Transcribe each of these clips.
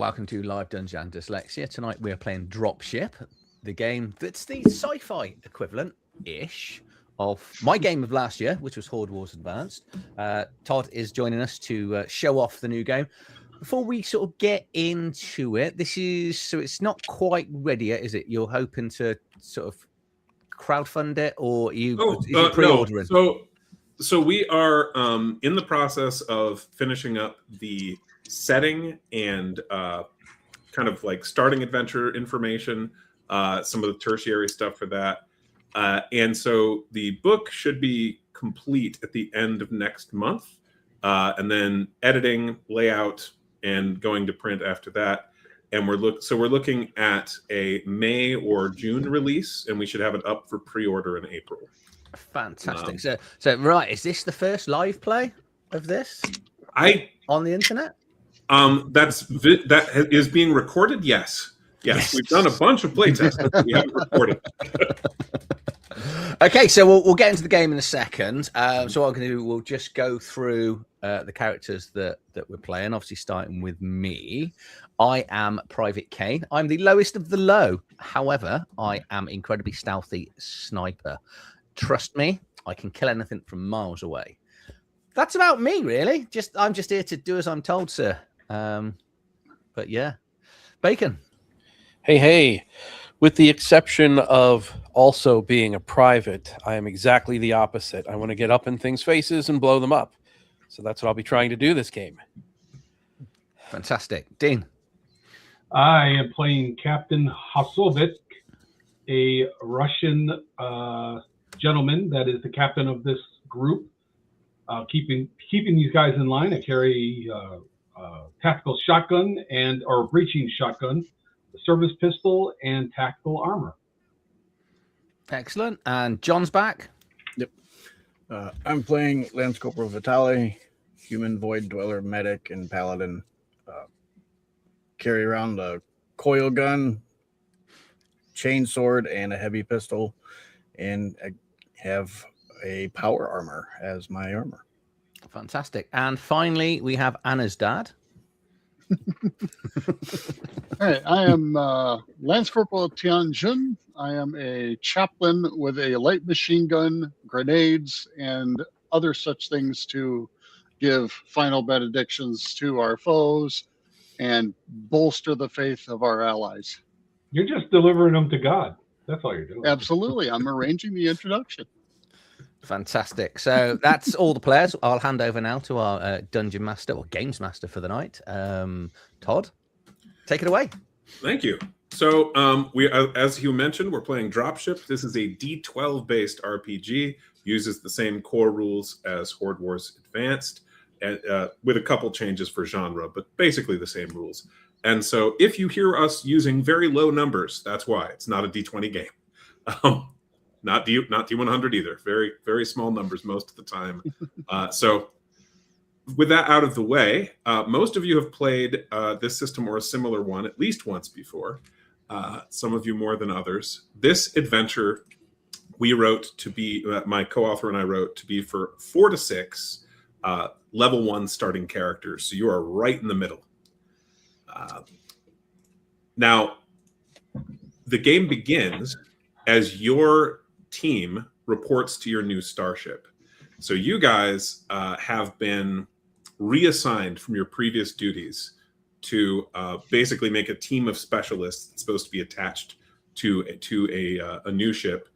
welcome to Live Dungeon and Dyslexia. Tonight we are playing Dropship, the game that's the sci-fi equivalent-ish of my game of last year, which was Horde Wars Advanced. Todd is joining us to show off the new game. Before we sort of get into it, it's not quite ready yet, is it? You're hoping to sort of crowdfund it, or is it pre-ordering? No. So we are in the process of finishing up the setting and kind of like starting adventure information, some of the tertiary stuff for that. And so the book should be complete at the end of next month, and then editing, layout, and going to print after that. And we're looking at a May or June release, and we should have it up for pre-order in April. Fantastic. So right, is this the first live play of this on the internet? That is being recorded. Yes. We've done a bunch of playtests, but we haven't recorded. Okay, so we'll get into the game in a second. So what I'm going to do, we'll just go through the characters that we're playing. Obviously, starting with me. I am Private Kane. I'm the lowest of the low. However, I am incredibly stealthy sniper. Trust me, I can kill anything from miles away. That's about me, really. I'm just here to do as I'm told, sir. But yeah, Bacon. Hey. With the exception of also being a private, I am exactly the opposite. I want to get up in things' faces and blow them up. So that's what I'll be trying to do this game. Fantastic. Dean. I am playing Captain Hasovik, a Russian gentleman that is the captain of this group. Keeping these guys in line, I carry tactical shotgun or breaching shotgun, service pistol, and tactical armor. Excellent. And John's back. Yep. I'm playing Lance Corporal Vitale, human void dweller, medic, and paladin. Carry around a coil gun, chain sword, and a heavy pistol, and I have a power armor as my armor. Fantastic. And finally, we have Anna's dad. Hey, I am Lance Corporal Tianjun. I am a chaplain with a light machine gun, grenades, and other such things to give final benedictions to our foes and bolster the faith of our allies. You're just delivering them to God. That's all you're doing. Absolutely. I'm arranging the introduction. Fantastic. So that's all the players. I'll hand over now to our dungeon master or games master for the night. Todd, take it away. Thank you. So we, as Hugh mentioned, we're playing Dropship. This is a D12 based RPG. Uses the same core rules as Horde Wars Advanced, and with a couple changes for genre, but basically the same rules. And so if you hear us using very low numbers, that's why. It's not a D20 game. Not D100 either. Very, very small numbers most of the time. So with that out of the way, most of you have played this system or a similar one at least once before. Some of you more than others. This adventure we wrote to be, my co-author and I wrote to be for 4 to 6 level 1 starting characters. So you are right in the middle. Now, the game begins as your team reports to your new starship. So you guys have been reassigned from your previous duties to basically make a team of specialists that's supposed to be attached to a new ship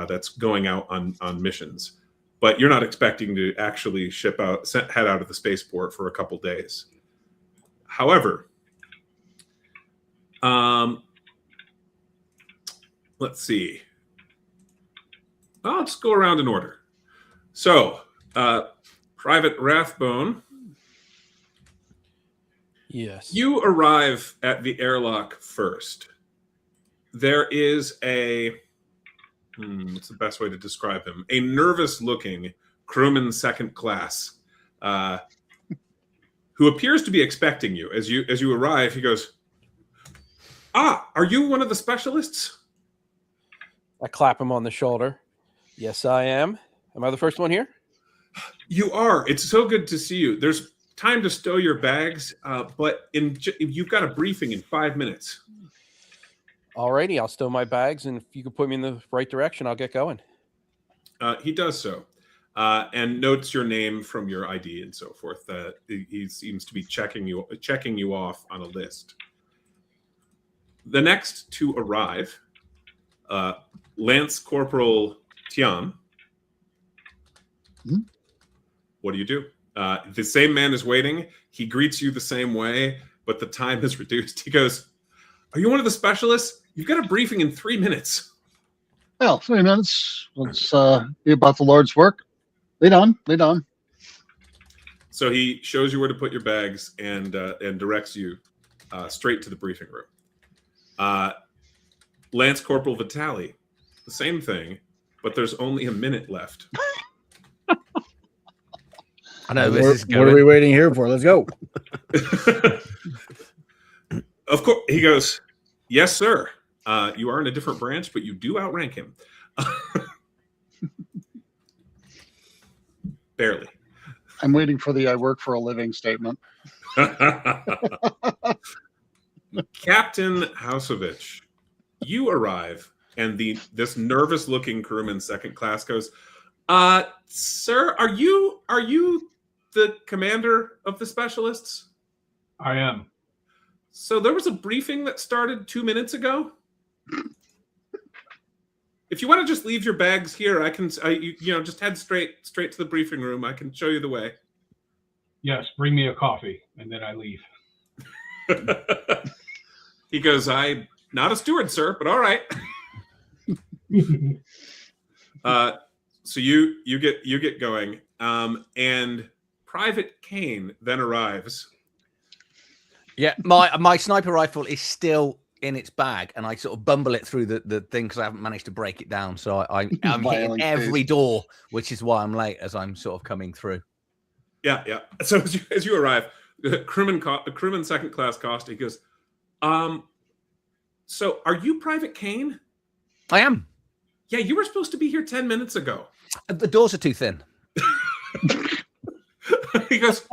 that's going out on missions. But you're not expecting to actually head out of the spaceport for a couple days. However, let's see. I'll just go around in order. So, Private Rathbone. Yes. You arrive at the airlock first. There is what's the best way to describe him? A nervous-looking crewman second class who appears to be expecting you. As you arrive, he goes, are you one of the specialists? I clap him on the shoulder. Yes, I am. Am I the first one here? You are. It's so good to see you. There's time to stow your bags, but you've got a briefing in 5 minutes. Alrighty, I'll stow my bags, and if you can put me in the right direction, I'll get going. He does so, and notes your name from your ID and so forth. He seems to be checking you off on a list. The next to arrive, Lance Corporal Tian. Hmm? What do you do? The same man is waiting. He greets you the same way, but the time is reduced. He goes, "Are you one of the specialists? You've got a briefing in 3 minutes." Well, 3 minutes. Let's be about the Lord's work. Lead on. Lead on. So he shows you where to put your bags and directs you straight to the briefing room. Lance Corporal Vitali, the same thing, but there's only a minute left. I know What are we waiting here for? Let's go. Of course, he goes, "Yes, sir. You are in a different branch, but you do outrank him." Barely. I'm waiting for the "I work for a living" statement. Captain Hausovich, you arrive, and this nervous-looking crewman second class goes, "Sir, are you the commander of the specialists?" I am. So there was a briefing that started 2 minutes ago. If you want to just leave your bags here, I can. Just head straight to the briefing room. I can show you the way. Yes, bring me a coffee, and then I leave. He goes, "I'm not a steward, sir, but all right." So you get going, and Private Kane then arrives. Yeah, my sniper rifle is still in its bag, and I sort of bumble it through the thing because I haven't managed to break it down. So I'm hitting every door, which is why I'm late as I'm sort of coming through. Yeah. So as you arrive, the crewman second class Costa, he goes, "So are you Private Kane?" I am. Yeah, you were supposed to be here 10 minutes ago. The doors are too thin. He goes,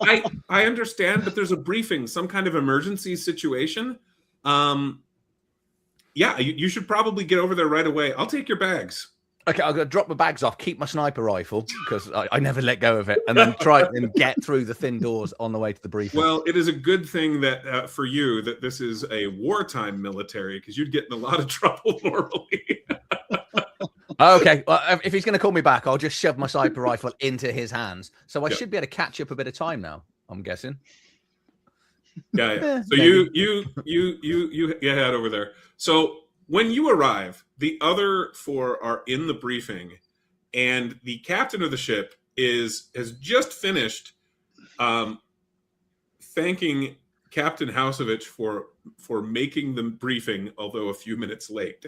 I understand, but there's a briefing, some kind of emergency situation. Yeah, you should probably get over there right away. I'll take your bags. Okay, I'm going to drop my bags off, keep my sniper rifle, because I never let go of it, and then try and get through the thin doors on the way to the briefing. Well, it is a good thing that for you that this is a wartime military, because you'd get in a lot of trouble normally. Okay, well, if he's going to call me back, I'll just shove my sniper rifle into his hands. So I should be able to catch up a bit of time now, I'm guessing. Yeah. So you head over there. So when you arrive, the other four are in the briefing, and the captain of the ship has just finished thanking Captain Hausovich for making the briefing, although a few minutes late.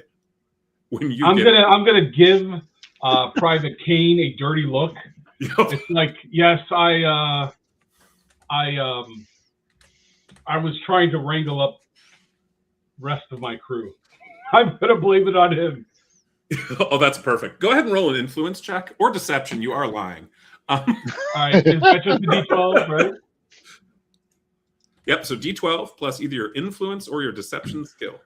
I'm gonna give Private Kane a dirty look. It's like, yes, I was trying to wrangle up rest of my crew. I'm gonna blame it on him. Oh, that's perfect. Go ahead and roll an influence check or deception. You are lying. All right, is that just a D12, right? Yep. So D12 plus either your influence or your deception skill.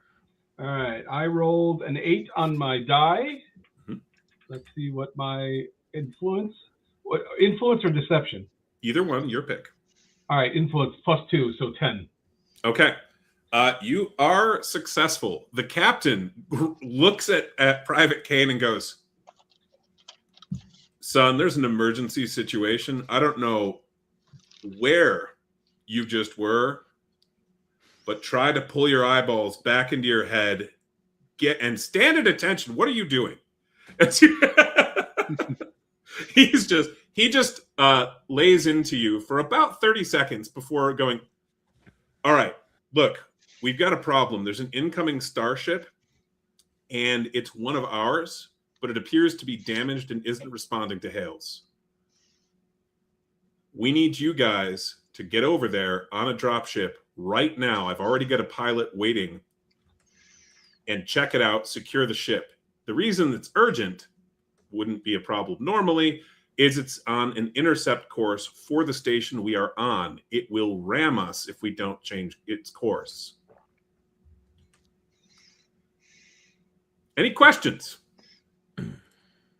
All right, I rolled an 8 on my die. Mm-hmm. Let's see what my influence or deception? Either one, your pick. All right, influence +2, so 10. Okay. You are successful. The captain looks at Private Kane and goes, "Son, there's an emergency situation. I don't know where you just were, but try to pull your eyeballs back into your head. And stand at attention. What are you doing?" He just lays into you for about 30 seconds before going, "All right, look, we've got a problem. There's an incoming starship, and it's one of ours, but it appears to be damaged and isn't responding to hails. We need you guys to get over there on a dropship right now. I've already got a pilot waiting, and check it out, secure the ship. The reason it's urgent wouldn't be a problem normally, is it's on an intercept course for the station we are on. It will ram us if we don't change its course. Any questions? Who's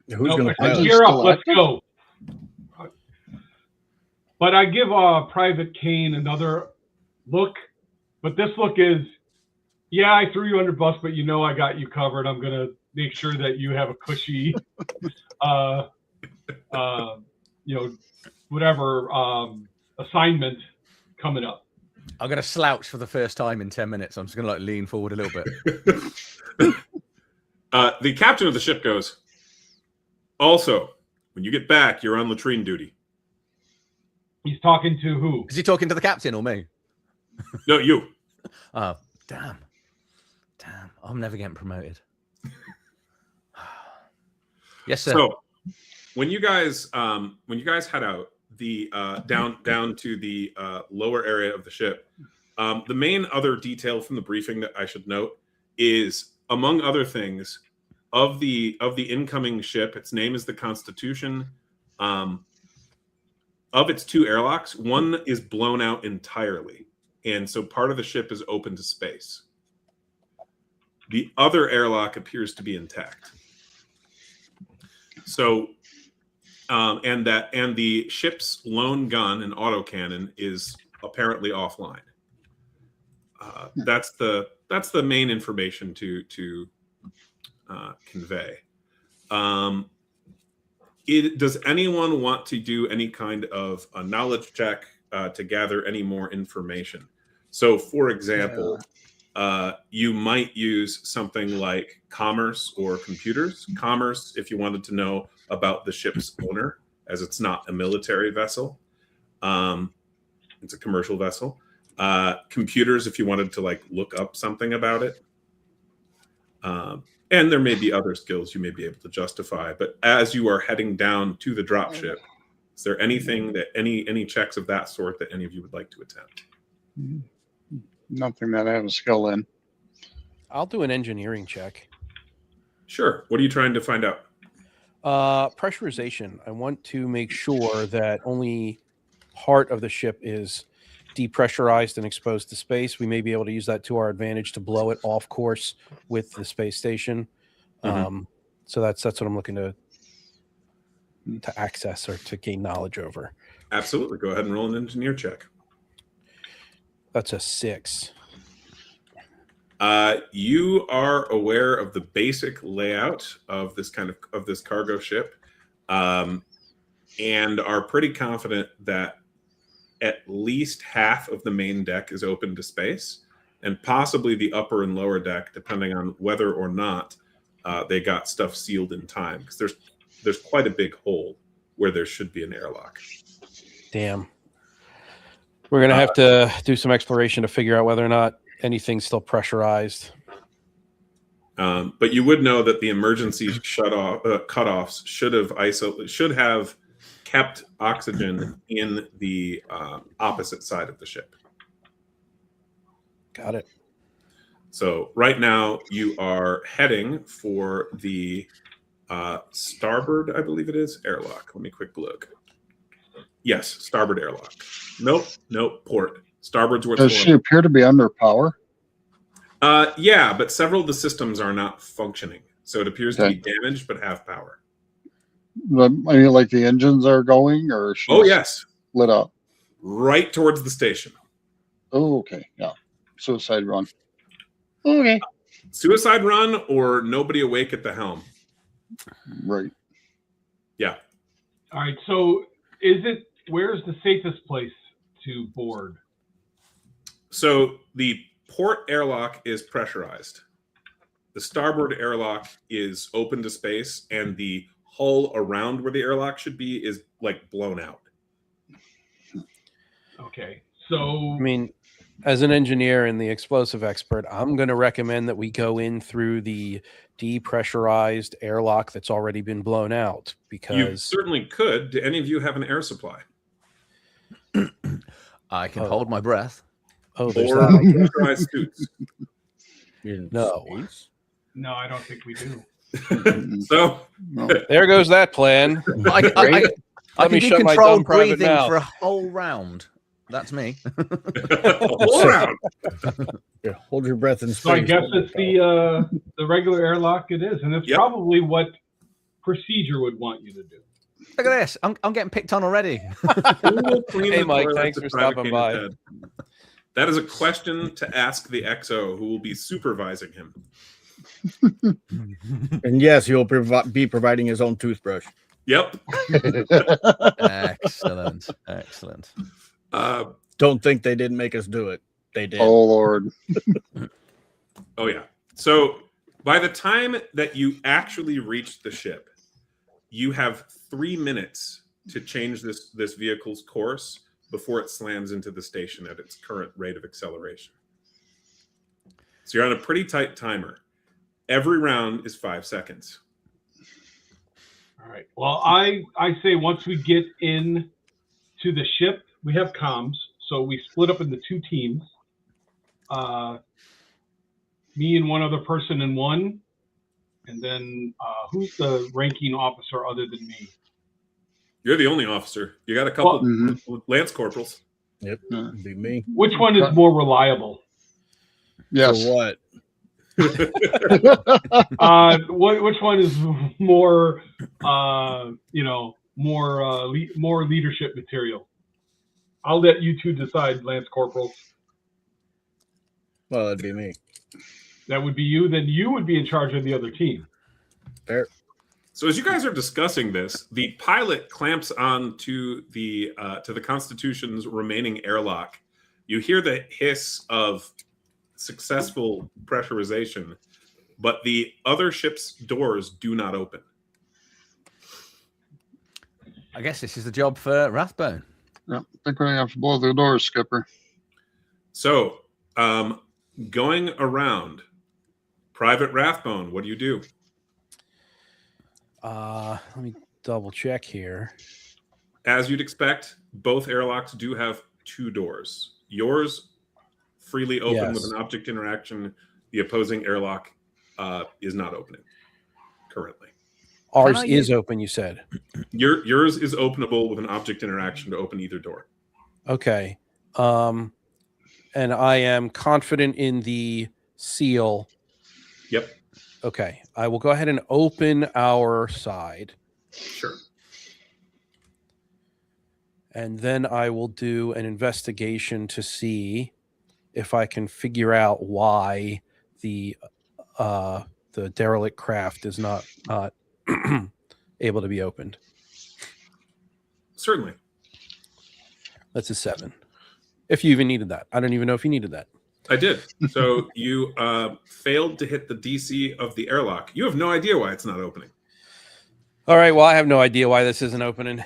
Nope, going I to said, pilot? gear up, Still let's active? go. But I give Private Kane another look, but this look is, yeah, I threw you under bus, but you know I got you covered. I'm gonna make sure that you have a cushy, whatever assignment coming up. I'm going to slouch for the first time in 10 minutes. I'm just going to like lean forward a little bit. The captain of the ship goes, also, when you get back, you're on latrine duty. He's talking to who? Is he talking to the captain or me? No, you. Oh, damn. I'm never getting promoted. Yes, sir. So when you guys head out the down to the lower area of the ship, the main other detail from the briefing that I should note is, among other things, of the incoming ship, its name is the Constitution. Of its 2 airlocks, one is blown out entirely, and so part of the ship is open to space. The other airlock appears to be intact. So, and the ship's lone gun and autocannon is apparently offline. That's the main information to convey. Does anyone want to do any kind of a knowledge check to gather any more information? So, for example, you might use something like commerce or computers. Commerce, if you wanted to know about the ship's owner, as it's not a military vessel. It's a commercial vessel. Computers, if you wanted to like look up something about it. And there may be other skills you may be able to justify. But as you are heading down to the dropship, is there anything that any checks of that sort that any of you would like to attempt? Nothing that I have a skill in. I'll do an engineering check. Sure. What are you trying to find out? Pressurization. I want to make sure that only part of the ship is depressurized and exposed to space. We may be able to use that to our advantage to blow it off course with the space station. So that's what I'm looking to access or to gain knowledge over. Absolutely. Go ahead and roll an engineer check. That's a 6. You are aware of the basic layout of this this cargo ship, and are pretty confident that at least half of the main deck is open to space, and possibly the upper and lower deck, depending on whether or not they got stuff sealed in time. Because there's quite a big hole where there should be an airlock. Damn. We're going to have to do some exploration to figure out whether or not anything's still pressurized. But you would know that the emergency cutoffs should have kept oxygen in the opposite side of the ship. Got it. So right now you are heading for the starboard, I believe it is, airlock. Let me quick look. Yes, starboard airlock. Nope, port. Starboard's what's Does she appear to be under power? Yeah, but several of the systems are not functioning. So it appears to be damaged but have power. I mean, like the engines are going, or she's Oh, yes. lit up? Right towards the station. Oh, okay. Yeah. Suicide run. Okay. Suicide run or nobody awake at the helm. Right. Yeah. All right. So where's the safest place to board? So the port airlock is pressurized. The starboard airlock is open to space, and the hull around where the airlock should be is like blown out. Okay. So I mean, as an engineer and the explosive expert, I'm going to recommend that we go in through the depressurized airlock that's already been blown out, You because certainly could. Do any of you have an air supply? I can hold my breath. there's Or that. pressurized suits? No. no, I don't think we do. So No. There goes that plan. I Let can me do shut my controlled dumb private breathing mouth. for a whole round. That's me. all around. Yeah, hold your breath in space. So I guess it's the regular airlock it is, and it's Yep. probably what procedure would want you to do. Look at this. I'm getting picked on already. Who will clean Hey, the Mike, toilets thanks if for Private stopping Kane is by. dead? That is a question to ask the XO, who will be supervising him. And yes, he'll be providing his own toothbrush. Yep. Excellent. Excellent. Don't think they didn't make us do it. They did. Oh Lord. Oh yeah. So by the time that you actually reach the ship, you have 3 minutes to change this vehicle's course before it slams into the station at its current rate of acceleration. So you're on a pretty tight timer. Every round is 5 seconds. All right. Well, I say once we get in to the ship, we have comms, so we split up into 2 teams. Me and one other person in one, and then who's the ranking officer other than me? You're the only officer. You got a couple lance corporals. Yep, it'd be me. Which one is more reliable? Yes. For what? Which one is more, more leadership material? I'll let you two decide, Lance Corporals. Well, it'd be me. That would be you. Then you would be in charge of the other team. Fair. So as you guys are discussing this, the pilot clamps on to the Constitution's remaining airlock. You hear the hiss of successful pressurization, but the other ship's doors do not open. I guess this is the job for Rathbone. Yeah, I think we're gonna have to blow the doors, Skipper. So, going around, Private Rathbone, what do you do? Let me double check here. As you'd expect, both airlocks do have 2 doors. Yours freely open with an object interaction. The opposing airlock is not opening currently. Ours is open, you said. Yours is openable with an object interaction to open either door. Okay. And I am confident in the seal. Yep. Okay. I will go ahead and open our side. Sure. And then I will do an investigation to see if I can figure out why the derelict craft is not able to be opened. Certainly. That's a 7. If you even needed that. I don't even know if you needed that. I did. So you failed to hit the DC of the airlock. You have no idea why it's not opening. All right. Well, I have no idea why this isn't opening.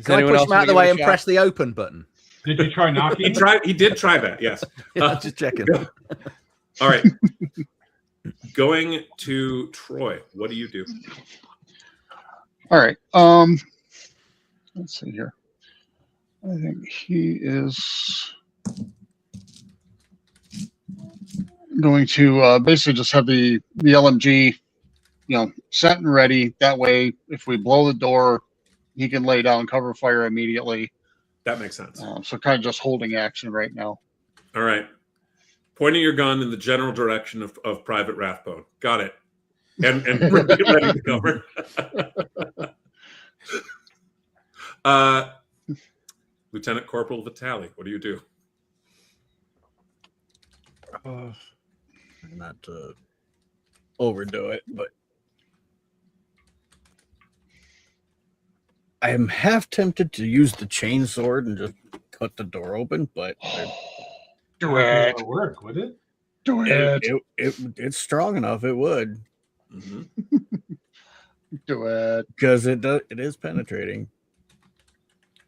Can I push him out of the way and press the open button? Did you try knocking? He did try that, yes. Just checking. All right. Going to Troy, what do you do? All right. Let's see here. I think he is going to basically just have the LMG, set and ready. That way, if we blow the door, he can lay down cover fire immediately. That makes sense. So kind of just holding action right now. All right. Pointing your gun in the general direction of Private Rathbone. Got it. And get ready to cover. Lieutenant Corporal Vitale, what do you do? Not to overdo it, but I am half tempted to use the chainsword and just cut the door open, but Do it. That would work, would it? Do it. It's strong enough. It would. Mm-hmm. Do it. Because it is penetrating.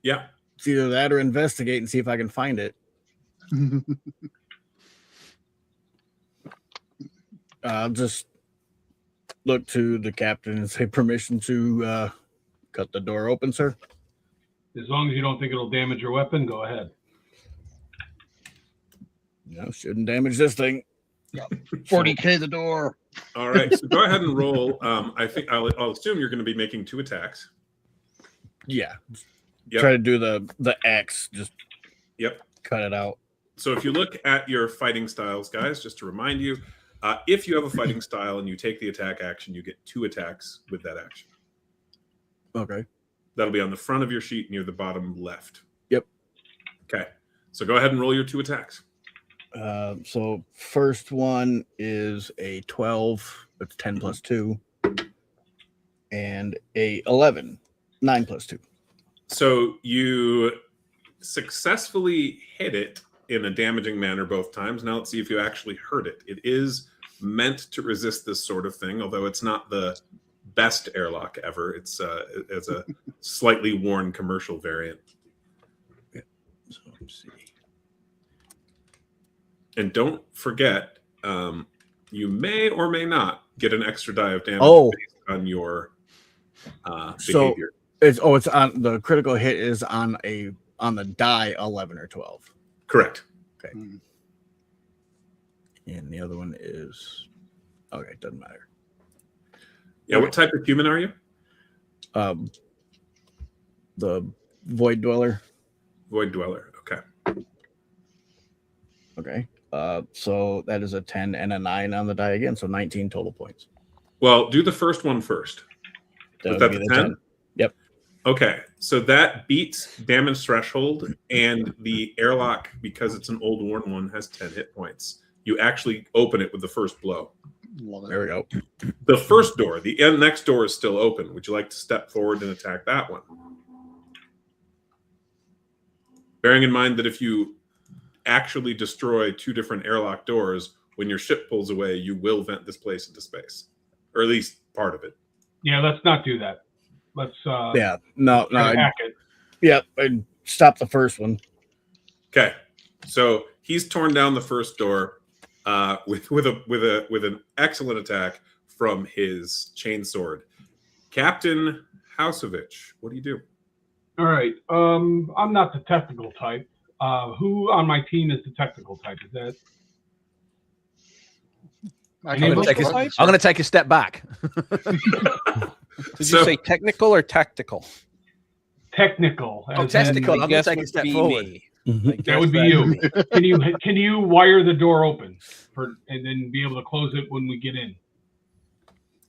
Yeah. It's either that or investigate and see if I can find it. I'll just look to the captain and say permission to cut the door open, sir. As long as you don't think it'll damage your weapon, go ahead. No, shouldn't damage this thing. 40K the door. All right, so go ahead and roll. I think I'll assume you're going to be making 2 attacks. Yeah. Yep. Try to do the X. Just Yep. cut it out. So if you look at your fighting styles, guys, just to remind you, if you have a fighting style and you take the attack action, you get 2 attacks with that action. Okay. That'll be on the front of your sheet near the bottom left. Yep. Okay. So go ahead and roll your 2 attacks. So first one is a 12. That's 10 plus 2. And a 11. 9 plus 2. So you successfully hit it in a damaging manner both times. Now let's see if you actually hurt it. It is meant to resist this sort of thing, although it's not the best airlock ever. It's a slightly worn commercial variant. So let's see. And don't forget, you may or may not get an extra die of damage based on your behavior. It's on the critical hit is on the die 11 or 12. Correct. Okay. And the other one is okay, doesn't matter. Yeah, what type of human are you? The Void Dweller. Void Dweller. Okay. Okay. So that is a 10 and a 9 on the die again, so 19 total points. Well, do the first one first. That Was would that be the 10? Yep. Okay, so that beats damage threshold, and the airlock, because it's an old worn one, has 10 hit points. You actually open it with the first blow. Love it. There we go. The first door, the next door is still open. Would you like to step forward and attack that one? Bearing in mind that if you actually destroy 2 different airlock doors, when your ship pulls away, you will vent this place into space, or at least part of it. Yeah, let's not do that. Let's Yeah. No. hack it. Yep. I stopped the first one. Okay, so he's torn down the first door with an excellent attack from his chainsword. Captain Hausovich, what do you do? All right. I'm not the technical type. Who on my team is the technical type? Is that I I'm gonna I'm going to take a step back. Did you say technical or tactical? technical? Oh, as in- testicle. I'm going Guess to take a would step be forward. me. That would be you. Can you wire the door open and then be able to close it when we get in?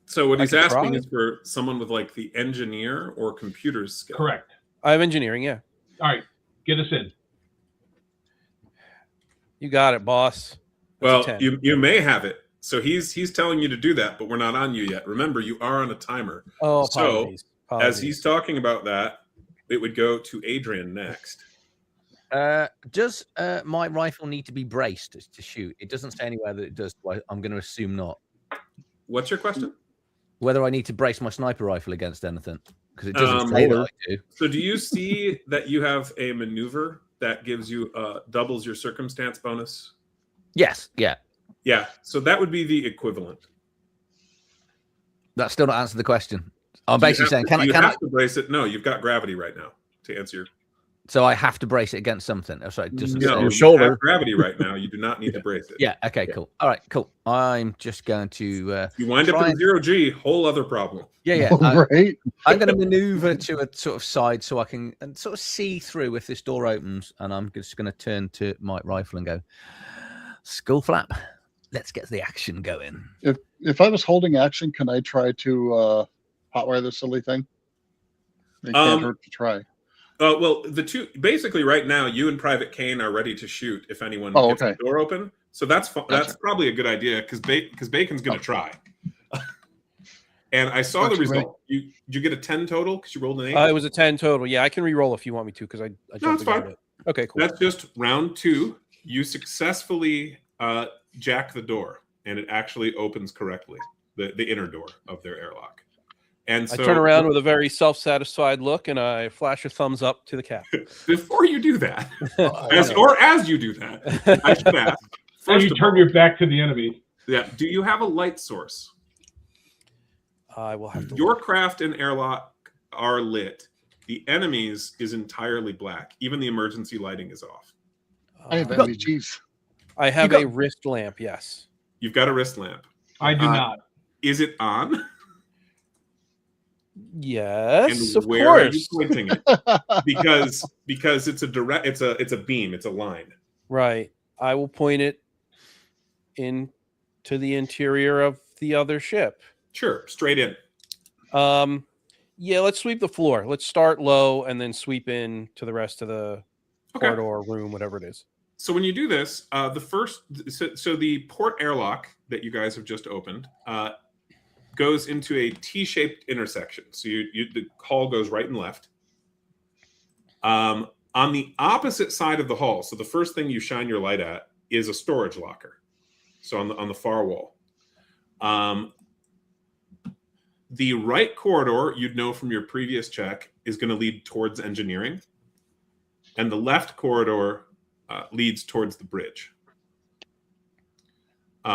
So what I he's could asking try. is for someone with like the engineer or computer skill. Correct. I have engineering, yeah. All right, get us in. You got it, boss. That's a Well, 10. you may have it. So he's telling you to do that, but we're not on you yet. Remember, you are on a timer. Oh, so, apologies. As he's talking about that, it would go to Adrian next. Does my rifle need to be braced to shoot? It doesn't say anywhere that it does. So I'm going to assume not. What's your question? Whether I need to brace my sniper rifle against anything, because it doesn't say that I do. So do you see that you have a maneuver that gives you doubles your circumstance bonus? Yes. Yeah. Yeah. So that would be the equivalent. That's still not answered the question. I'm basically saying, can I to brace it? No, you've got gravity right now to answer your. So I have to brace it against something. Oh, sorry, just No, your you shoulder. have gravity right now. You do not need to brace it. Yeah. Okay. Yeah. Cool. All right. Cool. I'm just going to. You wind up try in and- 0G, whole other problem. Yeah. Right. I'm going to maneuver to a sort of side so I can and sort of see through if this door opens, and I'm just going to turn to my rifle and go, skull flap. Let's get the action going. If I was holding action, can I try to hotwire this silly thing? It can't hurt to try. Well, the two basically right now, you and Private Kane are ready to shoot if anyone gets the door open. So that's that's probably a good idea because Bacon's going to try. And I saw the result. Did you get a 10 total because you rolled an 8? It was a 10 total. Yeah, I can re-roll if you want me to because I jumped it's fine. it. Okay, cool. That's just round 2. You successfully jack the door, and it actually opens correctly, the inner door of their airlock. And so I turn around with a very self-satisfied look, and I flash a thumbs up to the captain. before you do that, as you do that, I should ask. As you turn your back to the enemy. Yeah. Do you have a light source? I will have to. Your craft and airlock are lit. The enemy's is entirely black. Even the emergency lighting is off. I have Uh, NVGs. I have a wrist lamp. Yes. You've got a wrist lamp. I do not. Is it on? Yes, And of where are you course. pointing it? Because it's a direct, it's a beam, it's a line. Right. I will point it into the interior of the other ship. Sure, straight in. Yeah, let's sweep the floor. Let's start low and then sweep in to the rest of the corridor, room, whatever it is. So when you do this, so the port airlock that you guys have just opened goes into a T-shaped intersection. So the hall goes right and left. On the opposite side of the hall, so the first thing you shine your light at is a storage locker. So on the far wall. The right corridor, you'd know from your previous check, is going to lead towards engineering. And the left corridor leads towards the bridge,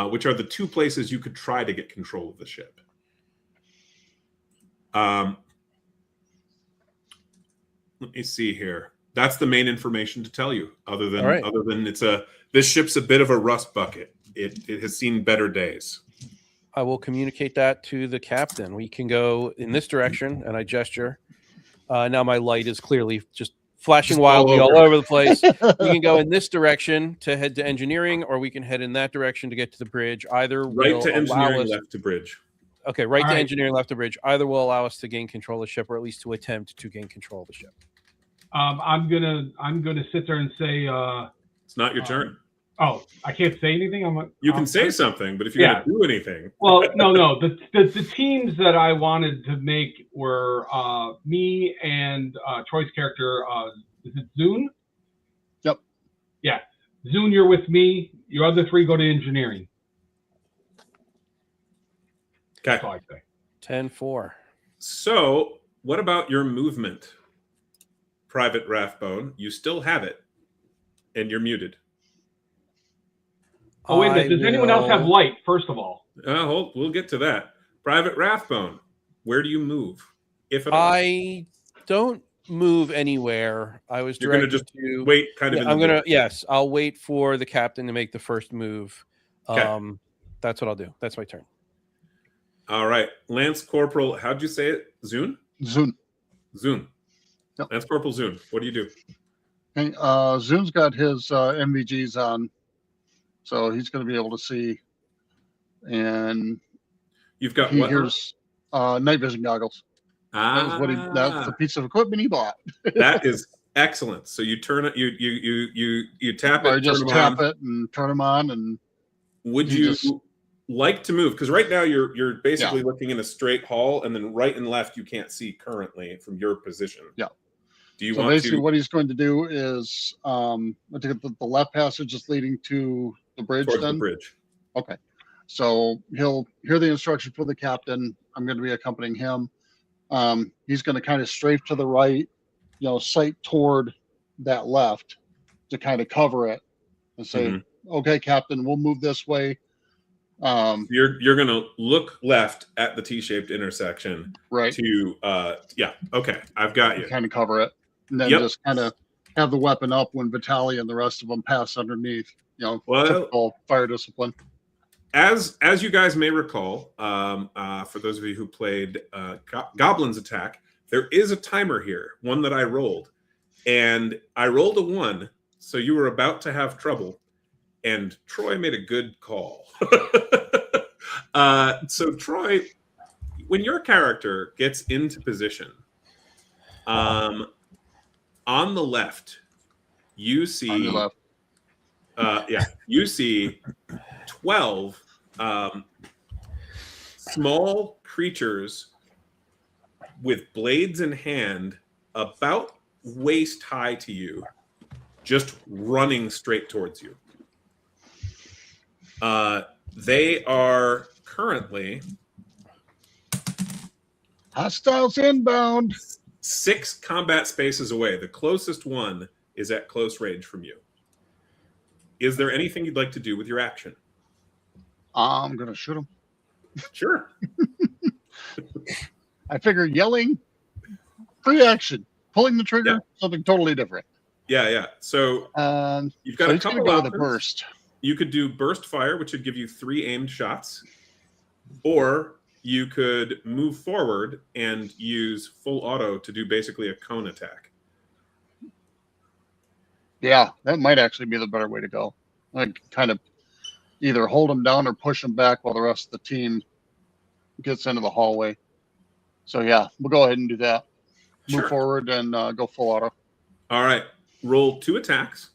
which are the two places you could try to get control of the ship. Let me see here. That's the main information to tell you. Other than this ship's a bit of a rust bucket. It has seen better days. I will communicate that to the captain. We can go in this direction, and I gesture. Now my light is clearly just flashing wildly all over the place. We can go in this direction to head to engineering, or we can head in that direction to get to the bridge. Either right to engineering, left to bridge. Okay, right to engineering, left to bridge. Either will allow us to gain control of the ship, or at least to attempt to gain control of the ship. I'm gonna sit there and say it's not your turn. Oh, I can't say anything. You can say something, but if you're going to do anything, well, no. The teams that I wanted to make were me and Troy's character. Is it Zune? Yep. Yeah, Zune, you're with me. Your other three go to engineering. Okay. That's all I say. 10-4. So, what about your movement, Private Rathbone? You still have it, and you're muted. Oh, wait a minute. Does anyone else have light, first of all? We'll get to that. Private Rathbone, where do you move, if at all? I don't move anywhere. I was You're going to just wait yes, I'll wait for the captain to make the first move. Okay. That's what I'll do. That's my turn. All right. Lance Corporal, how'd you say it? Zune? Zune. Yep. Lance Corporal Zune, what do you do? Okay, Zune's got his MVGs on, so he's going to be able to see. And you've got he hears night vision goggles. That's the piece of equipment he bought. That is excellent. So you turn it, you tap it, or just tap it and turn them on. And would you like to move? Because right now you're basically looking in a straight hall, and then right and left you can't see currently from your position. Yeah. Do you want basically what he's going to do is I think the left passage is leading to the bridge. Towards the bridge. Okay. So he'll hear the instruction for the captain. I'm going to be accompanying him. He's going to kind of strafe to the right, sight toward that left to kind of cover it and say, okay, Captain, we'll move this way. You're going to look left at the T-shaped intersection. Right. Okay. I've got you. Kind of cover it. And then just kind of have the weapon up when Vitaly and the rest of them pass underneath, typical fire discipline. As you guys may recall, for those of you who played Goblin's Attack, there is a timer here, one that I rolled. And I rolled a 1, so you were about to have trouble. And Troy made a good call. So Troy, when your character gets into position, on the left, you see... you see 12 small creatures with blades in hand, about waist high to you, just running straight towards you. They are currently hostiles inbound, 6 combat spaces away. The closest one is at close range from you. Is there anything you'd like to do with your action? I'm going to shoot him. Sure. I figure yelling, pre-action, pulling the trigger, something totally different. Yeah. So you've got a couple of burst. you could do burst fire, which would give you 3 aimed shots, or you could move forward and use full auto to do basically a cone attack. Yeah, that might actually be the better way to go. Like, kind of either hold them down or push them back while the rest of the team gets into the hallway. So yeah, we'll go ahead and do that. Move Sure. forward and go full auto. All right. Roll 2 attacks.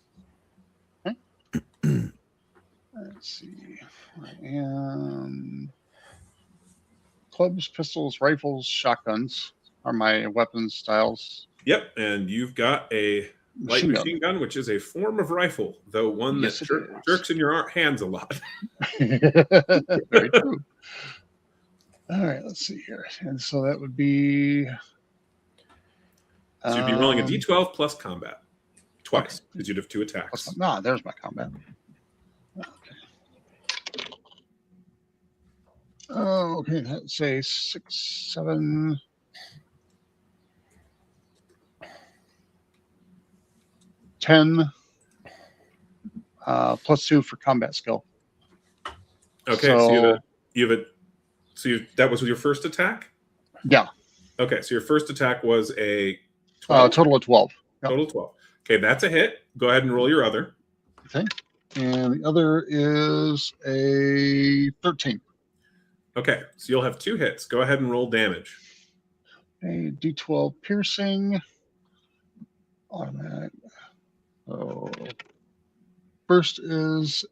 Okay. Let's see. I am clubs, pistols, rifles, shotguns are my weapon styles. Yep. And you've got a light machine gun, which is a form of rifle, though one Yes, that jerks in your hands a lot. Very true. All right, let's see here. And so that would be... So you'd be rolling a d12 plus combat twice, because you'd have 2 attacks. There's my combat. Okay. Oh, okay. Let's say 6, 7... 10 plus 2 for combat skill. Okay, so that was your first attack? Yeah. Okay, so your first attack was a 12. Total of 12. Yep. Total 12. Okay, that's a hit. Go ahead and roll your other. Okay. And the other is a 13. Okay, so you'll have 2 hits. Go ahead and roll damage. A D12 piercing. Automatic. So first is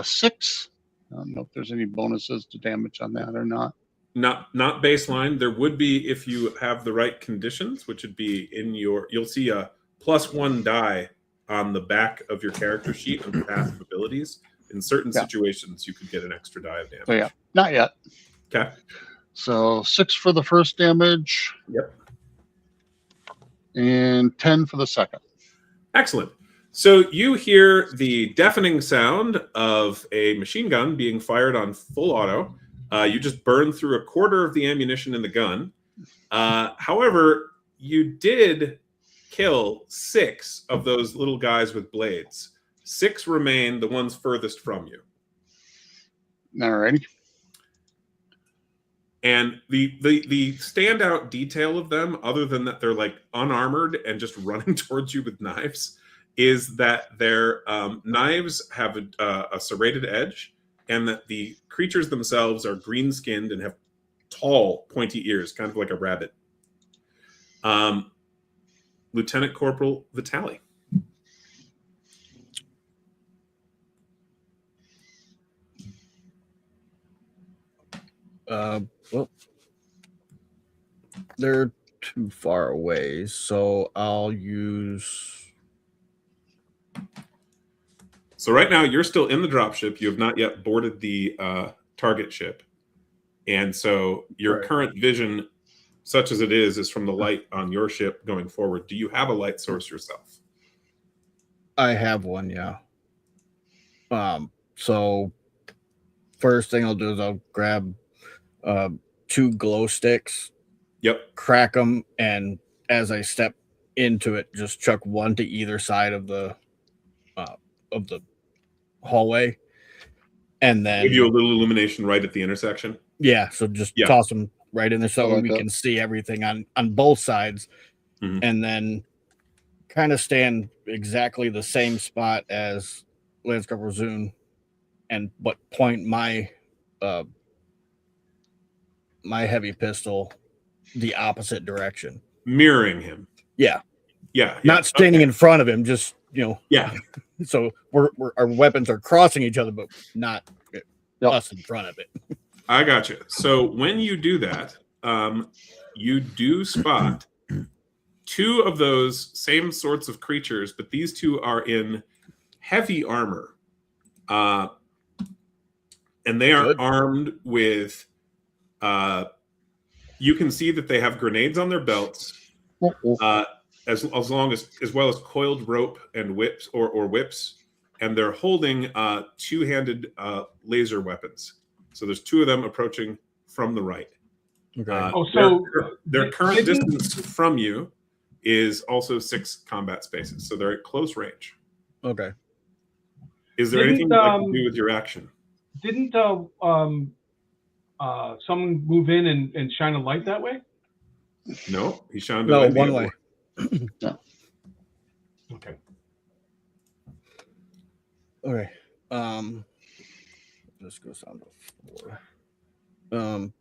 6. I don't know if there's any bonuses to damage on that or not. Not baseline. There would be if you have the right conditions, which would be in your. You'll see a +1 die on the back of your character sheet under passive abilities. In certain situations, you could get an extra die of damage. So yeah, not yet. Okay. So 6 for the first damage. Yep. And 10 for the second. Excellent. So you hear the deafening sound of a machine gun being fired on full auto. You just burn through a quarter of the ammunition in the gun. However, you did kill 6 of those little guys with blades. 6 remain, the ones furthest from you. All righty. And the standout detail of them, other than that they're like unarmored and just running towards you with knives, is that their knives have a serrated edge, and that the creatures themselves are green-skinned and have tall, pointy ears, kind of like a rabbit. Lieutenant Corporal Vitali. Well, they're too far away, so I'll use... So right now, you're still in the dropship. You have not yet boarded the target ship. And so your current vision, such as it is from the light on your ship going forward. Do you have a light source yourself? I have one, yeah. So first thing I'll do is I'll grab 2 glow sticks. Yep. Crack them, and as I step into it, just chuck one to either side of the hallway, and then Give you a little illumination right at the intersection. Yeah, so just toss them right in there so we can see everything on both sides, and then kind of stand exactly the same spot as Lance Corporal Zune, but point my my heavy pistol the opposite direction, mirroring him. Yeah. Not standing in front of him, just so our weapons are crossing each other, but not us in front of it. I got you. So when you do that, you do spot 2 of those same sorts of creatures, but these 2 are in heavy armor, and they are armed with. You can see that they have grenades on their belts, as well as coiled rope and whips or whips, and they're holding 2-handed laser weapons. So there's 2 of them approaching from the right. Okay. Their current distance from you is also 6 combat spaces, so they're at close range. Okay. Is there anything you'd like to do with your action? Didn't someone move in and shine a light that way? No, he shined No, away the one other way. No. Okay. Okay. This goes down to 4.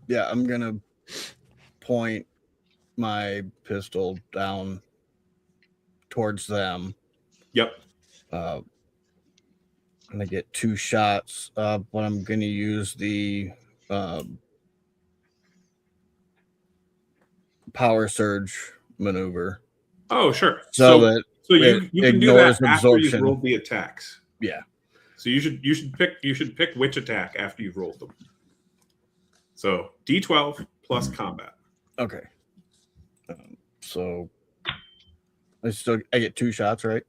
Yeah, I'm gonna point my pistol down towards them. Yep. I'm gonna get 2 shots, but I'm gonna use the power surge maneuver. Oh, sure. So So that you can do ignores that after you've absorption. rolled the attacks. Yeah. So you should pick which attack after you've rolled them. So D12 plus combat. Okay. So I get 2 shots, right?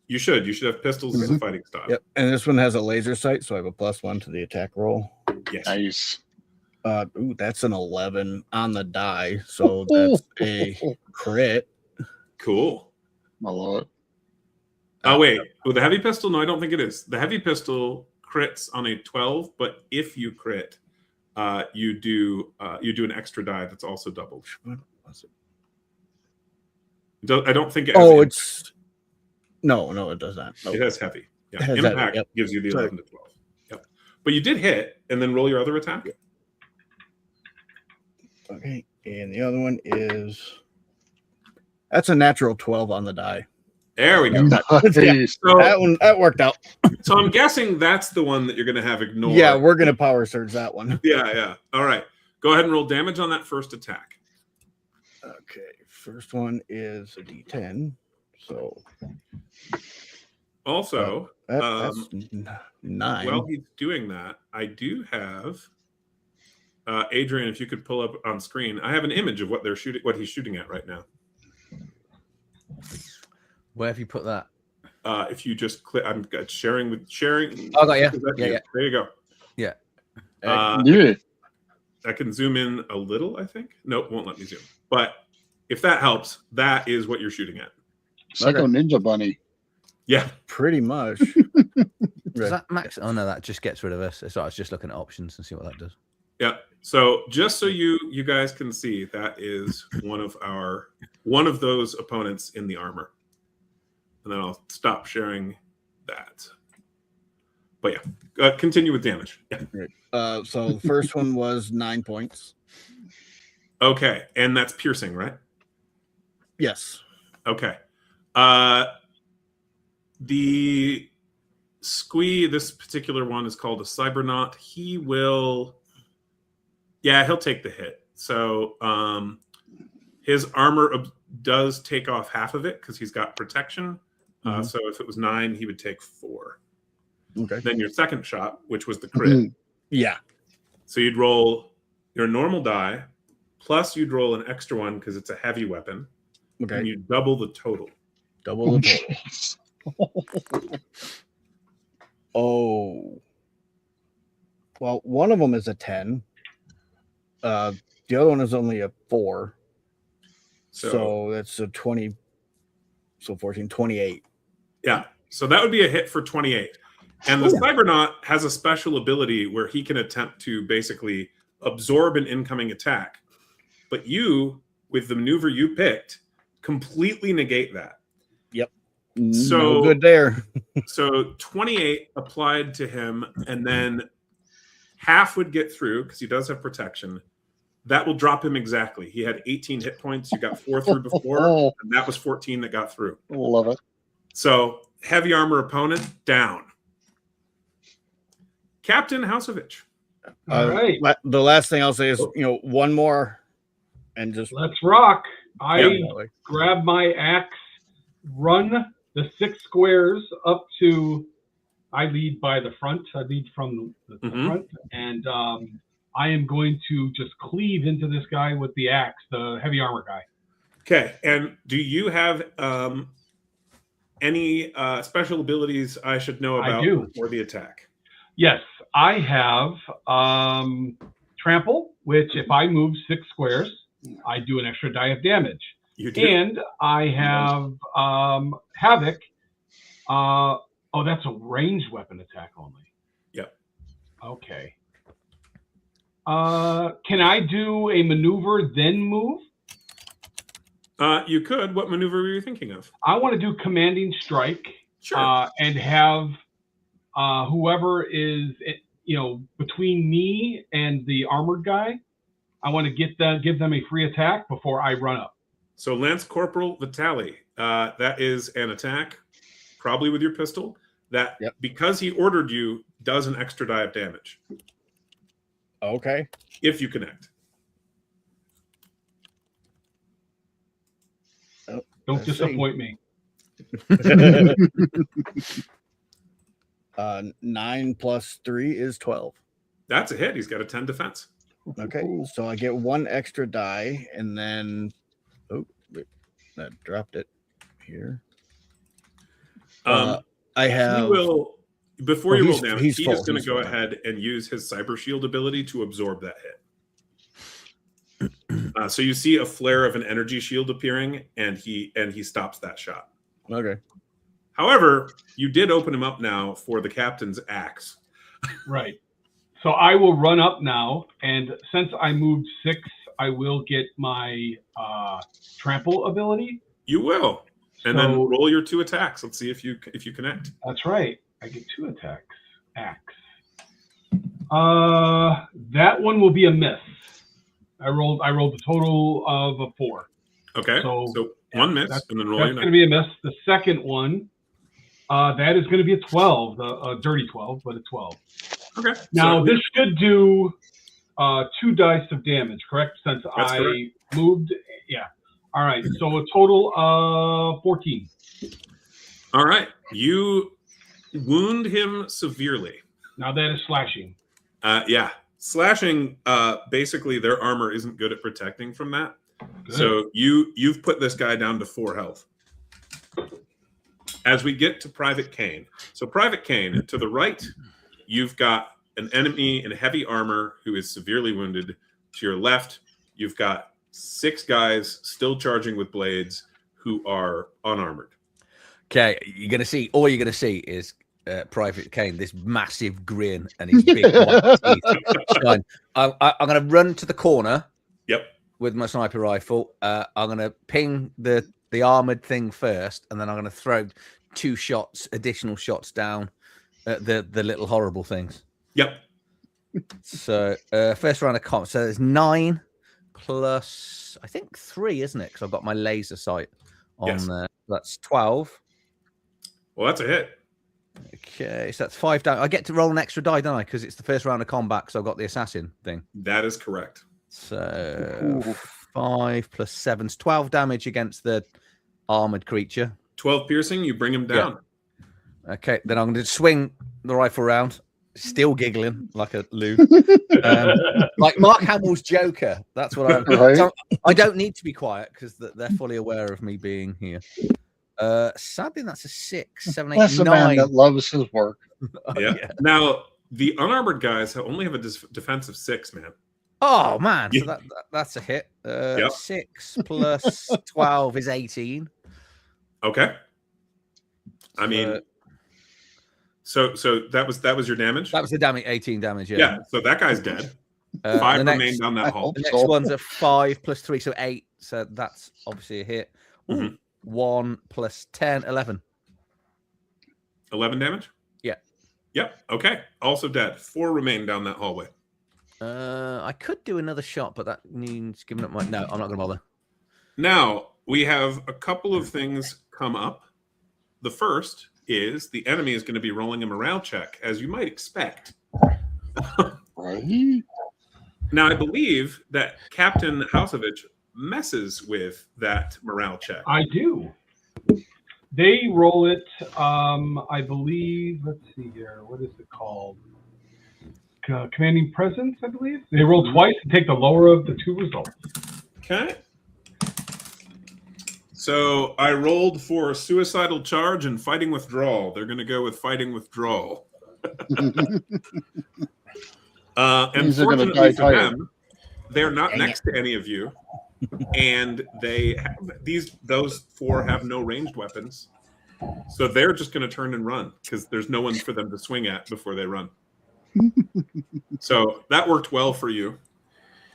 You should have pistols as a fighting style. Yep. And this one has a laser sight, so I have a +1 to the attack roll. Yes. Nice. Ooh, that's an 11 on the die, so that's a crit. Cool. I love it. Oh wait, with the heavy pistol? No, I don't think it is. The heavy pistol crits on a 12, but if you crit, you do an extra die that's also doubled. What was it? I don't think it has Oh, impact. it's no, it does not. No. It has heavy. Yeah, It has heavy, impact yep. gives you the Sorry. 11 to 12. Yep. But you did hit, and then roll your other attack. Okay, and the other one that's a natural 12 on the die. There we go. Nice. That worked out. So I'm guessing that's the one that you're going to have ignored. Yeah, we're gonna power surge that one. Yeah. All right. Go ahead and roll damage on that first attack. Okay, first one is a D10. So Also, that's 9. while he's doing that, I do have Adrian. If you could pull up on screen, I have an image of what he's shooting at right now. Where have you put that? If you just click, I'm sharing. Oh, got you. Yeah. There you go. Yeah. Yeah. I can zoom in a little, I think. Nope, won't let me zoom. But if that helps, that is what you're shooting at. Psycho Ninja Bunny. Yeah. Pretty much. Does that max? Oh no, that just gets rid of us. So I was just looking at options and see what that does. Yeah. So just so you guys can see, that is one of those opponents in the armor. And then I'll stop sharing that. But yeah, continue with damage. Yeah. So the first one was 9 points. Okay, and that's piercing, right? Yes. Okay. The Squee, this particular one is called a Cybernaut. He'll take the hit. So his armor does take off half of it because he's got protection. So if it was 9, he would take 4. Okay. Then your second shot, which was the crit. Yeah. So you'd roll your normal die, plus you'd roll an extra one because it's a heavy weapon. Okay. And you double the total. Double the total. Oh. Well, one of them is a 10. The other one is only a 4. So that's a 20. So 14, 28. Yeah. So that would be a hit for 28. And the Cybernaut has a special ability where he can attempt to basically absorb an incoming attack. But you, with the maneuver you picked, completely negate that. Yep. So no good there. So 28 applied to him, and then half would get through because he does have protection. That will drop him exactly. He had 18 hit points. You got 4 through before, and that was 14 that got through. Love it. So heavy armor opponent down. Captain Hausovich. All right. The last thing I'll say is, one more, and just Let's rock. I Yep. grab my axe, run the 6 squares up to. I lead by the front. I lead from the front, and I am going to just cleave into this guy with the axe, the heavy armor guy. Okay, and do you have any special abilities I should know about I do. for the attack? Yes, I have trample, which if I move 6 squares, I do an extra die of damage. You do. And I have havoc. Oh, that's a ranged weapon attack only. Yep. Okay. Can I do a maneuver then move? You could. What maneuver were you thinking of? I want to do commanding strike. Sure. And have whoever is between me and the armored guy. I want to give them a free attack before I run up. So Lance Corporal Vitali, that is an attack, probably with your pistol. That because he ordered you, does an extra die of damage. Okay. If you connect. Don't disappoint me. 9 plus 3 is 12. That's a hit. He's got a 10 defense. Okay, so I get 1 extra die, and then that dropped it here. I have. He will, before you roll damage, he's he full, is going to go full. ahead and use his cyber shield ability to absorb that hit. So you see a flare of an energy shield appearing, and he stops that shot. Okay. However, you did open him up now for the captain's axe. Right. So I will run up now, and since I moved 6, I will get my trample ability. You will, and then roll your 2 attacks. Let's see if you connect. That's right. I get 2 attacks. Axe. That one will be a miss. I rolled a total of a 4. Okay. So 1 miss, and then roll your. That's going to be a miss. The second one, that is going to be a 12, a dirty 12, but a 12. Okay. Now this should do 2 dice of damage, correct? Since That's I correct. moved, yeah. All right. So a total of 14. All right. You wound him severely. Now that is slashing. Yeah. Slashing, basically their armor isn't good at protecting from that. Good. So you've put this guy down to 4 health. As we get to Private Kane. So Private Kane, to the right, you've got an enemy in heavy armor who is severely wounded. To your left, you've got 6 guys still charging with blades who are unarmored. Okay, all you're gonna see is Private Kane, this massive grin and his big white teeth. I'm gonna run to the corner. Yep. With my sniper rifle. I'm gonna ping the armored thing first, and then I'm gonna throw 2 additional shots down at the little horrible things. Yep. So first round of comp. So there's 9 plus I think 3, isn't it? Because I've got my laser sight on there. That's 12. Well, that's a hit. Okay, so that's 5 down. I get to roll an extra die, don't I? Because it's the first round of combat, so I've got the assassin thing. That is correct. So 5 plus 7 is 12 damage against the armored creature. 12 piercing, you bring him down. Yeah. Okay, then I'm going to swing the rifle round, still giggling like a Lou. Like Mark Hamill's Joker. That's what I'm. Right. So I don't need to be quiet because they're fully aware of me being here. Sadly, that's a 6, 7, 8, That's 9. a man that loves his work. Yeah. Now, the unarmored guys only have a defense of 6, man. Oh man, Yeah. so that's a hit. Yep. 6 plus 12 is 18. Okay. I mean, so that was your damage. That was the damage, 18 damage. Yeah. Yeah. So that guy's dead. The 5 next- remain down that hall. The next one's a 5 plus 3, so 8. So that's obviously a hit. Ooh, Mhm. 1 plus 10, 11. 11 damage. Yeah. Yep. Okay. Also dead. 4 remain down that hallway. I could do another shot, but that means giving up my. No, I'm not going to bother. Now we have a couple of things come up. The first is the enemy is going to be rolling a morale check, as you might expect. Right? Now, I believe that Captain Hausovich messes with that morale check. I do. They roll it. I believe. Let's see here. What is it called? Commanding presence, I believe. They roll twice and take the lower of the 2 results. Okay. So I rolled for suicidal charge and fighting withdrawal. They're going to go with fighting withdrawal. And These are gonna fortunately die for tired. them, they're not next to any of you, and they have those 4 have no ranged weapons. So they're just going to turn and run because there's no one for them to swing at before they run. So that worked well for you.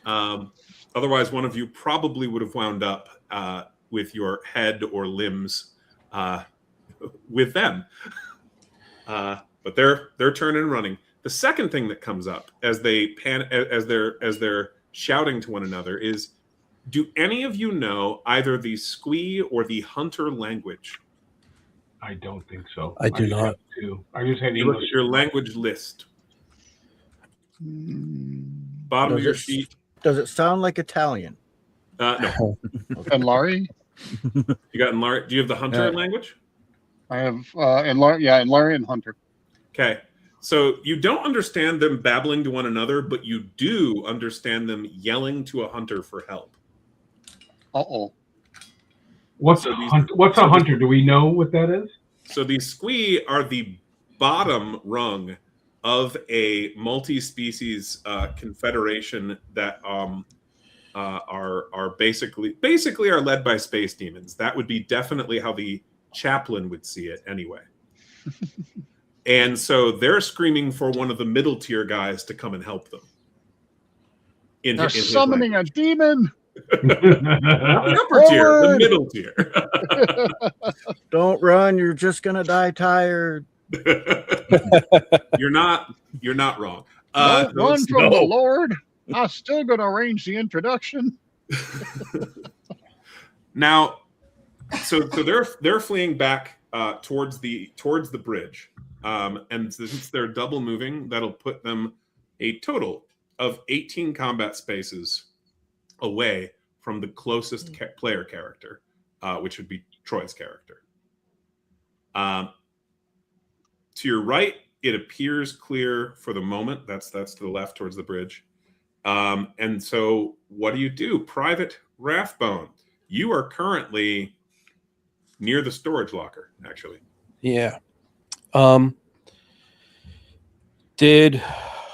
Otherwise, one of you probably would have wound up with your head or limbs with them. But they're turning and running. The second thing that comes up as they're shouting to one another is, do any of you know either the Squee or the Hunter language? I don't think so. I do not. I just had You look English. at your language list. Bottom of your sheet. Does it sound like Italian? No. And Laurie? You got Enlar. Do you have the Hunter language? I have Enlari and Hunter. Okay. So you don't understand them babbling to one another, but you do understand them yelling to a hunter for help. Uh-oh. What's a hunter? Do we know what that is? So these Squee are the bottom rung of a multi-species confederation that are basically are led by space demons. That would be definitely how the chaplain would see it anyway. And so they're screaming for one of the middle tier guys to come and help them. They're summoning a demon. Not the upper tier, the middle tier. Don't run, you're just gonna die tired. You're not wrong. Don't run from the Lord. I'm still gonna arrange the introduction. Now, so they're fleeing back towards the bridge, and since they're double moving, that'll put them a total of 18 combat spaces away from the closest player character, which would be Troy's character. To your right, it appears clear for the moment. That's to the left towards the bridge. And so what do? Private Rathbone, you are currently near the storage locker, actually. Yeah. Did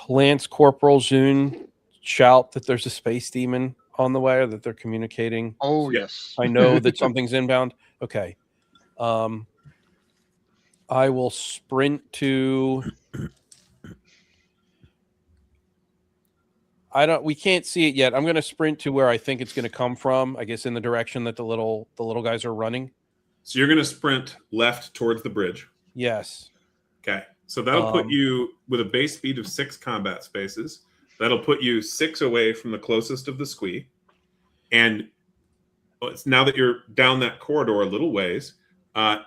Lance Corporal Zune shout that there's a space demon on the way, or that they're communicating? Oh, yes. I know that something's inbound. Okay. I will sprint to... we can't see it yet. I'm going to sprint to where I think it's going to come from, I guess in the direction that the little guys are running. So you're going to sprint left towards the bridge. Yes. Okay. So that'll put you with a base speed of 6 combat spaces. That'll put you 6 away from the closest of the Squee. And now that you're down that corridor a little ways,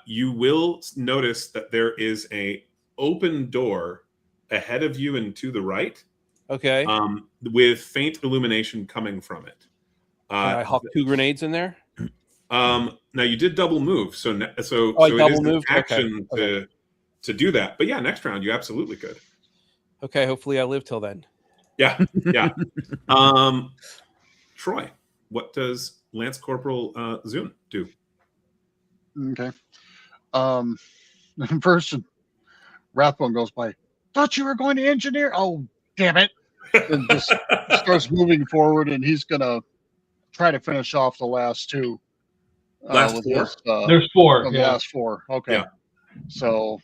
you will notice that there is a open door ahead of you and to the right. Okay. With faint illumination coming from it. Can I huck 2 grenades in there? Now you did double move, so I it is an action to do that. But yeah, next round you absolutely could. Okay, hopefully I live till then. Yeah. Troy, what does Lance Corporal Zune do? Okay. First, Rathbone goes by. Thought you were going to engineer. Oh, damn it! And just starts moving forward, and he's gonna try to finish off the last 2. Last 4. There's 4. The last 4. Okay. Yeah. So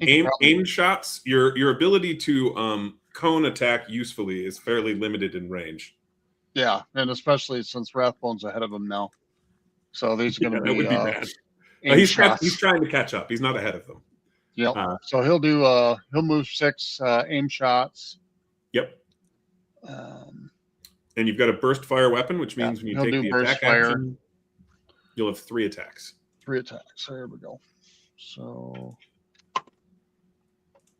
aim shots. Your ability to cone attack usefully is fairly limited in range. Yeah, and especially since Rathbone's ahead of him now. So these are going to that would be bad. He's trying to catch up. He's not ahead of them. Yep. So he'll do he'll move 6 aim shots. Yep. And you've got a burst fire weapon, which means when you take the attack action, you'll have 3 attacks. 3 attacks. There we go. So,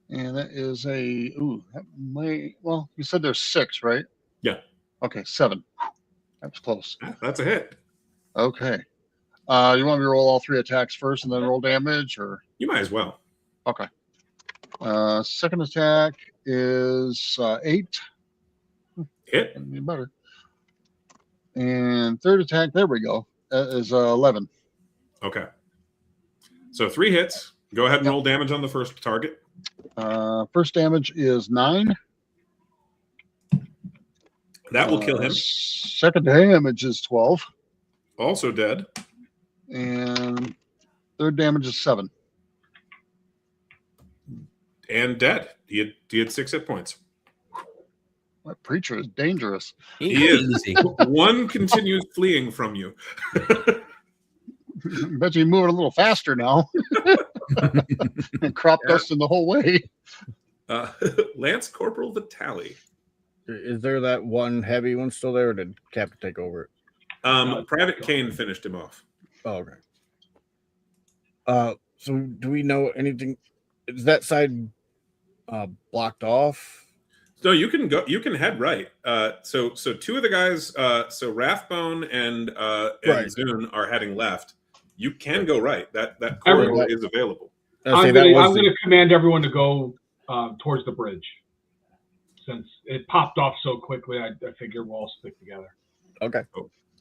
and that is you said there's 6, right? Yeah. Okay, 7. That's close. That's a hit. Okay. You want me to roll all 3 attacks first and then roll damage, or? You might as well. Okay. Second attack is 8. Hit. Be better. And third attack, there we go, is 11. Okay. So 3 hits. Go ahead and roll damage on the first target. First damage is 9. That will kill him. Second damage is 12. Also dead. And Third damage is 7. And dead. He had 6 hit points. That preacher is dangerous. He is. Easy. One continues fleeing from you. Bet you moving a little faster now. And crop dusting the whole way. Lance Corporal Vitali. Is there that one heavy one still there, or did Captain take over it? Private Kane finished him off. Oh, okay. So do we know anything? Is that side blocked off? No, you can go. You can head right. So 2 of the guys, so Rathbone and Right. Zune are heading left. You can go right. That corridor is available. I'm going to command everyone to go towards the bridge. Since it popped off so quickly, I figure we'll all stick together. Okay.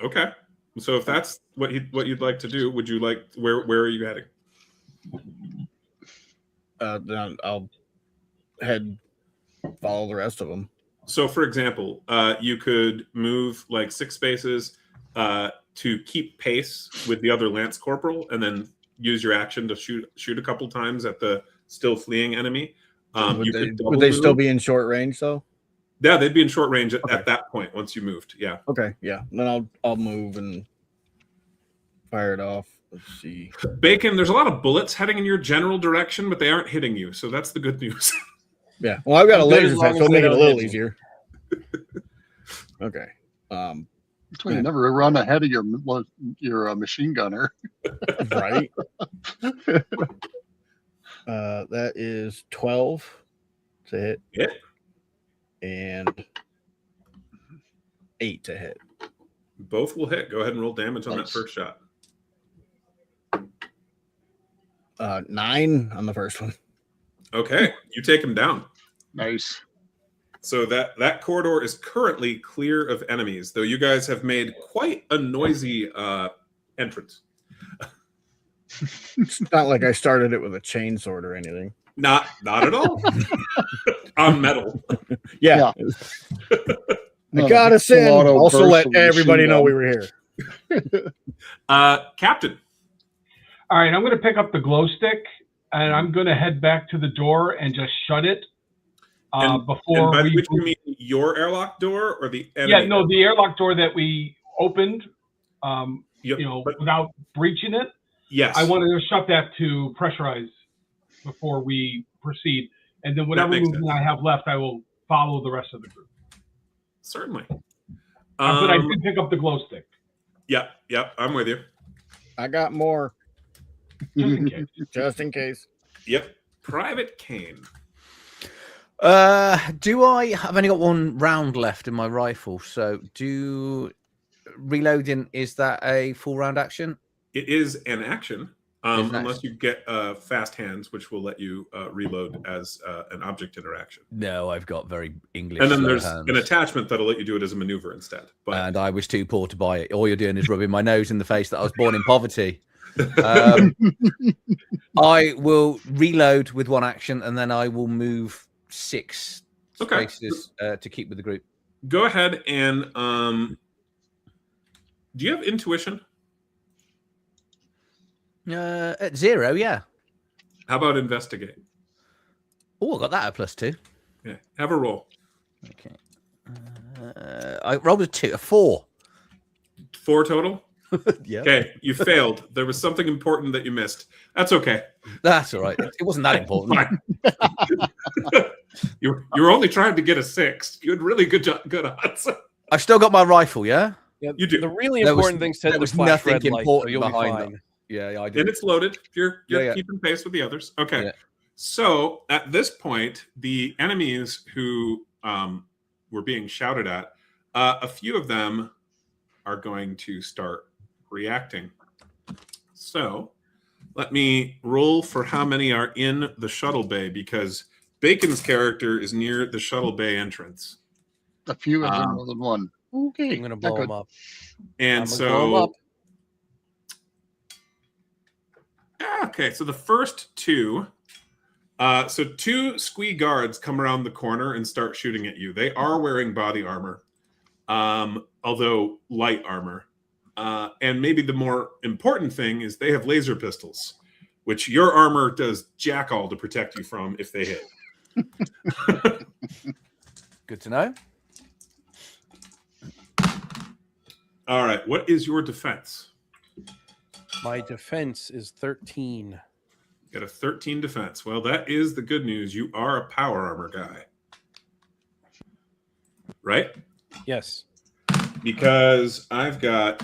Okay. So if that's what you'd like to do, would you like where are you heading? Then I'll follow the rest of them. So, for example, you could move like 6 spaces to keep pace with the other Lance Corporal, and then use your action to shoot a couple times at the still fleeing enemy. Would they still be in short range though? Yeah, they'd be in short range at that point once you moved. Yeah. Okay. Yeah. Then I'll move and fire it off. Let's see. Bacon, there's a lot of bullets heading in your general direction, but they aren't hitting you, so that's the good news. Yeah. Well, I've got a laser sight, so it'll make it a little hit easier. Okay. That's why you never run ahead of your machine gunner. Right. That is 12 to hit. Hit. And 8 to hit. Both will hit. Go ahead and roll damage on that Nice. first shot. 9 on the first one. Okay, you take him down. Nice. So that corridor is currently clear of enemies, though you guys have made quite a noisy entrance. It's not like I started it with a chainsword or anything. Not at all. On metal. Yeah. No, I got us in. full auto Also, burst let of the everybody machine know gun. we were here. Captain. All right, I'm going to pick up the glow stick, and I'm going to head back to the door and just shut it before and by we. which you mean your airlock door or the enemy? Yeah, no, the airlock door that we opened, Yep, but- without breaching it. Yes. I wanted to shut that to pressurize before we proceed, and then whatever makes movement sense. I have left, I will follow the rest of the group. Certainly. But I did pick up the glow stick, Yep, I'm with you. I got more just in case. just in case. Yep. Private Kane. Do I've only got 1 round left in my rifle, so reloading, is that a full round action? It is an action, It's an unless you get fast hands, which will let you reload as an object interaction. No, I've got very English. And then slow there's hands. an attachment that'll let you do it as a maneuver instead. But And I was too poor to buy it. All you're doing is rubbing my nose in the face that I was born in poverty. I will reload with 1 action, and then I will move 6 Okay. spaces to keep with the group. go ahead and do you have intuition? At 0, yeah. How about investigate? Oh, I got that at +2. Yeah, have a roll. Okay. I rolled a 4. 4 total. Yeah, Okay, you failed. There was something important that you missed. That's okay. that's all right. It wasn't that important. Fine. you were only trying to get a 6. You had really good odds. I've still got my rifle. Yeah. Yeah, You do. The really There was- important things tend there to was flash nothing red light, so important you'll be behind fine. that. Yeah, I did. And it's loaded. You're Yeah. keeping pace with the others. Okay. Yeah. So at this point, the enemies who were being shouted at, a few of them are going to start reacting. So let me roll for how many are in the shuttle bay, because Bacon's character is near the shuttle bay entrance. A few is more than 1. Okay. I'm going to not blow good. them up. And I'm gonna blow 'em up. Okay, so the first 2, so 2 squee guards come around the corner and start shooting at you. They are wearing body armor, although light armor. And maybe the more important thing is they have laser pistols. which your armor does jack all to protect you from if they hit. Good to know. All right. What is your defense? My defense is 13. Got a 13 defense. Well, that is the good news. You are a power armor guy. Right? Yes. Because I've got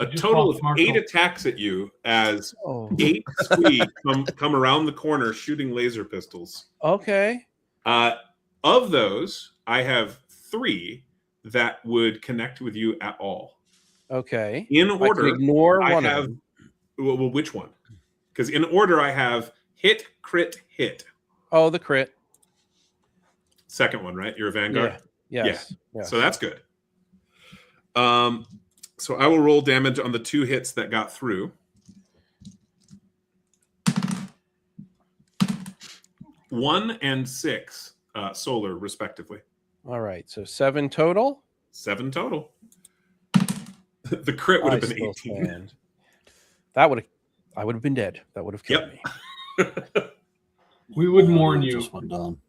a Just total of pop 8 Marshall. attacks at you as Oh. 8 Swede come around the corner shooting laser pistols. Okay. Of those, I have 3 that would connect with you at all. Okay. In I can order, ignore I one have. of them. Well, which one? Because in order, I have hit, crit, hit. Oh, the crit. Second one, right? You're a Vanguard? Yeah. Yes. Yes. So that's good. So I will roll damage on the 2 hits that got through. 1 and 6 solar, respectively. All right. So 7 total. 7 total. The crit would have I been still 18. stand. I would have been dead. That would have killed Yep. me. We would warn you. Just went down.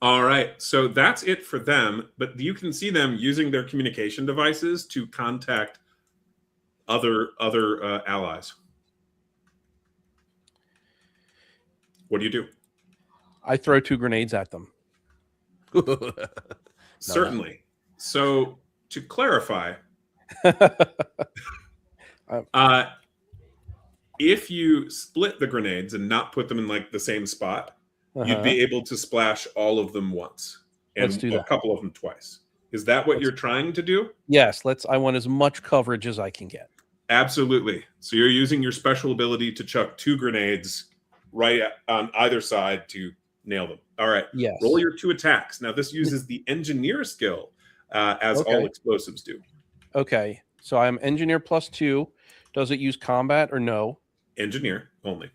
All right. So that's it for them. But you can see them using their communication devices to contact other allies. What do you do? I throw 2 grenades at them. Certainly. So to clarify, if you split the grenades and not put them in like the same spot, you'd be able to splash all of them once and Let's do a that. couple of them twice. Is that what you're trying to do? Yes. I want as much coverage as I can get. Absolutely. So you're using your special ability to chuck 2 grenades right on either side to nail them. All right. Yes. Roll your 2 attacks. Now this uses the engineer skill, as all explosives do. Okay. So I'm engineer +2. Does it use combat or no? Engineer only.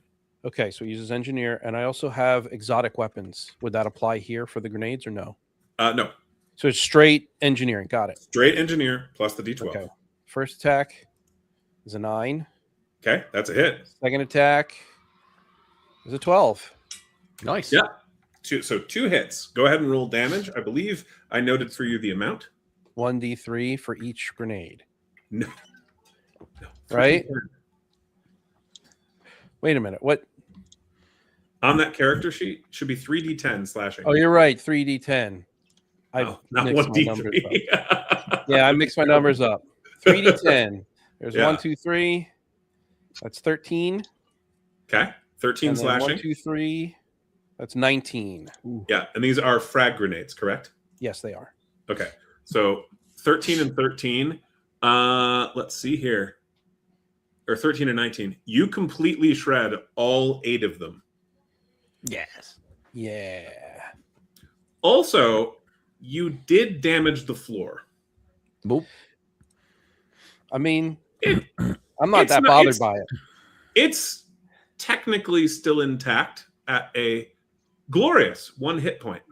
Okay, so it uses engineer, and I also have exotic weapons. Would that apply here for the grenades or no? No. So it's straight engineering. Got it. Straight engineer plus the D12. Okay. First attack is a 9. Okay, that's a hit. Second attack is a 12. Nice. Yeah. 2 hits. Go ahead and roll damage. I believe I noted for you the amount. 1d3 for each grenade. No. Right? Wait a minute. What? On that character sheet should be 3d10 slashing. Oh, you're right. 3d10. No, not mixed my numbers 1d3. up. Yeah, I mixed my numbers up. 3d10. There's Yeah. 1, 2, 3. That's 13. Okay. 13 And then slashing. 1, 2, 3. That's 19. Yeah, and these are frag grenades, correct? Yes, they are. Okay. So 13 and 13. Let's see here. Or 13 and 19. You completely shred all 8 of them. Yes. Yeah. Also, you did damage the floor. Boop. I mean, It- I'm not it's that not- bothered it's- by it. It's technically still intact at a glorious 1 hit point.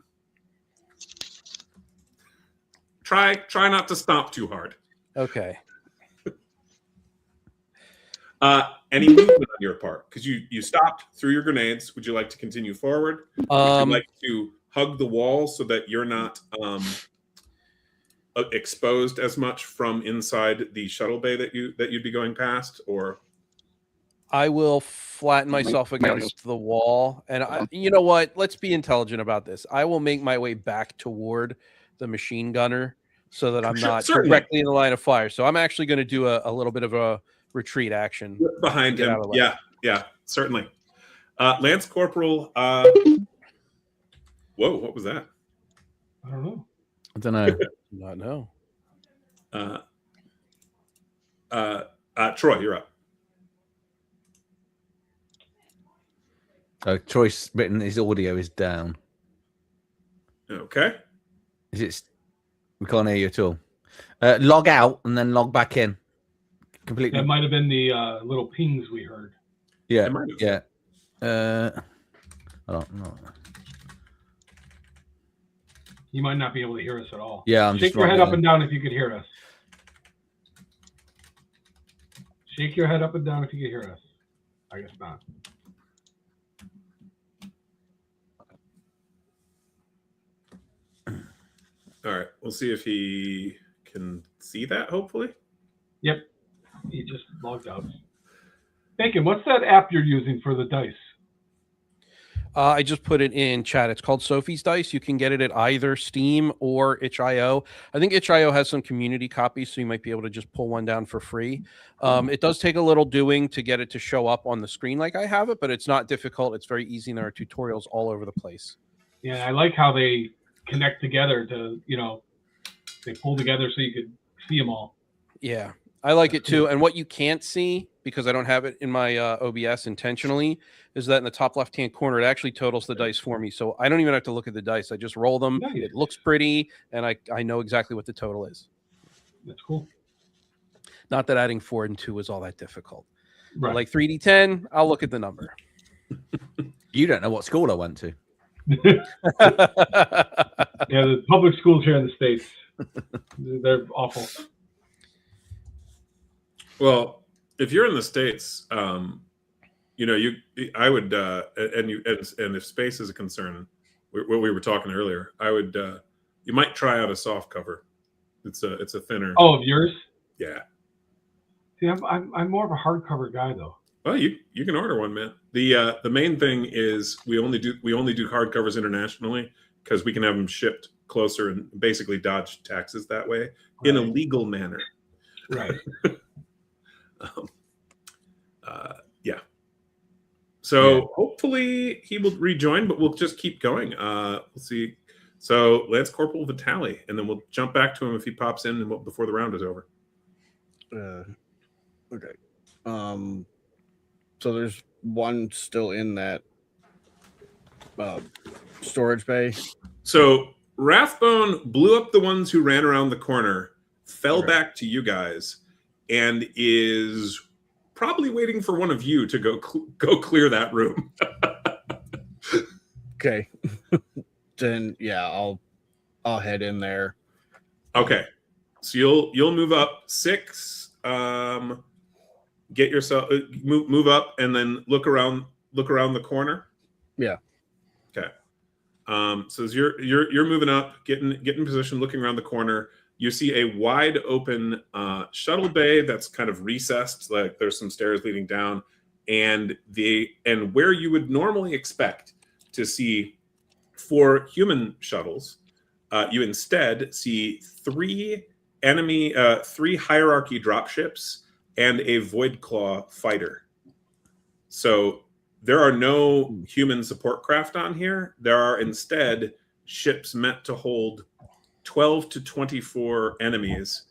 Try not to stomp too hard. Okay. Any movement on your part? Because you stopped through your grenades. Would you like to continue forward? Would you like to hug the wall so that you're not exposed as much from inside the shuttle bay that you'd be going past? Or I will flatten myself against the wall. And you know what? Let's be intelligent about this. I will make my way back toward the machine gunner so that I'm not Certainly. directly in the line of fire. So I'm actually going to do a little bit of a retreat action. behind Get him? out of the way. Yeah, certainly. Lance Corporal. Whoa, what was that? I don't know. I don't know. Not know. Troy, you're up. Troy's written his audio is down. Okay. Is it? We can't hear you at all. Log out and then log back in. Completely. That might have been the little pings we heard. Yeah. It might have. Yeah. I don't know. You might not be able to hear us at all. Yeah, I'm Shake just your head writing up and down if you could hear us. Shake your head up and down if you can hear us. I guess not. All right, we'll see if he can see that, hopefully. Yep. He just logged out. Bacon, what's that app you're using for the dice? I just put it in chat. It's called Sophie's Dice. You can get it at either Steam or itch.io. I think itch.io has some community copies, so you might be able to just pull one down for free. It does take a little doing to get it to show up on the screen like I have it, but it's not difficult. It's very easy, and there are tutorials all over the place. Yeah, I like how they connect together to, they pull together so you could see them all. Yeah, I like it too. And what you can't see, because I don't have it in my OBS intentionally, is that in the top left-hand corner, it actually totals the dice for me. So I don't even have to look at the dice. I just roll them. Nice. It looks pretty, and I know exactly what the total is. That's cool. Not that adding 4 and 2 is all that difficult. Right. Like 3d10, I'll look at the number. You don't know what school I went to. Yeah, the public schools here in the States, they're awful. Well, if you're in the States, I would, and if space is a concern, what we were talking earlier, I would, you might try out a soft cover. It's a thinner. Oh, of yours? Yeah. See, I'm more of a hardcover guy though. Well, you can order one, man. The main thing is we only do hardcovers internationally because we can have them shipped closer and basically dodge taxes that way in a legal manner. Right. Yeah. So hopefully he will rejoin, but we'll just keep going. We'll see. So Lance Corporal Vitale, and then we'll jump back to him if he pops in before the round is over. Okay. So there's one still in that storage bay. So Rathbone blew up the ones who ran around the corner, fell back to you guys, and is probably waiting for one of you to go clear that room. Okay. Then I'll head in there. Okay. So you'll move up 6. Get yourself move up and then look around the corner. Yeah. Okay. So as you're moving up, get in position, looking around the corner, you see a wide open shuttle bay that's kind of recessed, like there's some stairs leading down, and where you would normally expect to see 4 human shuttles, you instead see 3 hierarchy dropships and a Void Claw fighter. So there are no human support craft on here. There are instead ships meant to hold 12 to 24 enemies,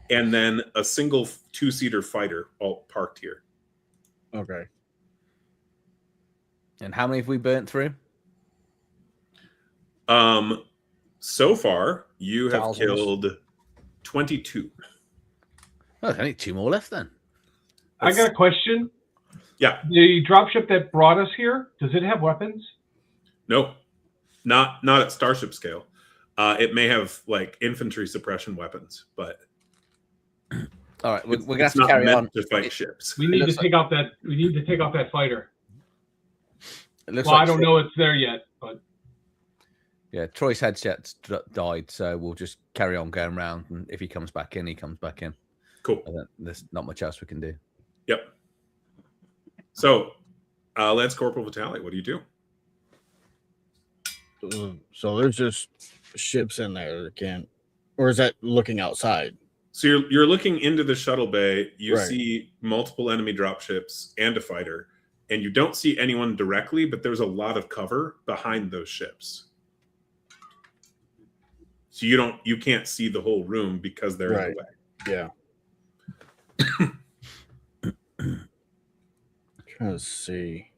and then a single 2-seater fighter all parked here. Okay. And how many have we burnt through? So far, you have Thousands. killed 22. Oh, I need 2 more left then. I got a question. Yeah. The dropship that brought us here, does it have weapons? No, not at starship scale. It may have like infantry suppression weapons, but All right, we're it's gonna have to not carry meant on. to fight ships. We need to looks take out that. We need to take out that fighter. It looks Well, like I don't know it's there yet, but Yeah, Troy's headset's died, so we'll just carry on going round. And if he comes back in, he comes back in. Cool. There's not much else we can do. Yep. So, Lance Corporal Vitale, what do you do? So there's just ships in there that can't, or is that looking outside? So you're looking into the shuttle bay. You Right. see multiple enemy dropships and a fighter, and you don't see anyone directly, but there's a lot of cover behind those ships. So you can't see the whole room because they're in the way. Yeah. Trying to see.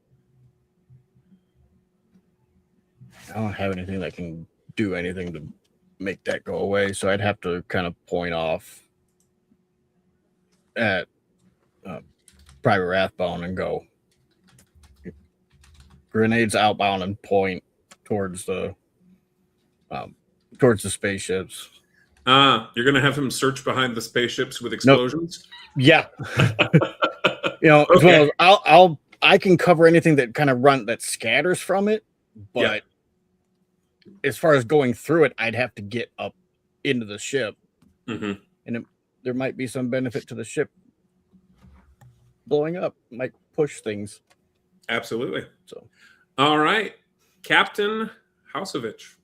I don't have anything that can do anything to make that go away, so I'd have to kind of point off at Private Rathbone and go grenades outbound and point towards the spaceships. You're gonna have him search behind the spaceships with explosions. Yeah. You know, it's one of Okay. those, I can cover anything that kind of that scatters from it, but as far as going through it, I'd have to get up into the ship, Hmm. and there might be some benefit to the ship blowing up. Might push things. Absolutely. So, All right, Captain Hausovich.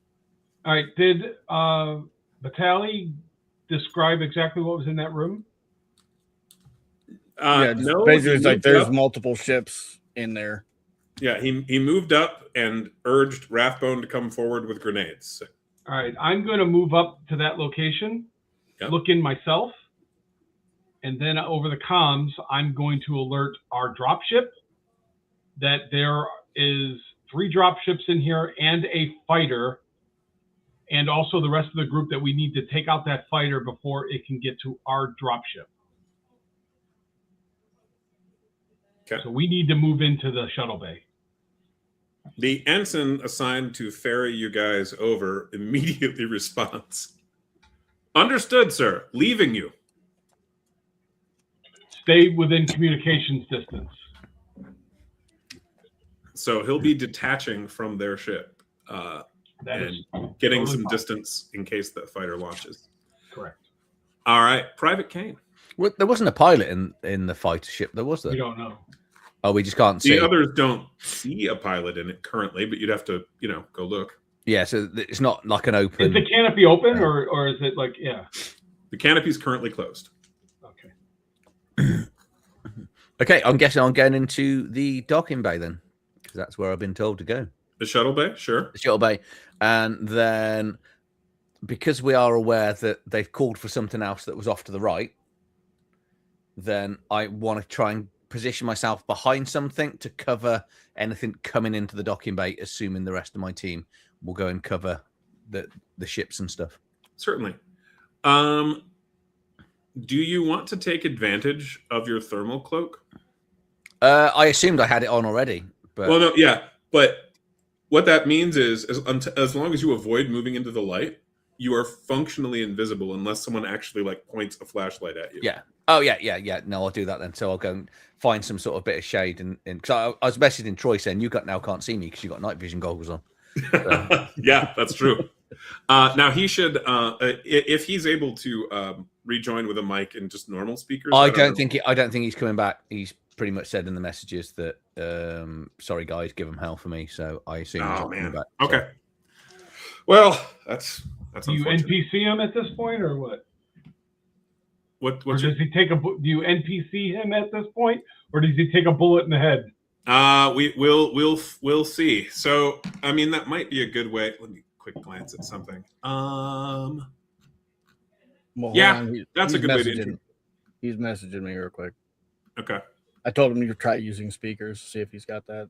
All right. Did Vitali describe exactly what was in that room? yeah, No, basically, he it's like moved there's up. multiple ships in there. Yeah, he moved up and urged Rathbone to come forward with grenades. All right. I'm going to move up to that location, Yep. look in myself, and then over the comms, I'm going to alert our dropship that there is 3 dropships in here and a fighter, and also the rest of the group that we need to take out that fighter before it can get to our dropship. Okay. So we need to move into the shuttle bay. The ensign assigned to ferry you guys over immediately responds. Understood, sir. Leaving you. Stay within communications distance. So he'll be detaching from their ship That and is getting totally some fine. distance in case that fighter launches. Correct. All right, Private Kane. Well, there wasn't a pilot in the fighter ship, there was there? We don't know. Oh, we just can't see. The others don't see a pilot in it currently, but you'd have to, go look. Yeah, so it's not like an Is open. the canopy open or is it like, yeah? The canopy's currently closed. Okay. Okay, I'm guessing I'm going into the docking bay then, because that's where I've been told to go. The shuttle bay, sure. The shuttle bay, and then because we are aware that they've called for something else that was off to the right, then I want to try and position myself behind something to cover anything coming into the docking bay, assuming the rest of my team will go and cover the ships and stuff. Certainly. Do you want to take advantage of your thermal cloak? I assumed I had it on already, but Well, no, yeah, but what that means is as long as you avoid moving into the light, you are functionally invisible unless someone actually points a flashlight at you. yeah. Oh yeah. No, I'll do that then. So I'll go and find some sort of bit of shade, and because I was messaging Troy saying you now can't see me because you got night vision goggles on. Yeah, that's true. Now he should, if he's able to rejoin with a mic and just normal speakers. I know. don't think he's coming back. He's pretty much said in the messages that sorry guys, give him hell for me. So I assume he's Oh not coming man. back. Okay. Well, that's Do you unfortunate. NPC him at this point or what? Or What's your, does he take do you NPC him at this point, or does he take a bullet in the head? we'll see. So I mean that might be a good way. Let me quick glance at something. Well, Yeah, hold on. that's a good way to intro. He's messaging me real quick. Okay. I told him to try using speakers, see if he's got that.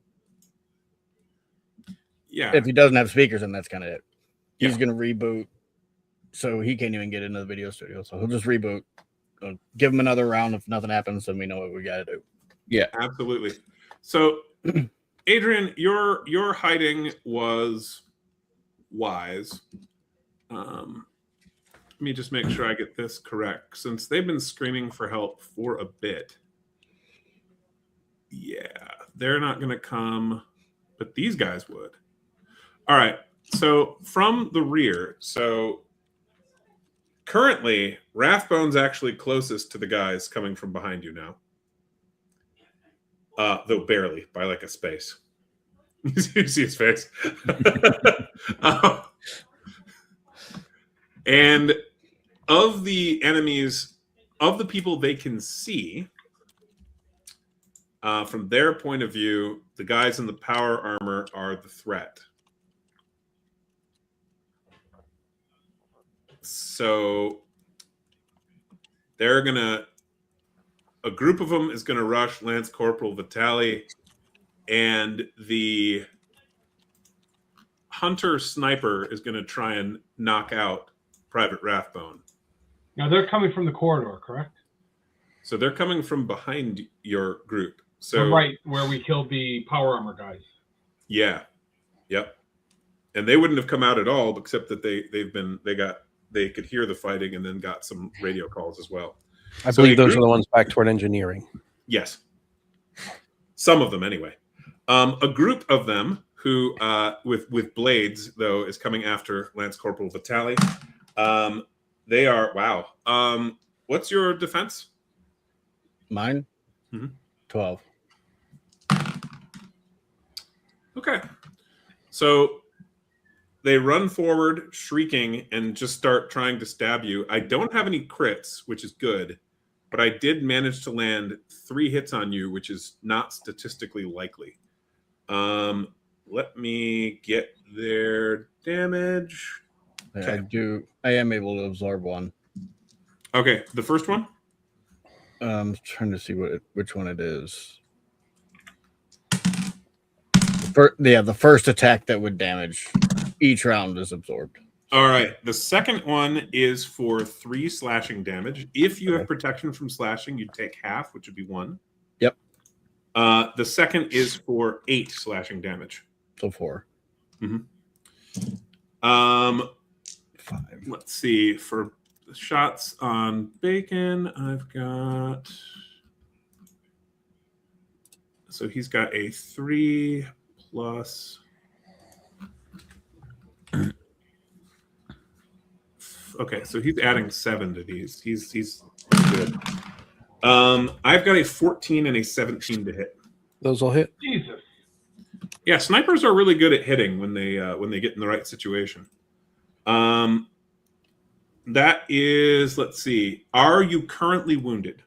Yeah. If he doesn't have speakers, then that's kind of it. He's Yeah. going to reboot, so he can't even get into the video studio. So he'll just reboot. Give him another round. If nothing happens, then we know what we got to do. Yeah. Absolutely. So, Adrian, your hiding was wise. Let me just make sure I get this correct. Since they've been screaming for help for a bit, yeah, they're not going to come, but these guys would. All right. So from the rear, so currently, Rathbone's actually closest to the guys coming from behind you now. Though barely, by like a space. You see his face. And of the enemies, of the people they can see, from their point of view, the guys in the power armor are the threat. So they're gonna, a group of them is gonna rush Lance Corporal Vitali, and the hunter sniper is gonna try and knock out Private Rathbone. Now they're coming from the corridor, correct? So they're coming from behind your group. So Right where we killed the power armor guys. yeah, yep. And they wouldn't have come out at all, except that they could hear the fighting and then got some radio calls as well. I So believe a those group- are the ones back toward engineering. Yes. Some of them, anyway. A group of them who, with blades, though, is coming after Lance Corporal Vitali. They are, wow. What's your defense? Mine? 12. Okay. So they run forward, shrieking, and just start trying to stab you. I don't have any crits, which is good, but I did manage to land 3 hits on you, which is not statistically likely. Let me get their damage. Okay. I am able to absorb 1. Okay, the first one? I'm trying to see which one it is. The first attack that would damage each round is absorbed. All right. The second one is for 3 slashing damage. If you have protection from slashing, you'd take half, which would be 1. Yep. The second is for 8 slashing damage. So 4. 5. 5. Let's see. For the shots on Bacon, I've got... So he's got a 3 plus... Okay, so he's adding 7 to these. He's good. I've got a 14 and a 17 to hit. Those will hit. Jesus. Yeah, snipers are really good at hitting when they get in the right situation. That is, let's see. Are you currently wounded?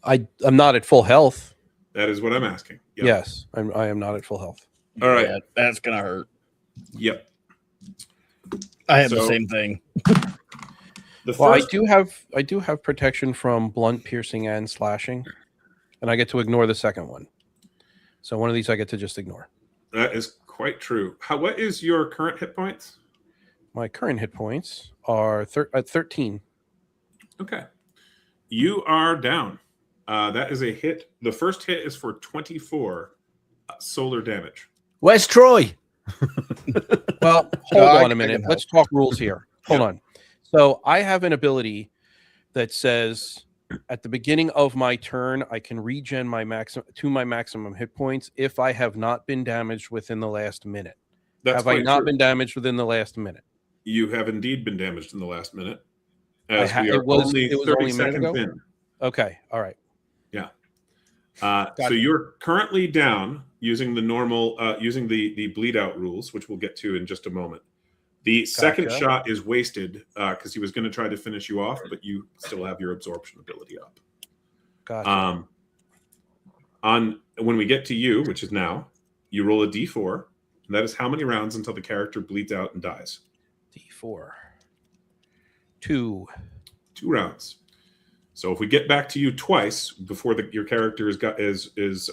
I'm not at full health. That is what I'm asking. Yep. Yes, I am not at full health. All right. Yeah, that's gonna hurt. Yep. I have the same thing. Well, I do have protection from blunt, piercing, and slashing, and I get to ignore the second one. So one of these I get to just ignore. That is quite true. What is your current hit points? My current hit points are at 13. Okay. You are down. That is a hit. The first hit is for 24 solar damage. Where's Troy? Well, hold on a minute. Let's talk rules here. Hold on. So I have an ability that says at the beginning of my turn, I can regen my maximum hit points if I have not been damaged within the last minute. Have I not been damaged within the last minute? You have indeed been damaged in the last minute. As we are it was only only 30 a minute ago? seconds in. Okay. All right. Yeah. So you're currently down using the normal, using the bleed out rules, which we'll get to in just a moment. The second shot is wasted because he was going to try to finish you off, but you still have your absorption ability up. Gotcha. When we get to you, which is now, you roll a d4, and that is how many rounds until the character bleeds out and dies. D4. 2. 2 rounds. So if we get back to you twice before your character is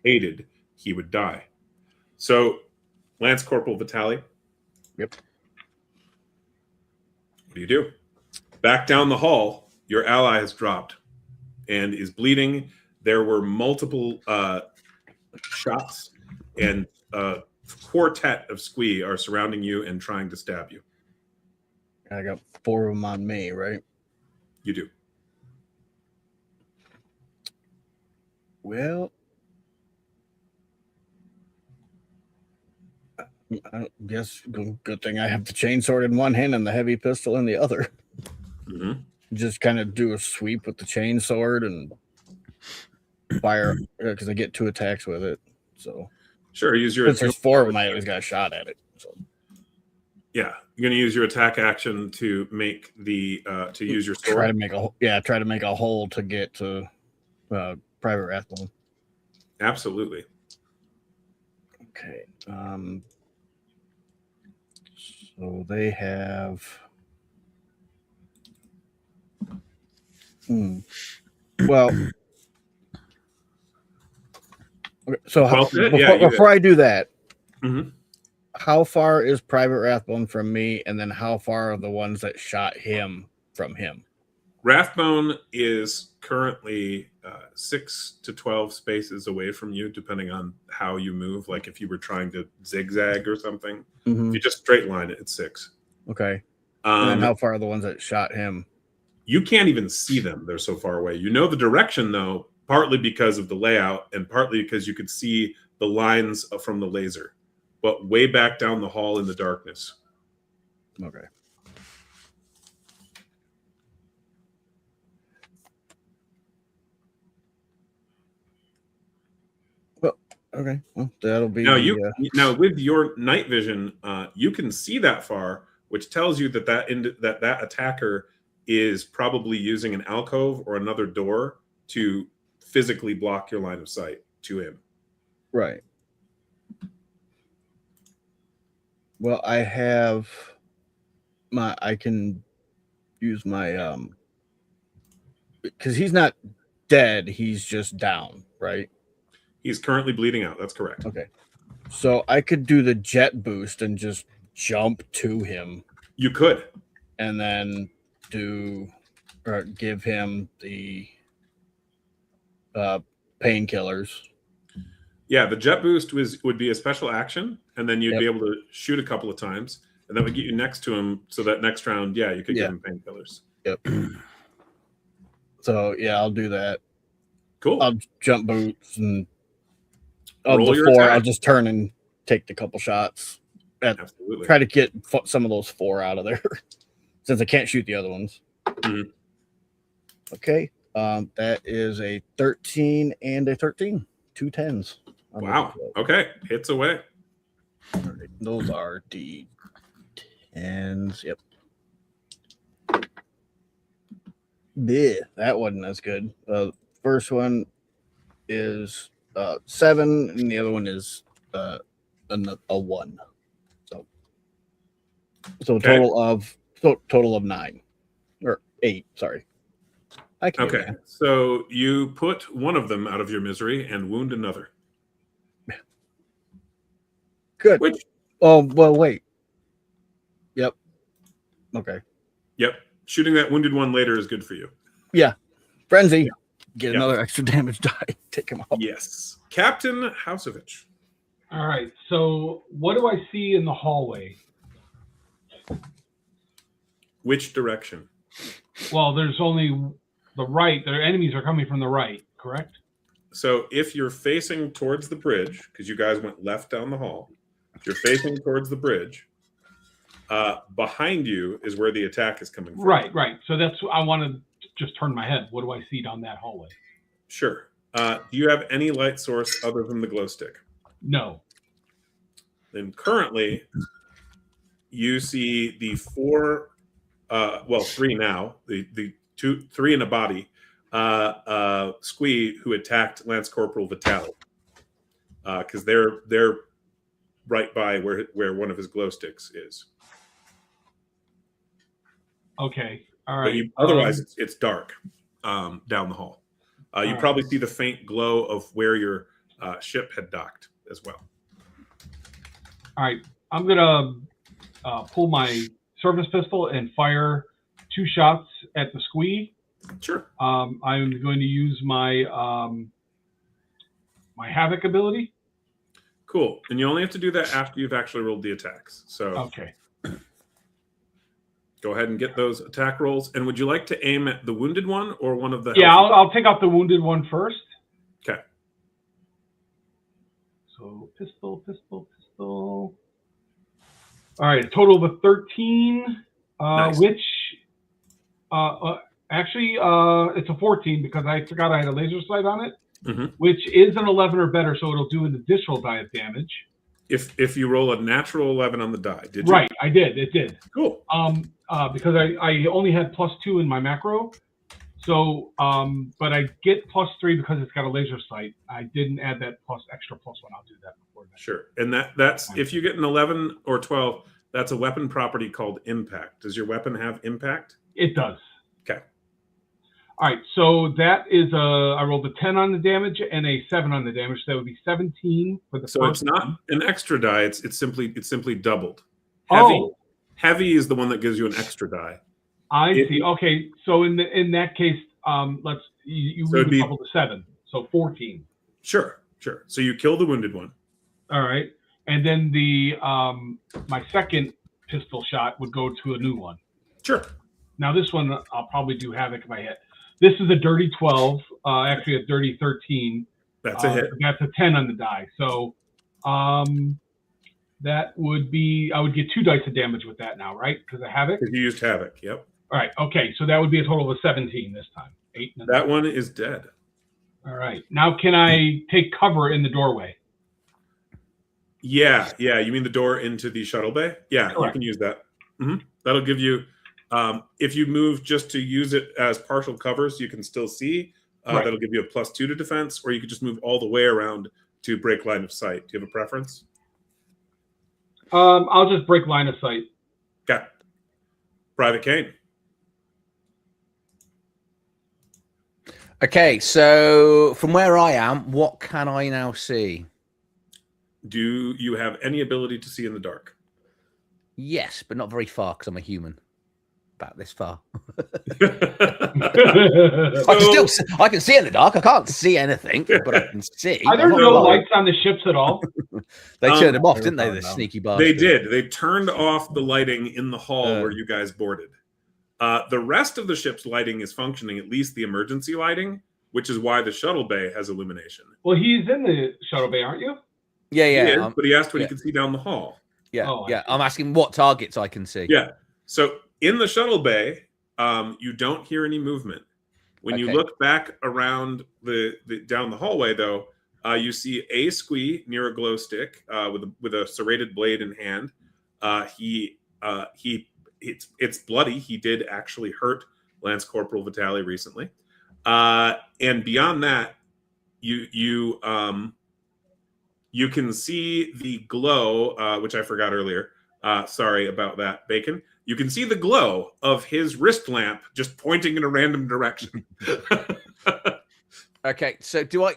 aided, he would die. So, Lance Corporal Vitali. Yep. What do you do? Back down the hall, your ally has dropped and is bleeding. There were multiple shots, and a quartet of squee are surrounding you and trying to stab you. I got 4 of them on me, right? You do. Well, I guess good thing I have the chainsword in one hand and the heavy pistol in the other. Mm-hmm. Just kind of do a sweep with the chainsword and fire because I get 2 attacks with it. So sure, use your. Since there's 4 of them, I always got a shot at it. So yeah, you're going to use your attack action to make the to use your sword. Try to make a hole to get to Private Rathbone. Absolutely. Okay. So they have. Well. Okay, so before I do that, how far is Private Rathbone from me, and then how far are the ones that shot him from him? Rathbone is currently 6 to 12 spaces away from you, depending on how you move. Like if you were trying to zigzag or something, if you just straight line it, it's 6. Okay. And then how far are the ones that shot him? You can't even see them. They're so far away. You know the direction, though, partly because of the layout and partly because you could see the lines from the laser, but way back down the hall in the darkness. Okay. Well, okay. Well, that'll be now with your night vision, you can see that far, which tells you that that attacker is probably using an alcove or another door to physically block your line of sight to him. right. Well, I have I can use my because he's not dead, he's just down, right? He's currently bleeding out. That's correct. Okay. So I could do the jet boost and just jump to him. You could. And then give him the painkillers. Yeah, the jet boost would be a special action, and then you'd be able to shoot a couple of times, and that would get you next to him, so that next round, you could give him painkillers. Yep. So I'll do that. Cool. I'll jump boots and Roll your before attack. I'll just turn and take the couple shots. Absolutely. Try to get some of those 4 out of there, since I can't shoot the other ones. Mhm. Okay. That is a 13 and a 13. 2 10s. Wow. Okay. Hits away. All right. Those are D10s. Yep. Bleh, that wasn't as good. First one is 7, and the other one is a 1. So Okay. total of 9 or 8. Sorry. I can Okay. So you put one of them out of your misery and wound another. Good. Which, Oh well, wait. Yep. Okay. yep, shooting that wounded one later is good for you. Yeah. Frenzy. Yeah. Get Yeah. another extra damage die. Take him out. Yes. Captain Hausovich. All right. So what do I see in the hallway? Which direction? Well, there's only the right. Their enemies are coming from the right, correct? So if you're facing towards the bridge, because you guys went left down the hall, if you're facing towards the bridge, behind you is where the attack is coming from. Right. So that's I want to just turn my head. What do I see down that hallway? Sure. Do you have any light source other than the glow stick? No. Then currently, you see the 4, 3 now, the 3 in a body, Squee, who attacked Lance Corporal Vitale, because they're right by where one of his glow sticks is. Okay. All right. But otherwise, it's dark down the hall. You probably see the faint glow of where your ship had docked as well. All right. I'm gonna pull my service pistol and fire 2 shots at the Squee. Sure. I'm going to use my my Havoc ability. Cool. And you only have to do that after you've actually rolled the attacks. So Okay. go ahead and get those attack rolls. And would you like to aim at the wounded one or one of the? Yeah, healthy? I'll take out the wounded one first. Okay. So pistol. All right, a total of a 13, Nice. which actually it's a 14 because I forgot I had a laser sight on it, Mhm. which is an 11 or better, so it'll do an additional die of damage. If you roll a natural 11 on the die, did you? Right, I did. It did. Cool. Because I only had +2 in my macro, so but I get +3 because it's got a laser sight. I didn't add that extra +1. I'll do that before that. Sure. And that's if you get an 11 or 12, that's a weapon property called impact. Does your weapon have impact? It does. Okay. All right, so that is I rolled a 10 on the damage and a 7 on the damage. So that would be 17 for the So first it's not one. an extra die. It's simply doubled. Oh. Heavy is the one that gives you an extra die. I If- see. Okay, so in that case, you So it'd would be- double the 7, so 14. Sure. So you kill the wounded one. All right, and then the my second pistol shot would go to a new one. Sure. Now this one I'll probably do Havoc if I hit. This is a dirty 12, actually a dirty 13. That's a hit. That's a 10 on the die. So that would be, I would get 2 dice of damage with that now, right? Because I have it. Because you used Havoc. Yep. All right. Okay. So that would be a total of 17 this time. 8. That one is dead. All right. Now can I take cover in the doorway? Yeah. You mean the door into the shuttle bay? Yeah, Correct. You can use that. That'll give you, if you move just to use it as partial cover so you can still see, Right. that'll give you a +2 to defense, or you could just move all the way around to break line of sight. Do you have a preference? I'll just break line of sight. Okay. Private Kane. Okay, so from where I am, what can I now see? Do you have any ability to see in the dark? Yes, but not very far because I'm a human. About this far. I can see in the dark. I can't see anything, but I can see. Are there no lights on the ships at all? They turned them off, didn't they? The sneaky bastards. They did. They turned off the lighting in the hall where you guys boarded. The rest of the ship's lighting is functioning, at least the emergency lighting, which is why the shuttle bay has illumination. Well, he's in the shuttle bay, aren't you? Yeah. He is, but he asked what he could see down the hall. Yeah, Oh, yeah. I'm asking what targets I can see. Yeah. So in the shuttle bay, you don't hear any movement. When you look back around the down the hallway, though, you see a squee near a glow stick with a serrated blade in hand. It's bloody. He did actually hurt Lance Corporal Vitale recently. And beyond that, you can see the glow, which I forgot earlier. Sorry about that, Bacon. You can see the glow of his wrist lamp just pointing in a random direction. Okay, so do I...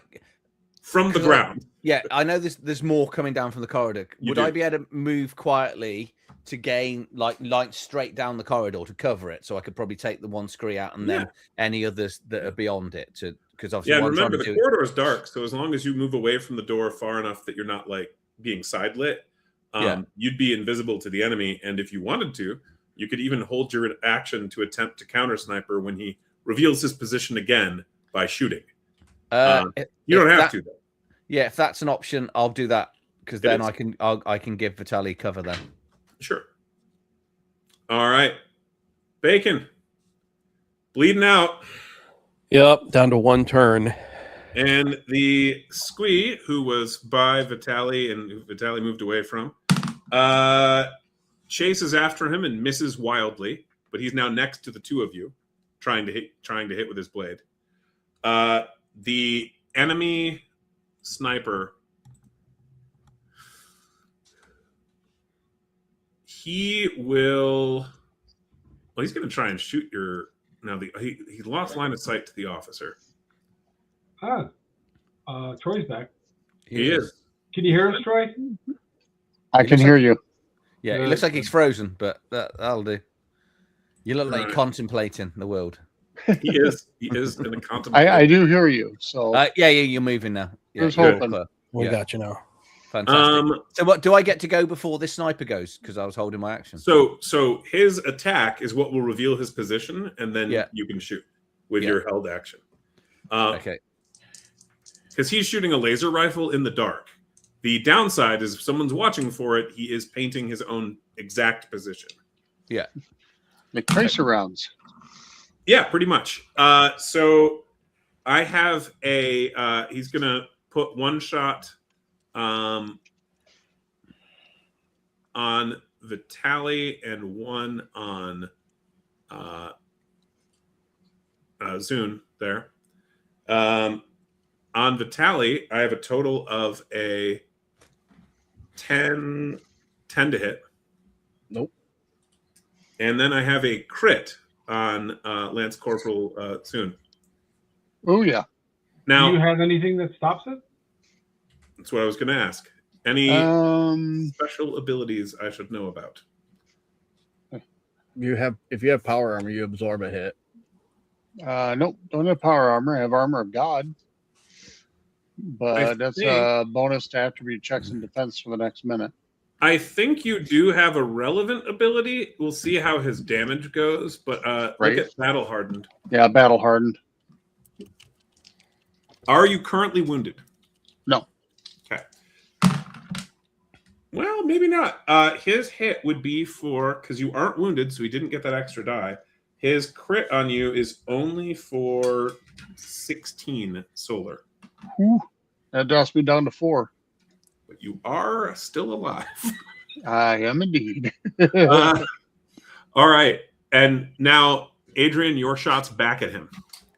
From the ground. Yeah, I know there's more coming down from the corridor. You Would do. I be able to move quietly to gain light straight down the corridor to cover it, so I could probably take the one scree out and then any others that are beyond it to, because obviously And remember the corridor is dark, so as long as you move away from the door far enough that you're not like being side lit, you'd be invisible to the enemy. And if you wanted to, you could even hold your action to attempt to counter sniper when he reveals his position again by shooting. You don't have to though. Yeah, if that's an option, I'll do that because then I can give Vitali cover then. Sure. All right, Bacon, bleeding out. Yep, down to 1 turn. And the squee, who was by Vitali and who Vitali moved away from, chases after him and misses wildly, but he's now next to the two of you, trying to hit with his blade. The enemy sniper, he will. Well, he's going to try and shoot your. Now he lost line of sight to the officer. Troy's back. He is. Can you hear us, Troy? I can hear you. Yeah, it looks like he's frozen, but that'll do. You look like you're contemplating the world. He is in a contemplation. I do hear you. So yeah, you're moving now. Yeah, There's hoping. We got you now. Fantastic. So what do I get to go before this sniper goes? Because I was holding my action. So his attack is what will reveal his position, and then you can shoot with your held action. Okay. Because he's shooting a laser rifle in the dark. The downside is if someone's watching for it, he is painting his own exact position. Yeah. Make tracer rounds. Yeah, pretty much. So I have a. He's gonna put one shot on Vitali and one on Zune there. On Vitali, I have a total of a 10 to hit. Nope. And then I have a crit on Lance Corporal Zune. Oh, yeah. Now, do you have anything that stops it? That's what I was going to ask. Any special abilities I should know about? If you have power armor, you absorb a hit. Nope, don't have power armor. I have armor of God. But that's a bonus to attribute checks and defense for the next minute. I think you do have a relevant ability. We'll see how his damage goes, but look at Battle Hardened. Yeah, battle hardened. Are you currently wounded? No. Okay. Well, maybe not. His hit would be because you aren't wounded, so he didn't get that extra die. His crit on you is only for 16 solar. Whew. That drops me down to 4. But you are still alive. I am indeed. All right. And now, Adrian, your shot's back at him.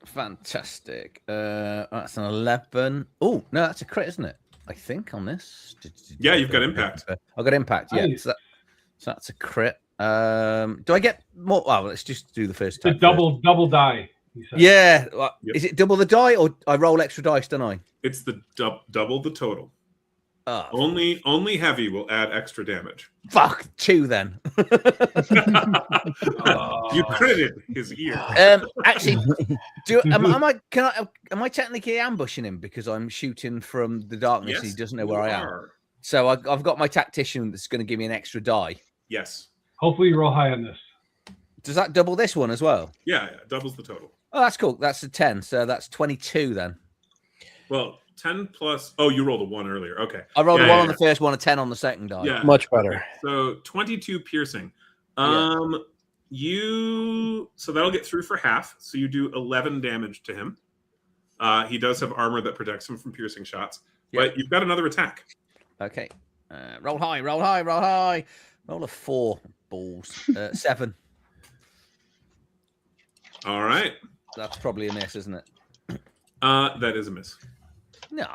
Fantastic. That's an 11. Oh, no, that's a crit, isn't it? I think on this. Yeah, you've got impact. I've got impact, yeah. Nice. So that's a crit. Do I get more? Well, let's just do the first The time. double die. He said. Yeah. Yep. Is it double the die or I roll extra dice, don't I? It's the double the total. Oh, Only heavy will add extra damage. fuck. 2 then. You critted his ear. Actually, am I technically ambushing him because I'm shooting from the darkness? Yes, He doesn't know you where I am. are. So I've got my tactician that's going to give me an extra die. Yes. Hopefully you roll high on this. Does that double this one as well? Yeah, doubles the total. Oh, that's cool. That's a 10. So that's 22 then. Well, 10 plus. Oh, you rolled a 1 earlier. Okay. I rolled Yeah, a 1 yeah, on the first one, a 10 on the second die. Yeah. Much better. So 22 piercing. Yeah. So that'll get through for half. So you do 11 damage to him. He does have armor that protects him from piercing shots. Yeah. But you've got another attack. Okay. Roll high, roll high, roll high. Roll a 4 balls. 7. All right. That's probably a miss, isn't it? That is a miss. No.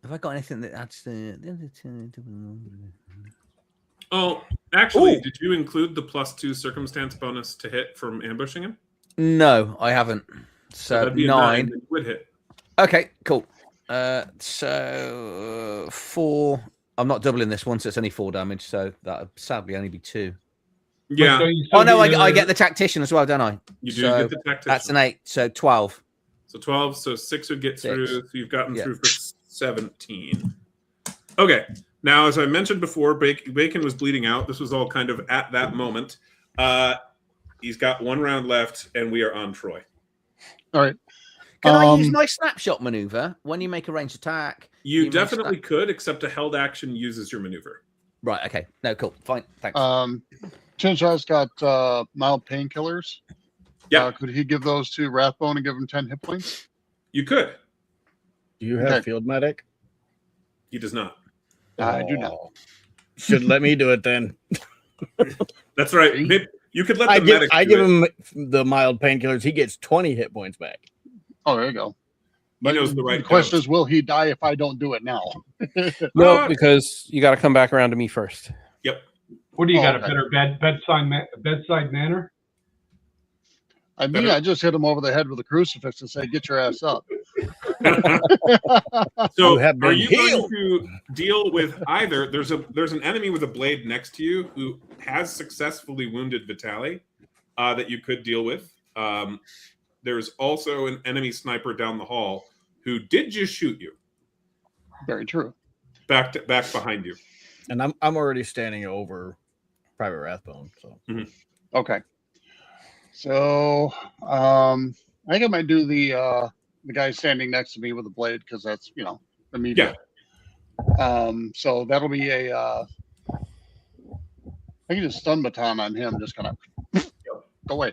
Have I got anything that adds the... Oh, actually, Ooh. did you include the +2 circumstance bonus to hit from ambushing him? No, I haven't. So that'd be a 9. that would hit. Okay, cool. So 4. I'm not doubling this one, so it's only 4 damage. So that would sadly only be 2. Yeah, So you still Oh no, get I your- get the tactician as well, don't I? you do So get the tactician. that's an 8. So 12. So 12, so 6 would get 6. through. So you've gotten Yeah. through for 17. Okay. Now, as I mentioned before, Bacon was bleeding out. This was all kind of at that moment. He's got 1 round left, and we are on Troy. All right. Can I use my snapshot maneuver when you make a ranged attack? You may definitely snap- could, except a held action uses your maneuver. Right. Okay. No. Cool. Fine. Thanks. Chinchill's got mild painkillers. Yeah. Could he give those to Rathbone and give him 10 hit points? You could. Do you have Okay. field medic? He does not. I do not. Oh. Should let me do it then. That's right. Maybe you could let the I medic give do it. him the mild painkillers. He gets 20 hit points back. Oh, there you go. He knows the right The question dose. is, will he die if I don't do it now? No, because you got to come back around to me first. Yep. What do you Oh, got? okay. A better bedside manner? I mean, I just hit him over the head with a crucifix and say, "Get your ass up." So, You have are been you healed. going to deal with either? There's an enemy with a blade next to you who has successfully wounded Vitali that you could deal with. There's also an enemy sniper down the hall who did just shoot you Very true. back behind you. And I'm already standing over Private Rathbone. So Okay. So, I think I might do the guy standing next to me with a blade because that's immediate. So that'll be a. I can just stun baton on him. Just kind of go away.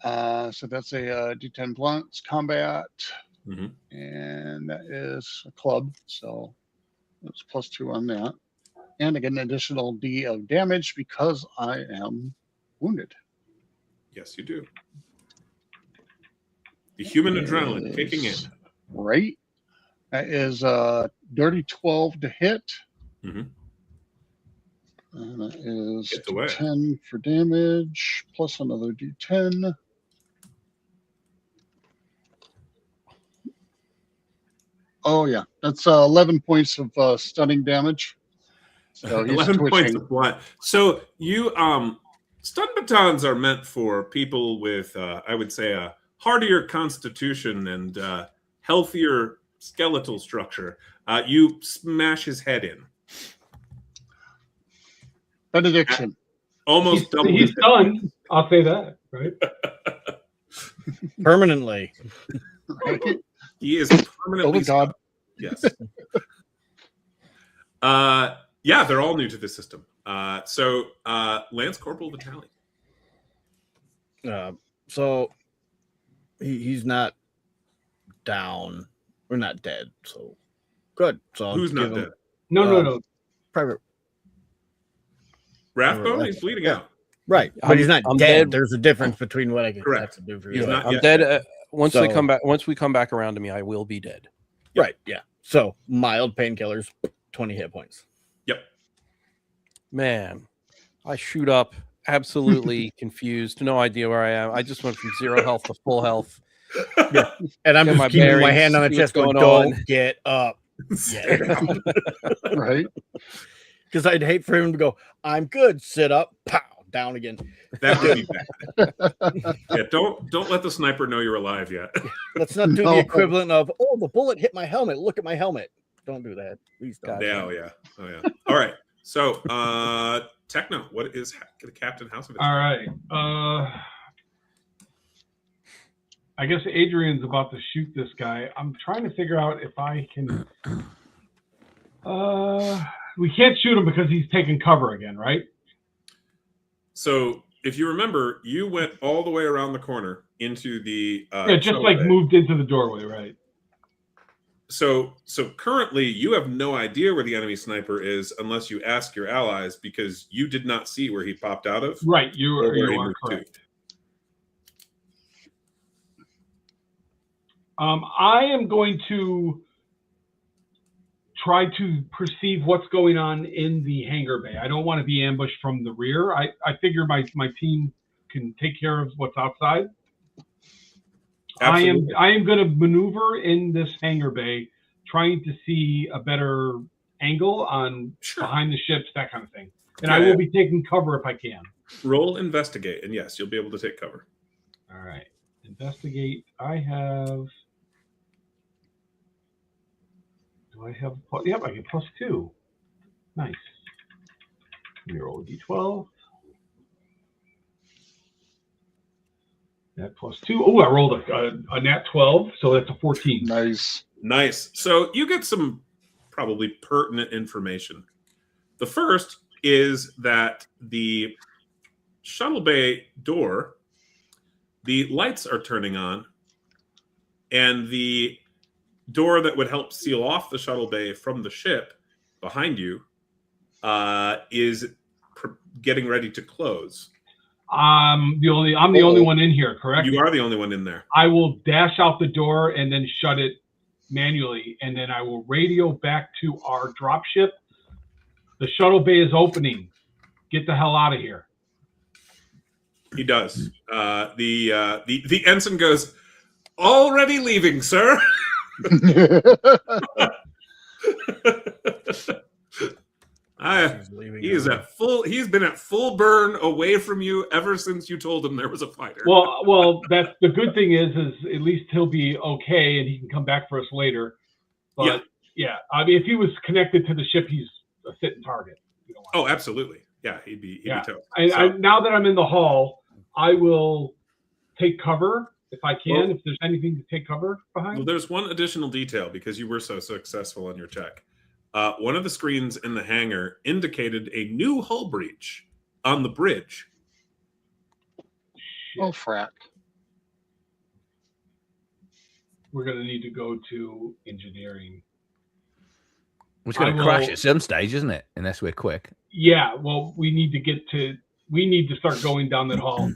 So that's a D10 blunts combat, Mhm. and that is a club. So that's +2 on that, and I get an additional D of damage because I am wounded. Yes, you do. The human adrenaline kicking in. Right. That is dirty 12 to hit. Mhm. And that is Gets away. 10 for damage plus another D10. Oh yeah, that's 11 points of stunning damage. So he's 11 points twitching. of blood. So you stun batons are meant for people with I would say a hardier constitution and healthier skeletal structure. You smash his head in. Benediction. Almost double He's his done. I'll say that, right? Permanently. Right? He is Oh permanently my God. stuck. Yes. Yeah, they're all new to the system. So Lance Corporal Vitali. So he's not down. We're not dead. So good. So I'll Who's give not him dead? No. private. Rathbone? He's bleeding Yeah. out. Right, but he's not I'm dead. dead. There's a difference between what I can Correct. have to do for He's you. not I'm yet dead. dead. Once So- they come back, once we come back around to me, I will be dead. Right. Yeah. So mild painkillers, 20 hit points. Yep. Man, I shoot up absolutely confused, no idea where I am. I just went from 0 health to full health. And I'm Get just my keeping my bearings, hand on the see what's chest going, going don't on." get up. Stay down. Right? Because I'd hate for him to go, I'm good, sit up, pow, down again. That would be bad. Yeah, don't let the sniper know you're alive yet. Let's not do No. the equivalent of, oh, the bullet hit my helmet. Look at my helmet. Don't do that. Please don't. Gotcha. Oh yeah. All right. So Techno, what is the Captain House of it? All right. I guess Adrian's about to shoot this guy. I'm trying to figure out if I can. We can't shoot him because he's taking cover again, right? So if you remember, you went all the way around the corner into the Yeah, just shuttle like bay. moved into the doorway, right? So currently you have no idea where the enemy sniper is unless you ask your allies, because you did not see where he popped out of. Right, you or where are he moved to. correct. I am going to try to perceive what's going on in the hangar bay. I don't want to be ambushed from the rear. I figure my team can take care of what's outside. Absolutely. I am going to maneuver in this hangar bay, trying to see a better angle on Sure. behind the ships, that kind of thing. And Yeah, I will yeah. be taking cover if I can. Roll investigate, and yes, you'll be able to take cover. All right. Investigate. I have. Do I have? Yep, I get +2. Nice. Let me roll a d12. That +2. Oh, I rolled a nat 12, so that's a 14. Nice. Nice. So you get some probably pertinent information. The first is that the shuttle bay door, the lights are turning on, and the door that would help seal off the shuttle bay from the ship behind you is getting ready to close. I'm the only one in here, correct? You are the only one in there. I will dash out the door and then shut it manually, and then I will radio back to our dropship. The shuttle bay is opening. Get the hell out of here. He does. The ensign goes, already leaving, sir. He is at full. He's been at full burn away from you ever since you told him there was a fighter. Well, that's the good thing is at least he'll be okay and he can come back for us later. But yeah, I mean, if he was connected to the ship, he's a sitting target. Oh, absolutely. Yeah, he'd be toast. Now that I'm in the hall, I will take cover if I can. If there's anything to take cover behind. Well, there's one additional detail because you were so successful on your check. One of the screens in the hangar indicated a new hull breach on the bridge. Oh, frack. We're going to need to go to engineering. It's going to crash at some stage, isn't it? Unless we're quick. Yeah, well, we need to start going down that hall.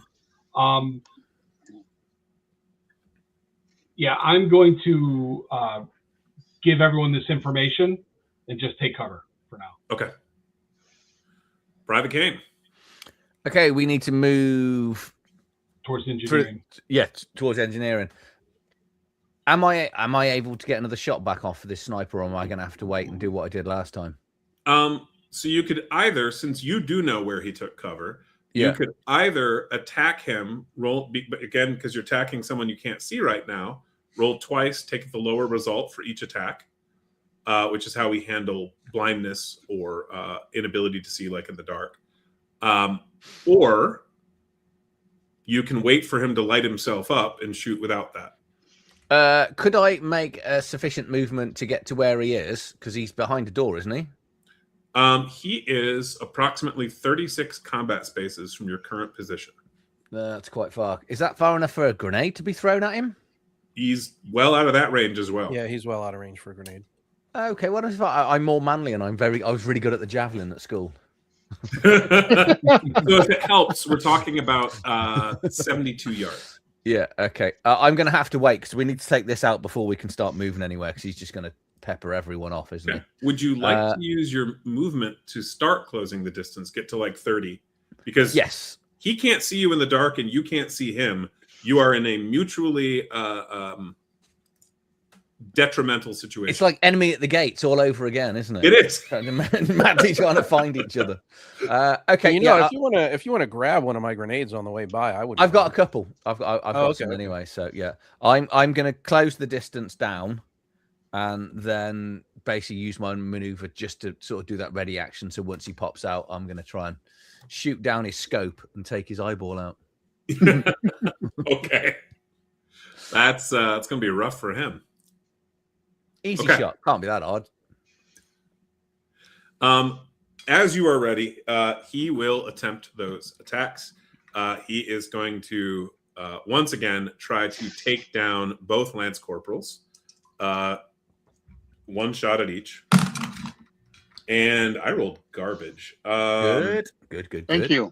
Yeah, I'm going to give everyone this information and just take cover for now. Okay. Private Kane. Okay, we need to move towards engineering. Towards engineering. Am I able to get another shot back off for this sniper, or am I going to have to wait and do what I did last time? So you could either, since you do know where he took cover, you could either attack him, roll, but again, because you're attacking someone you can't see right now, roll twice, take the lower result for each attack, which is how we handle blindness or inability to see like in the dark. Or you can wait for him to light himself up and shoot without that. Could I make a sufficient movement to get to where he is? Because he's behind a door, isn't he? He is approximately 36 combat spaces from your current position. That's quite far. Is that far enough for a grenade to be thrown at him? He's well out of that range as well. Yeah, he's well out of range for a grenade. Okay, what if I'm more manly and I was really good at the javelin at school? So if it helps, we're talking about 72 yards. Yeah, okay. I'm going to have to wait because we need to take this out before we can start moving anywhere because he's just going to pepper everyone off, isn't Okay. Would you like to use your movement to start closing the distance, get to like 30? Because yes, he can't see you in the dark and you can't see him. You are in a mutually detrimental situation. it's like enemy at the gates all over again, isn't it? It is. Madly trying to find each other. Okay, You know, if you want to grab one of my grenades on the way by, I would. I've got a couple. I've got okay, some okay. anyway. So yeah, I'm going to close the distance down, and then basically use my maneuver just to sort of do that ready action. So once he pops out, I'm going to try and shoot down his scope and take his eyeball out. Okay, that's going to be rough for him. Easy Okay. shot. Can't be that hard. As you are ready, he will attempt those attacks. He is going to once again try to take down both lance corporals. One shot at each. And I rolled garbage. Good. Thank you.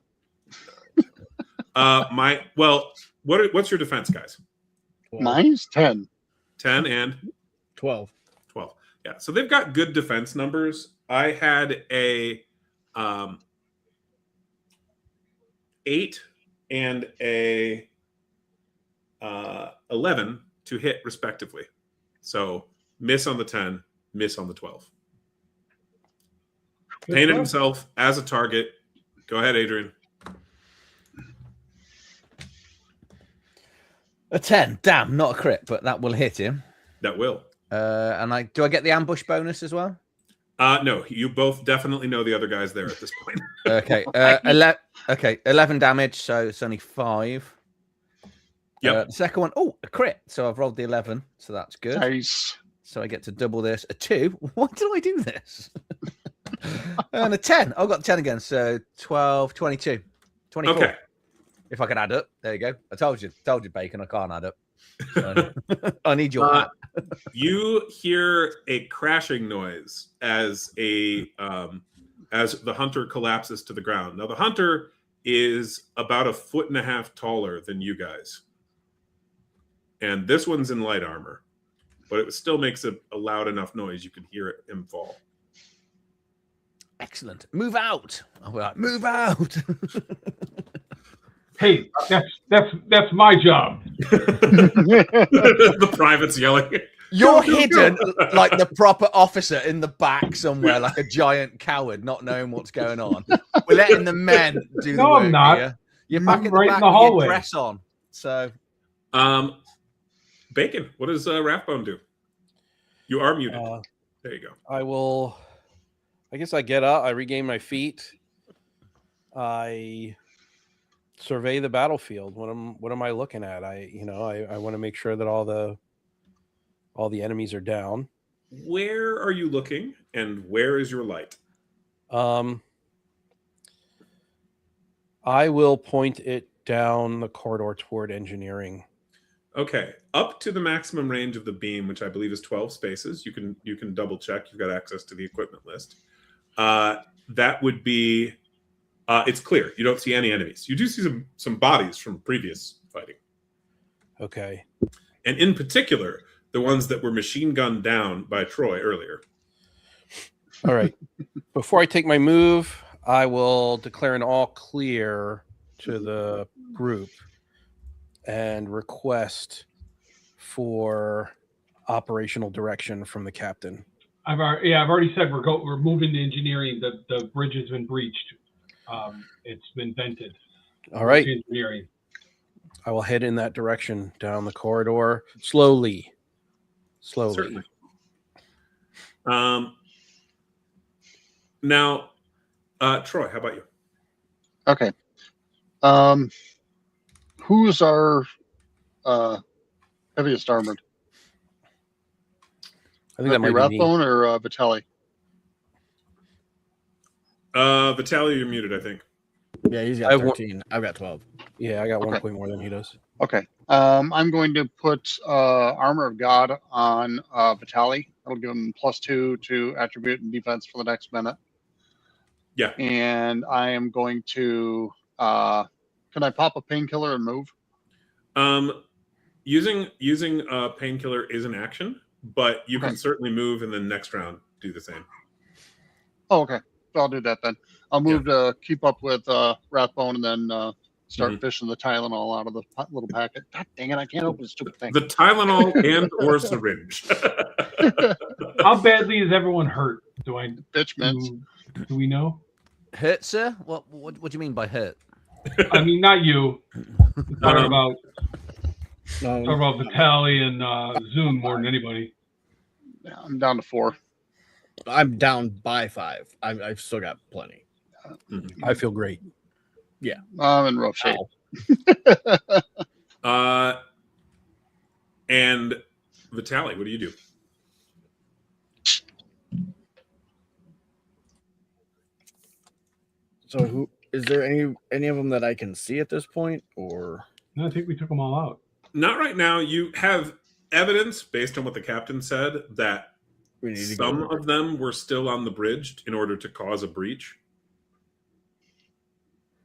What's your defense, guys? 12. Mine's 10. 10 and 12. 12. Yeah, so they've got good defense numbers. I had a 8 and a 11 to hit respectively. So miss on the 10, miss on the 12. Painted himself as a target. Go ahead, Adrian. A 10. Damn, not a crit, but that will hit him. That will. And do I get the ambush bonus as well? No, you both definitely know the other guys there at this point. Okay. 11 damage, so it's only 5. Yep. The second one, a crit. So I've rolled the 11, so that's good. Nice. So I get to double this. A 2. Why did I do this? And a 10. I've got 10 again, so 12, 22, 24. Okay. If I can add up. There you go. I told you, Bacon, I can't add up. So, I need your hat. You hear a crashing noise as the hunter collapses to the ground. Now the hunter is about 1.5 feet taller than you guys, and this one's in light armor, but it still makes a loud enough noise you can hear him fall. Excellent. Move out. I'll be like, move out. Hey, that's my job. The private's yelling. You're hidden like the proper officer in the back somewhere, like a giant coward, not knowing what's going on. We're letting the men do the No, work. I'm not. Here. You're I'm back in the right in back the with hallway. your dress on. So, Bacon, what does Rathbone do? You are muted. There you go. I guess I get up, I regain my feet. I survey the battlefield. What am I looking at? I want to make sure that all the enemies are down. Where are you looking, and where is your light? I will point it down the corridor toward engineering. Okay, up to the maximum range of the beam, which I believe is 12 spaces. You can double check. You've got access to the equipment list. That would be. It's clear. You don't see any enemies. You do see some bodies from previous fighting. Okay. And in particular, the ones that were machine gunned down by Troy earlier. All right. Before I take my move, I will declare an all clear to the group and request for operational direction from the captain. I've already said we're moving to engineering. The bridge has been breached. It's been vented. All right. Engineering. I will head in that direction down the corridor slowly. Certainly. Now, Troy, how about you? Okay. who's our heaviest armored? I think that might be me. Rathbone or Vitaly? Vitaly, you're muted, I think. Yeah, he's I got have one- 13. I've got 12. Yeah, I got one Okay. point more than he does. Okay. I'm going to put Armor of God on Vitaly. That'll give him +2 to attribute and defense for the next minute. Yeah. And I am going to. Can I pop a painkiller and move? Using painkiller is an action, but you can certainly move and then next round do the same. Oh, okay. I'll do that then. I'll move to keep up with Rathbone and then start fishing the Tylenol out of the little packet. God dang it! I can't open the stupid thing. The Tylenol and or syringe. How badly is everyone hurt? Bitch mints. Do we know? Hurt, sir? What do you mean by hurt? I mean, not you. Talking about No, Vitaly and Zune more than anybody. Yeah, I'm down to 4. I'm down by 5. I've still got plenty. I feel great. I'm in rough shape. And Vitaly, what do you do? So who is there any of them that I can see at this point, or No, I think we took them all out. Not right now. You have evidence based on what the captain said that we need to some go? of them were still on the bridge in order to cause a breach.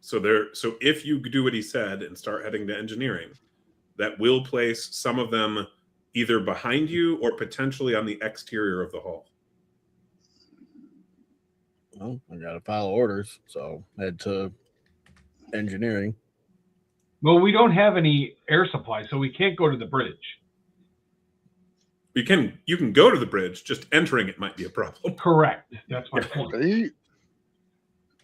So if you do what he said and start heading to engineering, that will place some of them either behind you or potentially on the exterior of the hull. Well, I gotta follow orders, so head to engineering. Well, we don't have any air supply, so we can't go to the bridge. You can go to the bridge, just entering it might be a problem. Correct. That's my point. Okay.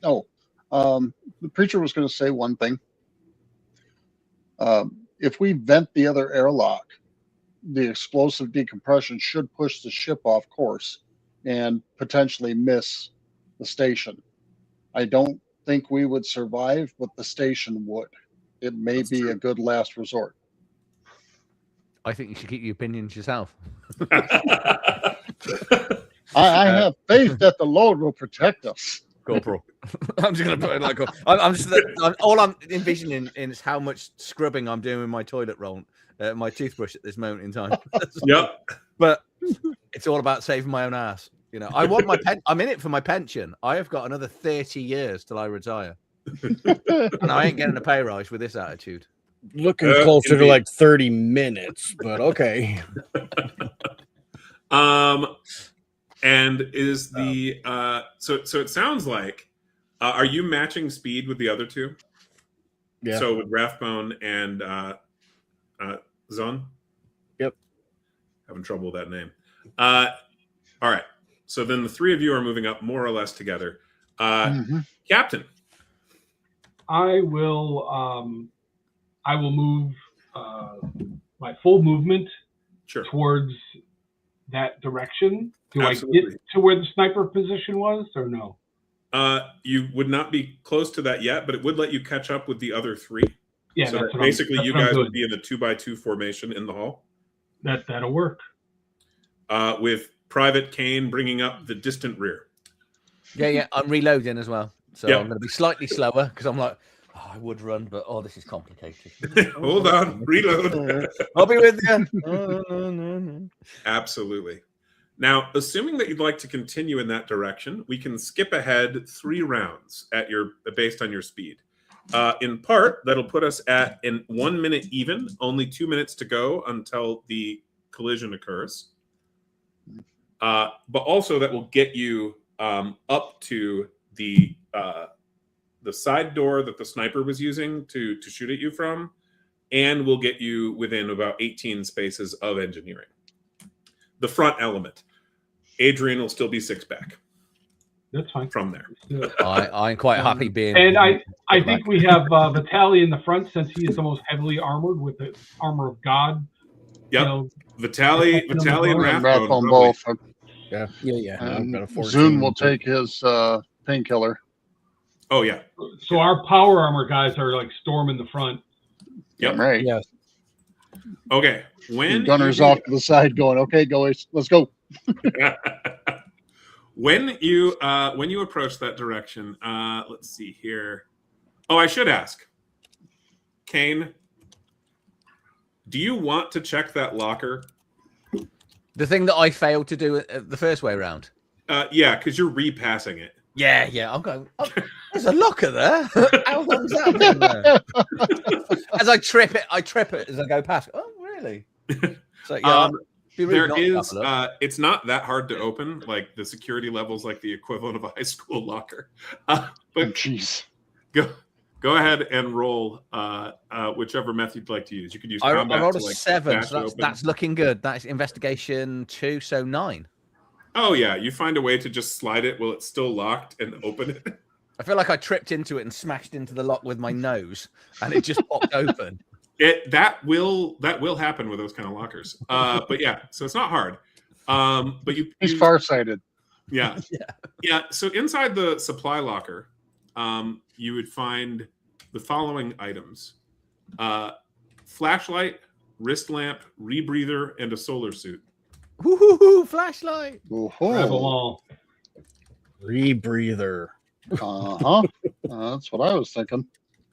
Oh, the preacher was going to say one thing. If we vent the other airlock, the explosive decompression should push the ship off course and potentially miss the station. I don't think we would survive, but the station would. It may That's be true. a good last resort. I think you should keep your opinions yourself. I have faith that the Lord will protect us. Corporal. I'm just going to put it like all I'm envisioning is how much scrubbing I'm doing with my toilet roll, my toothbrush at this moment in time. Yep. But it's all about saving my own ass. You know, I want my I'm in it for my pension. I have got another 30 years till I retire, and I ain't getting a pay rise with this attitude. Looking closer to like 30 minutes, but okay. And is the so it sounds like are you matching speed with the other two? Yeah. So with Rathbone and Zon? Yep. Having trouble with that name. All right. So then the three of you are moving up more or less together. Captain. I will move my full movement Sure. towards that direction. Do Absolutely. I get to where the sniper position was, or no? You would not be close to that yet, but it would let you catch up with the other three. Yeah, So that's what basically, that's you what I'm guys would doing. be in a 2x2 formation in the hall, That'll work. with Private Kane bringing up the distant rear. Yeah. I'm reloading as well, so Yep. I'm going to be slightly slower because I'm like, I would run, but this is complicated. Hold on, reload. I'll be with you. No. Absolutely. Now, assuming that you'd like to continue in that direction, we can skip ahead 3 rounds based on your speed. In part, that'll put us at 1 minute even, only 2 minutes to go until the collision occurs. But also that will get you up to the side door that the sniper was using to shoot at you from, and will get you within about 18 spaces of engineering. The front element. Adrian will still be 6 back That's fine. from there. I'm quite happy being. And I think we have Vitaly in the front, since he is the most heavily armored with the armor of God. Yep. You know, Vitaly and And Rathbone. Rathbone probably. both. Yeah. And I've got a 14. Zune will take his painkiller. Oh, yeah. so our power armor guys are like storming the front. Yep. Right. Yes. Okay. When Gunner's you- off to the side going, okay, guys, let's go. when you approach that direction, let's see here. Oh, I should ask, Kane, do you want to check that locker? The thing that I failed to do the first way around. Yeah, because you're repassing it. Yeah. I'm going. Oh, there's a locker there. How long's that been there? As I trip it as I go past. Oh, really? So yeah. Be rude There not to is. have a look. It's not that hard to open. Like the security level's like the equivalent of a high school locker. But Jeez. go ahead and roll whichever method you'd like to use. You could use I combat. rolled a to, like, 7, bash so it open. that's looking good. That's investigation 2, so 9. Oh yeah, you find a way to just slide it while it's still locked and open it. I feel like I tripped into it and smashed into the lock with my nose, and it just popped open. That will happen with those kind of lockers. But yeah, so it's not hard. But He's farsighted. Yeah. Yeah. So inside the supply locker, you would find the following items: flashlight, wrist lamp, rebreather, and a solar suit. Woohoo! Flashlight. Grab them all. Rebreather. Uh-huh. That's what I was thinking.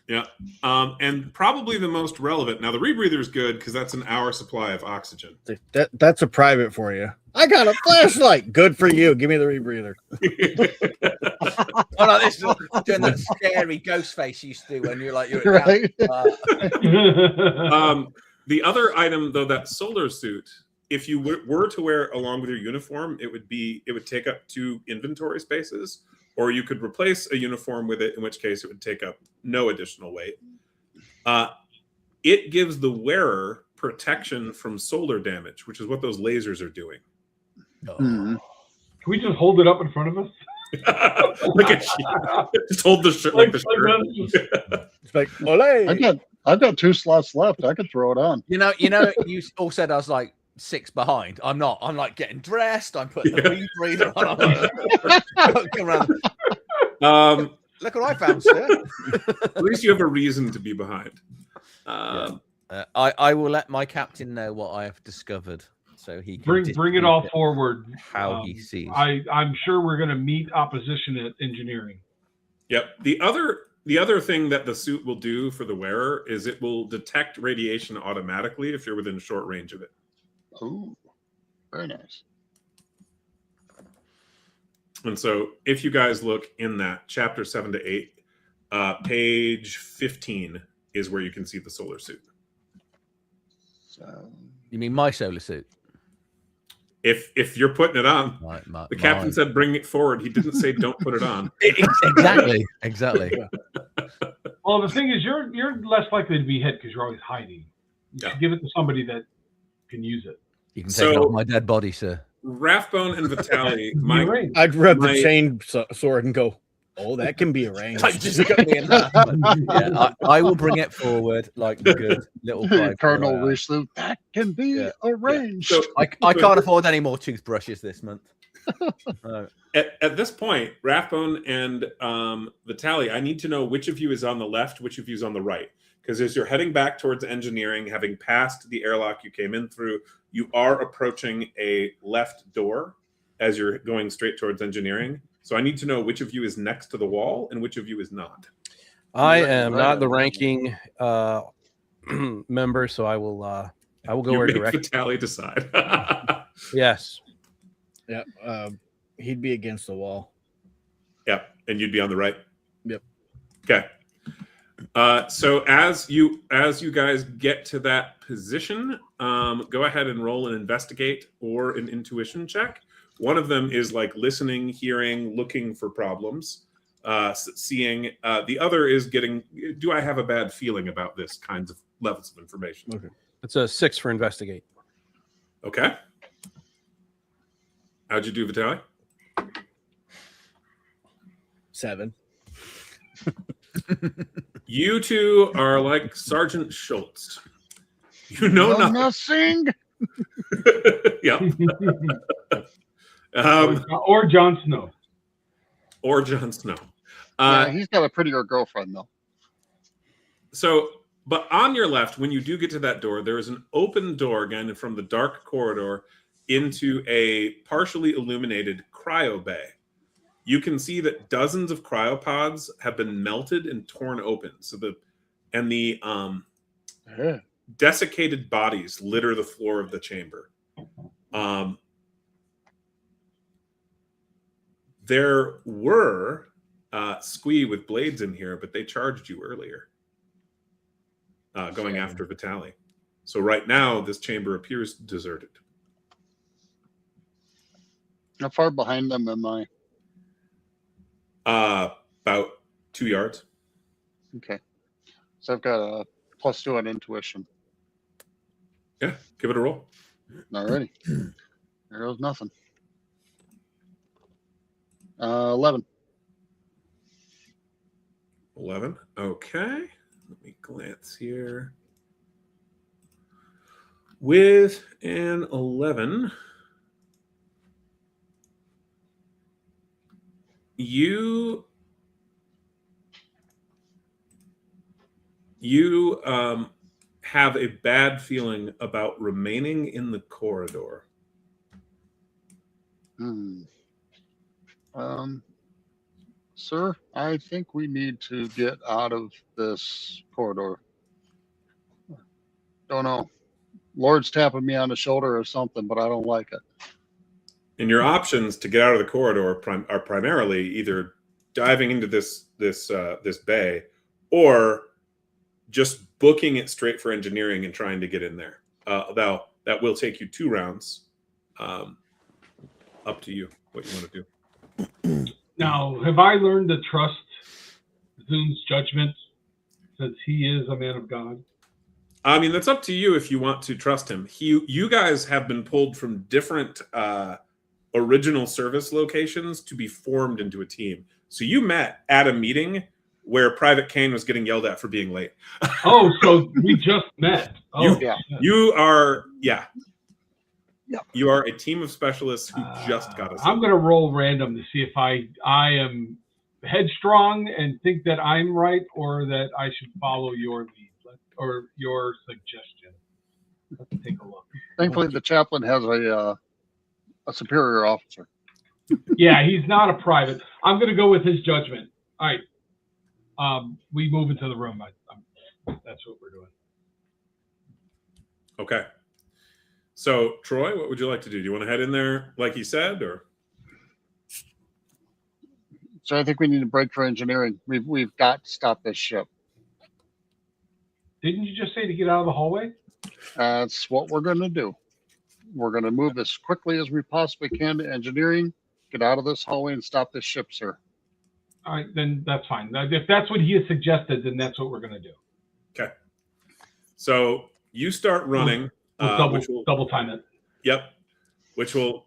Yeah. And probably the most relevant. Now, the rebreather is good because that's an hour supply of oxygen. That's a private for you. I got a flashlight. Good for you. Give me the rebreather. Oh no, this is doing that scary ghost face you used to do when you're like you're at Right. The other item, though, that solar suit, if you were to wear it along with your uniform, it would take up 2 inventory spaces, or you could replace a uniform with it, in which case it would take up no additional weight. It gives the wearer protection from solar damage, which is what those lasers are doing. Mhm. Can we just hold it up in front of us? Look at you. Just hold the shirt like the shirt. It's like, ole. I've got 2 slots left. I could throw it on. You know, you all said I was like 6 behind. I'm not. I'm like getting dressed. I'm putting the rebreather on. Come around. Look what I found, sir. At least you have a reason to be behind. I will let my captain know what I have discovered, so he can Bring it all forward. how he sees. I'm sure we're going to meet opposition at engineering. Yep. The other thing that the suit will do for the wearer is it will detect radiation automatically if you're within short range of it. Oh, very nice. And so if you guys look in that chapter 7 to 8, page 15 is where you can see the solar suit. So, You mean my solar suit? If you're putting it on, My, the captain said bring it forward. He didn't say don't put it on. Exactly. Well, the thing is, you're less likely to be hit because you're always hiding. You should give it to somebody that can use it. You can take it off my dead body, sir. Rathbone and Vitali, I'd rub the chain sword and go, oh, that can be arranged. Just cut me in half. Yeah, I will bring it forward like a good little Colonel Richelieu, that can be arranged. So, I can't afford any more toothbrushes this month. At this point, Rathbone and Vitali, I need to know which of you is on the left, which of you is on the right. Because as you're heading back towards engineering, having passed the airlock you came in through, you are approaching a left door as you're going straight towards engineering. So I need to know which of you is next to the wall and which of you is not. I am not the ranking member, so I will go where direct. Vitali decide. Yes. Yeah. He'd be against the wall. Yep. And you'd be on the right. Yep. Okay. So as you guys get to that position, go ahead and roll an investigate or an intuition check. One of them is like listening, hearing, looking for problems, seeing. The other is getting, do I have a bad feeling about this kinds of levels of information? Okay. It's a 6 for investigate. Okay. How'd you do, Vitali? 7. You two are like Sergeant Schultz. You know nothing. Yeah. Or Jon Snow. Or Jon Snow. Yeah, he's got a prettier girlfriend, though. So But on your left, when you do get to that door, there is an open door again from the dark corridor into a partially illuminated cryo bay. You can see that dozens of cryopods have been melted and torn open. So the desiccated bodies litter the floor of the chamber. There were squee with blades in here, but they charged you earlier, going after Vitali. So right now, this chamber appears deserted. How far behind them am I? About 2 yards. Okay. So I've got a +2 on intuition. Yeah, give it a roll. Alrighty. There goes nothing. 11. 11. Okay. Let me glance here. With an 11, you have a bad feeling about remaining in the corridor. Sir, I think we need to get out of this corridor. Don't know. Lord's tapping me on the shoulder or something, but I don't like it. And your options to get out of the corridor are primarily either diving into this bay or just booking it straight for engineering and trying to get in there. That will take you 2 rounds. Up to you what you want to do. Now, have I learned to trust Zoom's judgment since he is a man of God? I mean, that's up to you if you want to trust him. You guys have been pulled from different original service locations to be formed into a team. So you met at a meeting where Private Kane was getting yelled at for being late. Oh, so we just met. Oh, You are You are a team of specialists who just got us. I'm going to roll random to see if I am headstrong and think that I'm right, or that I should follow your lead or your suggestion. Let's take a look. Thankfully, the chaplain has a superior officer. Yeah, he's not a private. I'm going to go with his judgment. All right. We move into the room. That's what we're doing. Okay. So, Troy, what would you like to do? Do you want to head in there like he said, or? So I think we need a break for engineering. We've got to stop this ship. Didn't you just say to get out of the hallway? That's what we're going to do. We're going to move as quickly as we possibly can to engineering, get out of this hallway, and stop this ship, sir. All right, then that's fine. If that's what he has suggested, then that's what we're going to do. Okay. So you start running. Double time it. Yep. Which will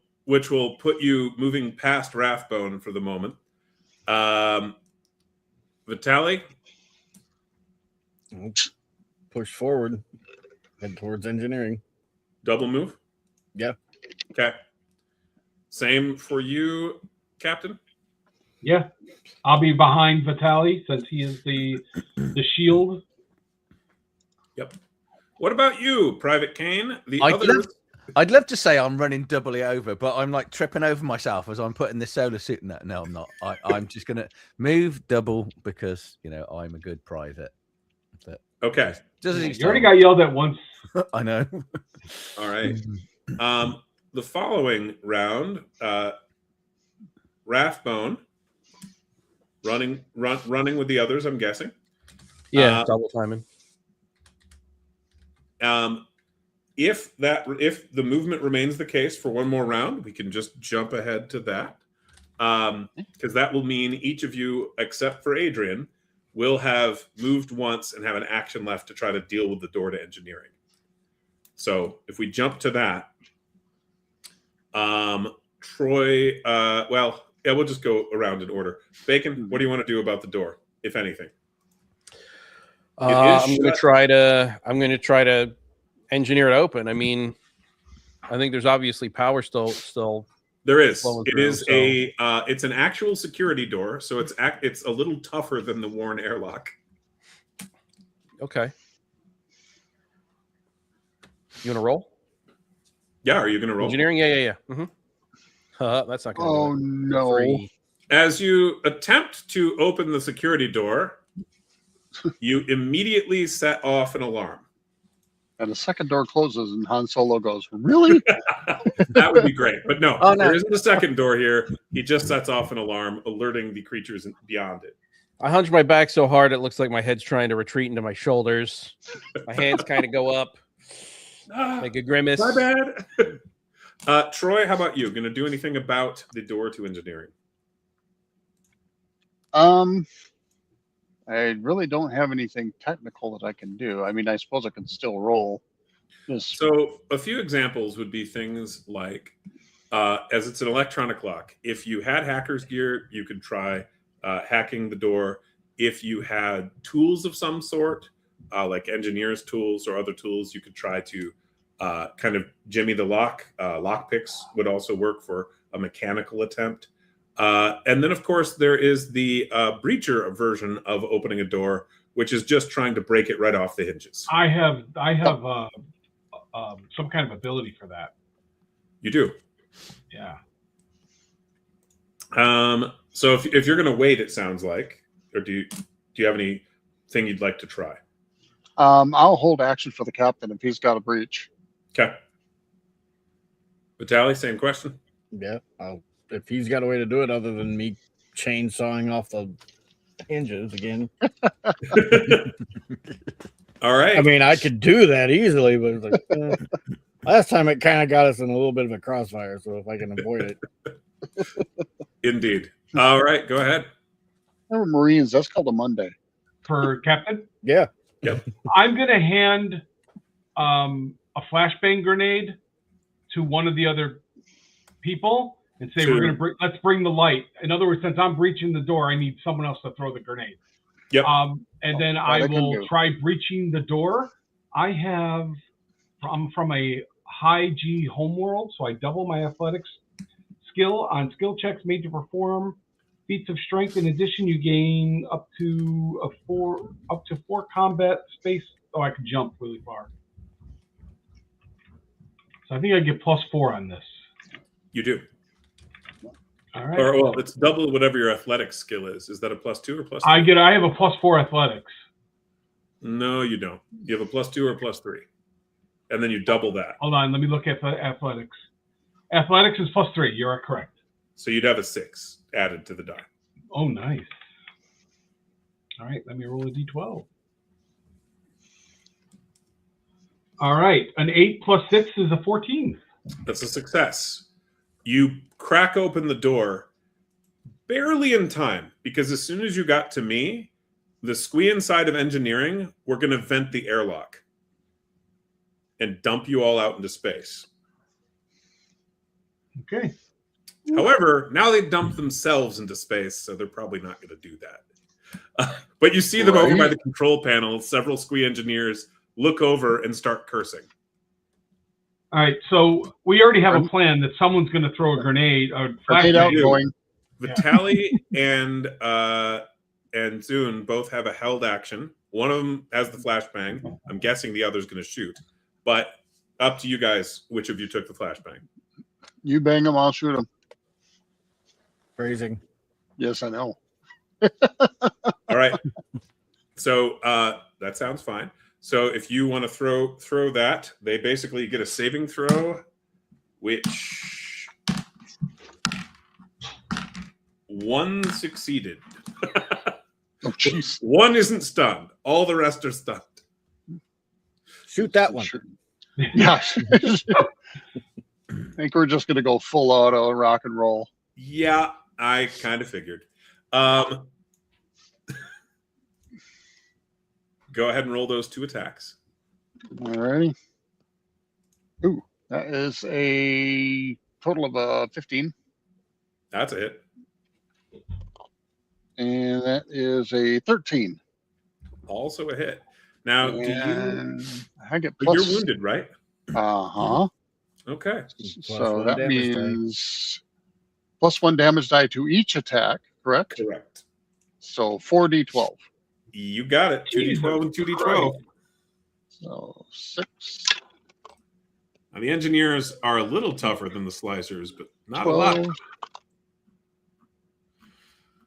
put you moving past Rathbone for the moment. Vitali? Push forward. Head towards engineering. Double move? Yeah. Okay. Same for you, Captain? Yeah. I'll be behind Vitali since he is the shield. Yep. What about you, Private Kane? I'd love to say I'm running doubly over, but I'm like tripping over myself as I'm putting this solar suit in that. No, I'm not. I'm just going to move double because, I'm a good private. But okay. You already got yelled at once. I know. All right. The following round, Rathbone running with the others, I'm guessing. Yeah, double timing. If the movement remains the case for one more round, we can just jump ahead to that, because that will mean each of you, except for Adrian, will have moved once and have an action left to try to deal with the door to engineering. So if we jump to that, Troy, we'll just go around in order. Bacon, what do you want to do about the door, if anything? I'm going to try to engineer it open. I mean, I think there's obviously power still. There is. It's an actual security door, so it's a little tougher than the Warren airlock. Okay. You want to roll? Yeah, are you going to roll? Engineering? Yeah. That's not going to Oh do it. no! Free. As you attempt to open the security door, you immediately set off an alarm. And the second door closes, and Han Solo goes, "Really?" That would be great. But no, Oh, no. there isn't a second door here. He just sets off an alarm, alerting the creatures beyond it. I hunch my back so hard it looks like my head's trying to retreat into my shoulders. My hands kind of go up. Make a grimace. My bad. Troy, how about you? Going to do anything about the door to engineering? I really don't have anything technical that I can do. I mean, I suppose I can still roll. So a few examples would be things like, as it's an electronic lock, if you had hacker's gear, you could try hacking the door. If you had tools of some sort, like engineer's tools or other tools, you could try to kind of jimmy the lock. Lock picks would also work for a mechanical attempt. And then, of course, there is the breacher version of opening a door, which is just trying to break it right off the hinges. I have some kind of ability for that. You do. Yeah. So if you're going to wait, it sounds like, or do you have anything you'd like to try? I'll hold action for the captain if he's got a breach. Okay. Vitaly, same question. Yeah, if he's got a way to do it other than me chainsawing off the hinges again. All right. I mean, I could do that easily, but it's like, last time it kind of got us in a little bit of a crossfire, so if I can avoid it. Indeed. All right, go ahead. Remember Marines, that's called a Monday. For Captain? Yeah. Yep. I'm going to hand a flashbang grenade to one of the other people and say, let's bring the light. In other words, since I'm breaching the door, I need someone else to throw the grenade. Yep. And then I will try breaching the door. I'm from a high G homeworld, so I double my athletics skill on skill checks made to perform feats of strength. In addition, you gain up to four combat space. Oh, I can jump really far. So I think I get +4 on this. You do. All right. Or well, it's double whatever your athletics skill is. Is that a +2 or +3? I have a +4 athletics. No, you don't. You have a +2 or +3, and then you double that. Hold on, let me look at the athletics. Athletics is +3. You are correct. So you'd have a 6 added to the die. Oh, nice. All right, let me roll a d12. All right, an 8 + 6 is a 14. That's a success. You crack open the door barely in time, because as soon as you got to me, the squee inside of engineering, we're going to vent the airlock and dump you all out into space. Okay. However, now they dump themselves into space, so they're probably not going to do that. But you see them over by the control panel. Several squee engineers look over and start cursing. All right, so we already have a plan that someone's going to throw a grenade or flashbang. Vitaly and Zune both have a held action. One of them has the flashbang. I'm guessing the other's going to shoot. But up to you guys, which of you took the flashbang? You bang him, I'll shoot him. Phrasing. Yes, I know. All right. So that sounds fine. So if you want to throw that, they basically get a saving throw, which one succeeded. Oh, jeez. One isn't stunned. All the rest are stunned. Shoot that one. Yeah. I think we're just going to go full auto rock and roll. Yeah, I kind of figured. Go ahead and roll those 2 attacks. All righty. Ooh, that is a total of 15. That's a hit. And that is a 13. Also a hit. Now, I get plus... You're wounded, right? Uh-huh. Okay. So that means +1 damage die to each attack, correct? Correct. So 4d12. You got it. 2d12 and 2d12. So 6 Now, the engineers are a little tougher than the slicers, but not a lot. 12,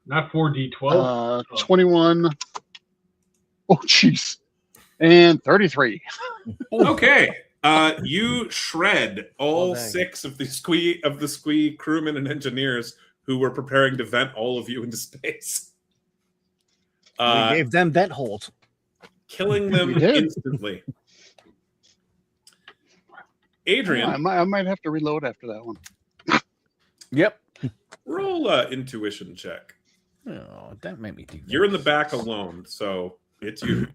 Not 4d12. 21. Oh, jeez. And 33. Okay. You shred all Oh, dang. 6 of the squee crewmen and engineers who were preparing to vent all of you into space. We gave them vent holes. Killing them We did. instantly. Adrian, I might have to reload after that one. Yep. roll a intuition check. Oh, don't make me do that. You're in the back alone, so it's you.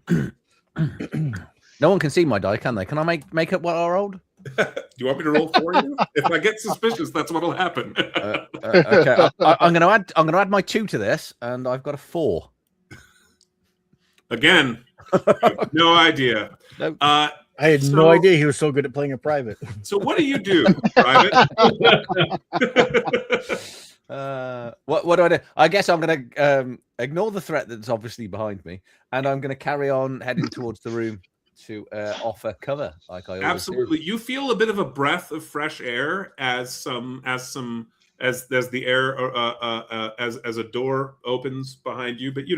No one can see my die, can they? Can I make up what I rolled? Do you want me to roll for you? If I get suspicious, that's what'll happen. Okay, I'm gonna add my 2 to this, and I've got a 4. Again, no idea. Nope. I had So- no idea he was so good at playing a private. So what do you do, Private? What do I do? I guess I'm gonna ignore the threat that's obviously behind me, and I'm gonna carry on heading towards the room to offer cover, like I always Absolutely. You feel a bit of a breath of fresh air as the air as a door opens behind you, but you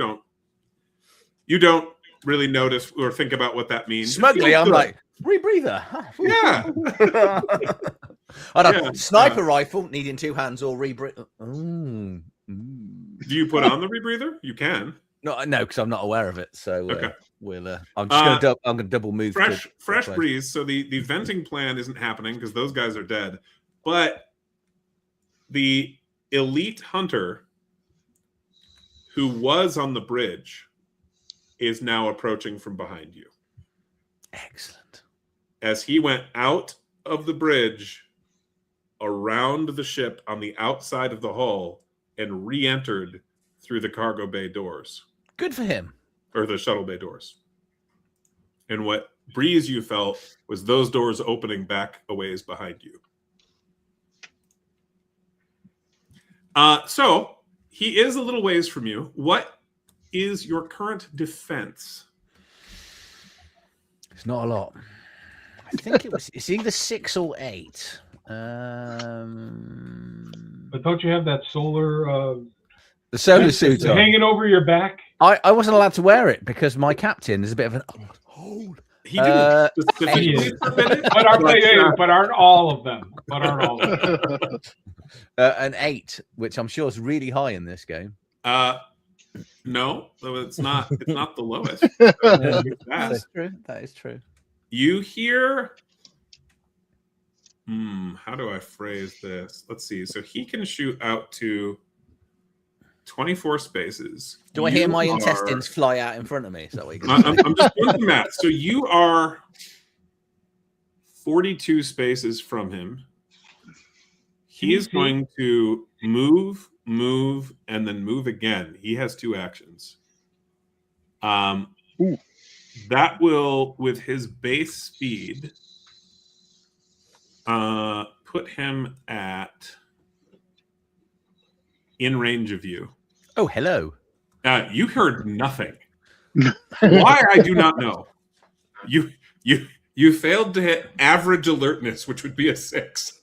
don't really notice or think about what that do. means. It Smugly, feels I'm good. like rebreather. Yeah. I don't Yeah, sniper rifle needing 2 hands or rebreather. Do you put on the rebreather? You can. No, because I'm not aware of it. So Okay. we'll. I'm just gonna double move. Fresh place. breeze. So the venting plan isn't happening because those guys are dead. But the elite hunter who was on the bridge is now approaching from behind you. Excellent. As he went out of the bridge, around the ship on the outside of the hull, and re-entered through the cargo bay doors, Good for him. or the shuttle bay doors. And what breeze you felt was those doors opening back a ways behind you. So he is a little ways from you. What is your current defense? It's not a lot. I think it's either 6 or 8. But don't you have that solar The solar vest suit on. hanging over your back? I wasn't allowed to wear it because my captain is a bit of an old. He didn't specifically He is. forbid it, But aren't all of them? But aren't all of them? An 8, which I'm sure is really high in this game. no, it's not. It's not the lowest. That's true. That is true. You hear. How do I phrase this? Let's see. So he can shoot out to 24 spaces. Do I hear my You intestines fly out in front of me? Is that what you're are- going to I'm just doing the math. So you are 42 spaces from him. He is going to move, and then move again. He has 2 actions. That will, with his base speed, put him at in range of you. Oh, hello. You heard nothing. Why, I do not know. You failed to hit average alertness, which would be a 6.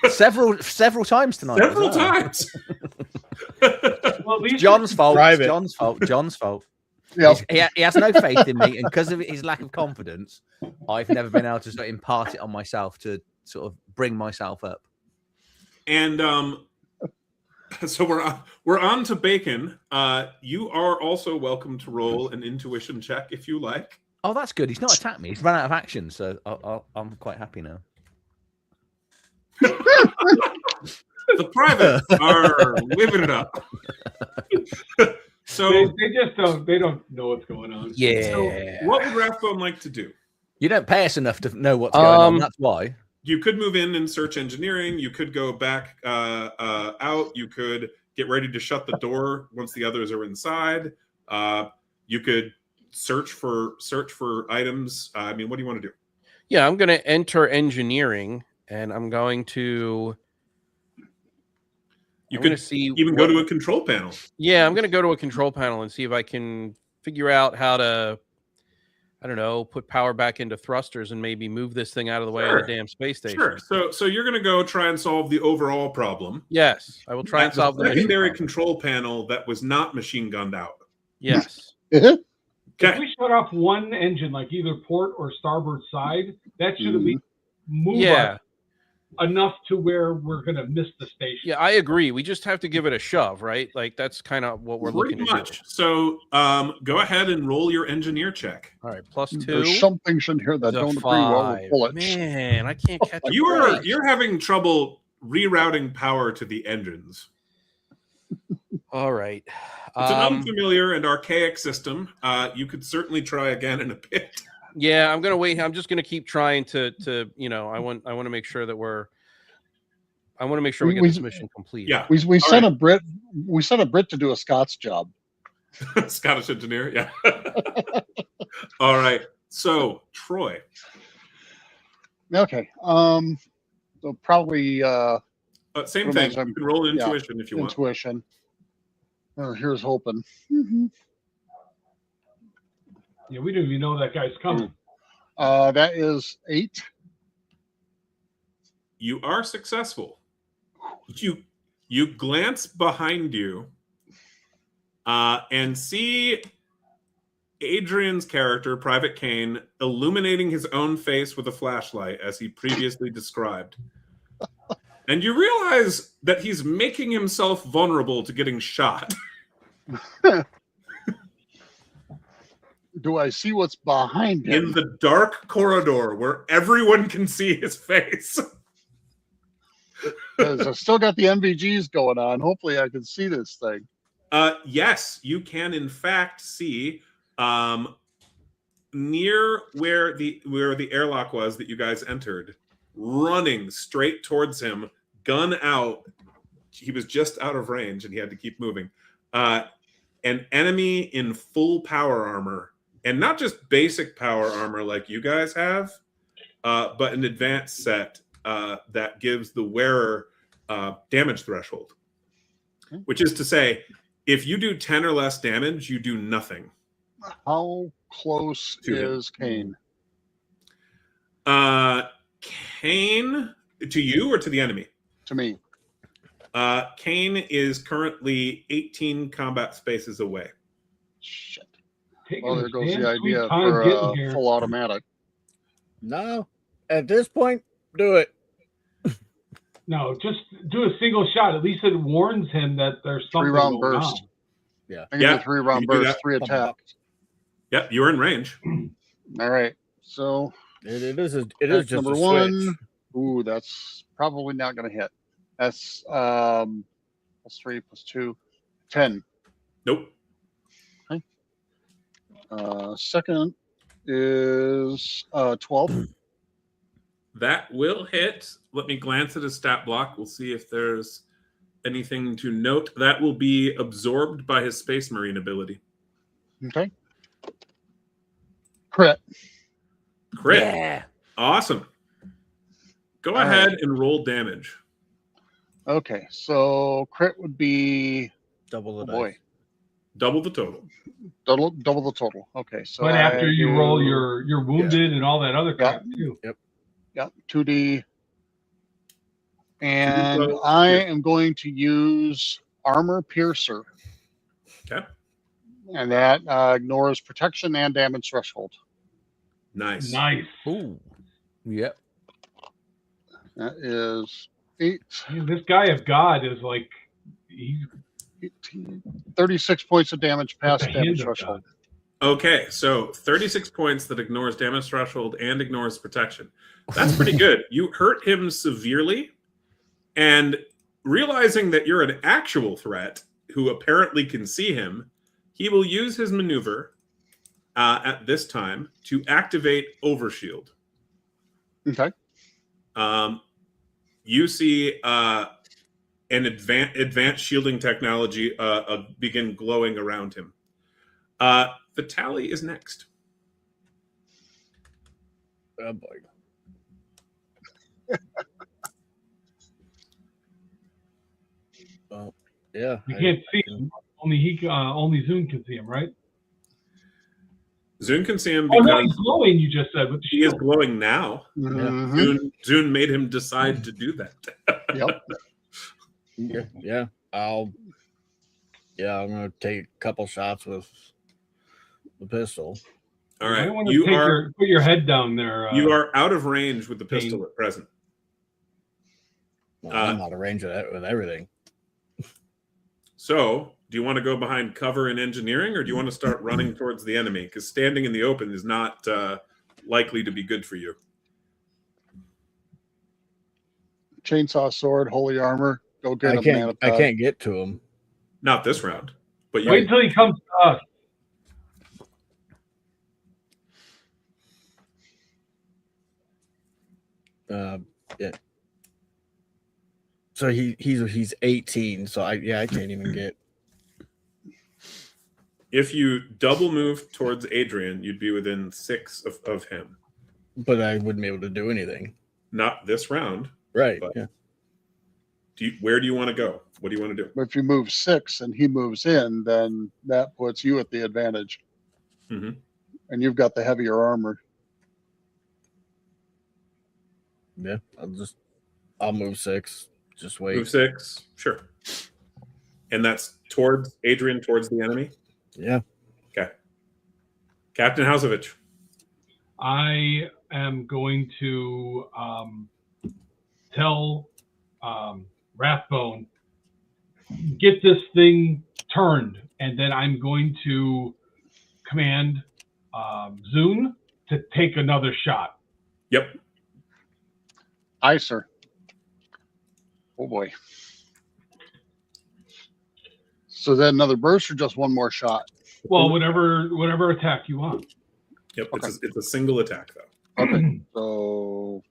Several times tonight. as Several well. times. Well, at least John's fault. Private. John's fault. John's fault. Yep. He has no faith in me, and because of his lack of confidence, I've never been able to sort of impart it on myself to sort of bring myself up. And so we're on to Bacon. You are also welcome to roll an intuition check if you like. Oh, that's good. He's not attacked me. He's run out of action, so I'm quite happy now. The privates are living it up. So they just don't know what's going on. Yeah. So what would Rathbone like to do? You don't pay us enough to know what's going on. That's why. You could move in and search engineering. You could go back out. You could get ready to shut the door once the others are inside. You could search for items. I mean, what do you want to do? Yeah, I'm going to enter engineering, and I'm going to. You I'm gonna could see even go to a control panel. Yeah, I'm going to go to a control panel and see if I can figure out how to I don't know, put power back into thrusters and maybe move this thing out of the way of the damn space station. Sure. So you're going to go try and solve the overall problem. Yes, I will try and solve the secondary mission control panel that was not machine gunned out. Yes. If Okay. we shut off one engine, like either port or starboard side, that should at least move us enough to where we're going to miss the station. Yeah, I agree. We just have to give it a shove, right? Like that's kind of what we're looking to do. So go ahead and roll your engineer check. All right, +2. There's some things in here that is a don't agree well with 5. bullets. Man, I can't catch a break. You're having trouble rerouting power to the engines. All right. It's an unfamiliar and archaic system. You could certainly try again in a bit. Yeah, I'm gonna wait. I'm just gonna keep trying to I want to make sure that I want to make sure we get this mission complete. Yeah. We sent a Brit to do a Scots job. Scottish engineer, yeah. All right. So Troy. Okay. So probably same thing. You can roll intuition if you want. Intuition. Oh, here's hoping. Yeah, we didn't even know that guy's coming. That is 8. You are successful. You glance behind you and see Adrian's character, Private Kane, illuminating his own face with a flashlight as he previously described. And you realize that he's making himself vulnerable to getting shot. Do I see what's behind him? In the dark corridor where everyone can see his face. Because I still got the MVGs going on. Hopefully I can see this thing. Yes, you can in fact see near where the airlock was that you guys entered, running straight towards him, gun out. He was just out of range and he had to keep moving. An enemy in full power armor, and not just basic power armor like you guys have, but an advanced set that gives the wearer damage threshold. Which is to say, if you do 10 or less damage, you do nothing. How close is Kane? Kane, to you or to the enemy? To me. Kane is currently 18 combat spaces away. Shit. Taking Well, a there goes damn the sweet idea time for getting here. full automatic. No, at this point, do it. No, just do a single shot. At least it warns him that there's something 3-round going burst. on. Yeah. I can do 3-round burst, 3 attacks. Yep, you're in range. All right. So It is just number a 1. switch. Ooh, that's probably not going to hit. That's +3 +2, 10. Nope. Okay. Second is 12. That will hit. Let me glance at his stat block. We'll see if there's anything to note. That will be absorbed by his Space Marine ability. Okay. Crit. Crit. Yeah. Awesome. Go All ahead right. and roll damage. Okay, so crit would be Double the dice. boy, Double the total. double the total. Okay, so But after I you do- roll your wounded and all that other crap too. yeah 2D, and 2D+2. I am going to use armor piercer, Okay. and that ignores protection and damage threshold. Nice. Nice. Ooh. Yep. That is 8, Man, this guy of God is like he's 18, 36 points of damage past the hand damage of threshold. Okay, so 36 points that ignores damage threshold and ignores protection. That's pretty good. You hurt him severely, and realizing that you're an actual threat who apparently can see him, he will use his maneuver at this time to activate Overshield. Okay. You see an advanced shielding technology begin glowing around him. Vitali is next. Oh boy. Well, yeah. You can't see him. Only Zoom can see him, right? Zune can see him Oh no, because he's glowing. You just said with the he is shield. glowing now. Mhm. Zune made him decide to do that. Yep. Yeah, I'm gonna take a couple shots with the pistol. All You right, might want to put your head down there. you are out of range with the Kane. pistol at present. Well, I'm out of range of that with everything. So, do you want to go behind cover in engineering, or do you want to start running towards the enemy? Because standing in the open is not likely to be good for you. Chainsaw sword, holy armor. Go get I him, can't get to him. Not this round, but you Wait until he comes to us. Yeah. So he's 18. So I can't even get. If you double move towards Adrian, you'd be within 6 of him. But I wouldn't be able to do anything. Not this round. Right. But- Yeah. Where do you want to go? What do you want to do? If you move 6 and he moves in, then that puts you at the advantage. Mhm. And you've got the heavier armor. Yeah. I'll move 6. Just wait. Move 6, sure. And that's towards Adrian, towards the enemy. Yeah. Okay. Captain Hausovich. I am going to tell Rathbone, get this thing turned, and then I'm going to command Zune to take another shot. Yep. Aye, sir. Oh boy. So then another burst or just one more shot? Well, whatever attack you want. Yep. Okay. It's a single attack though. Okay. So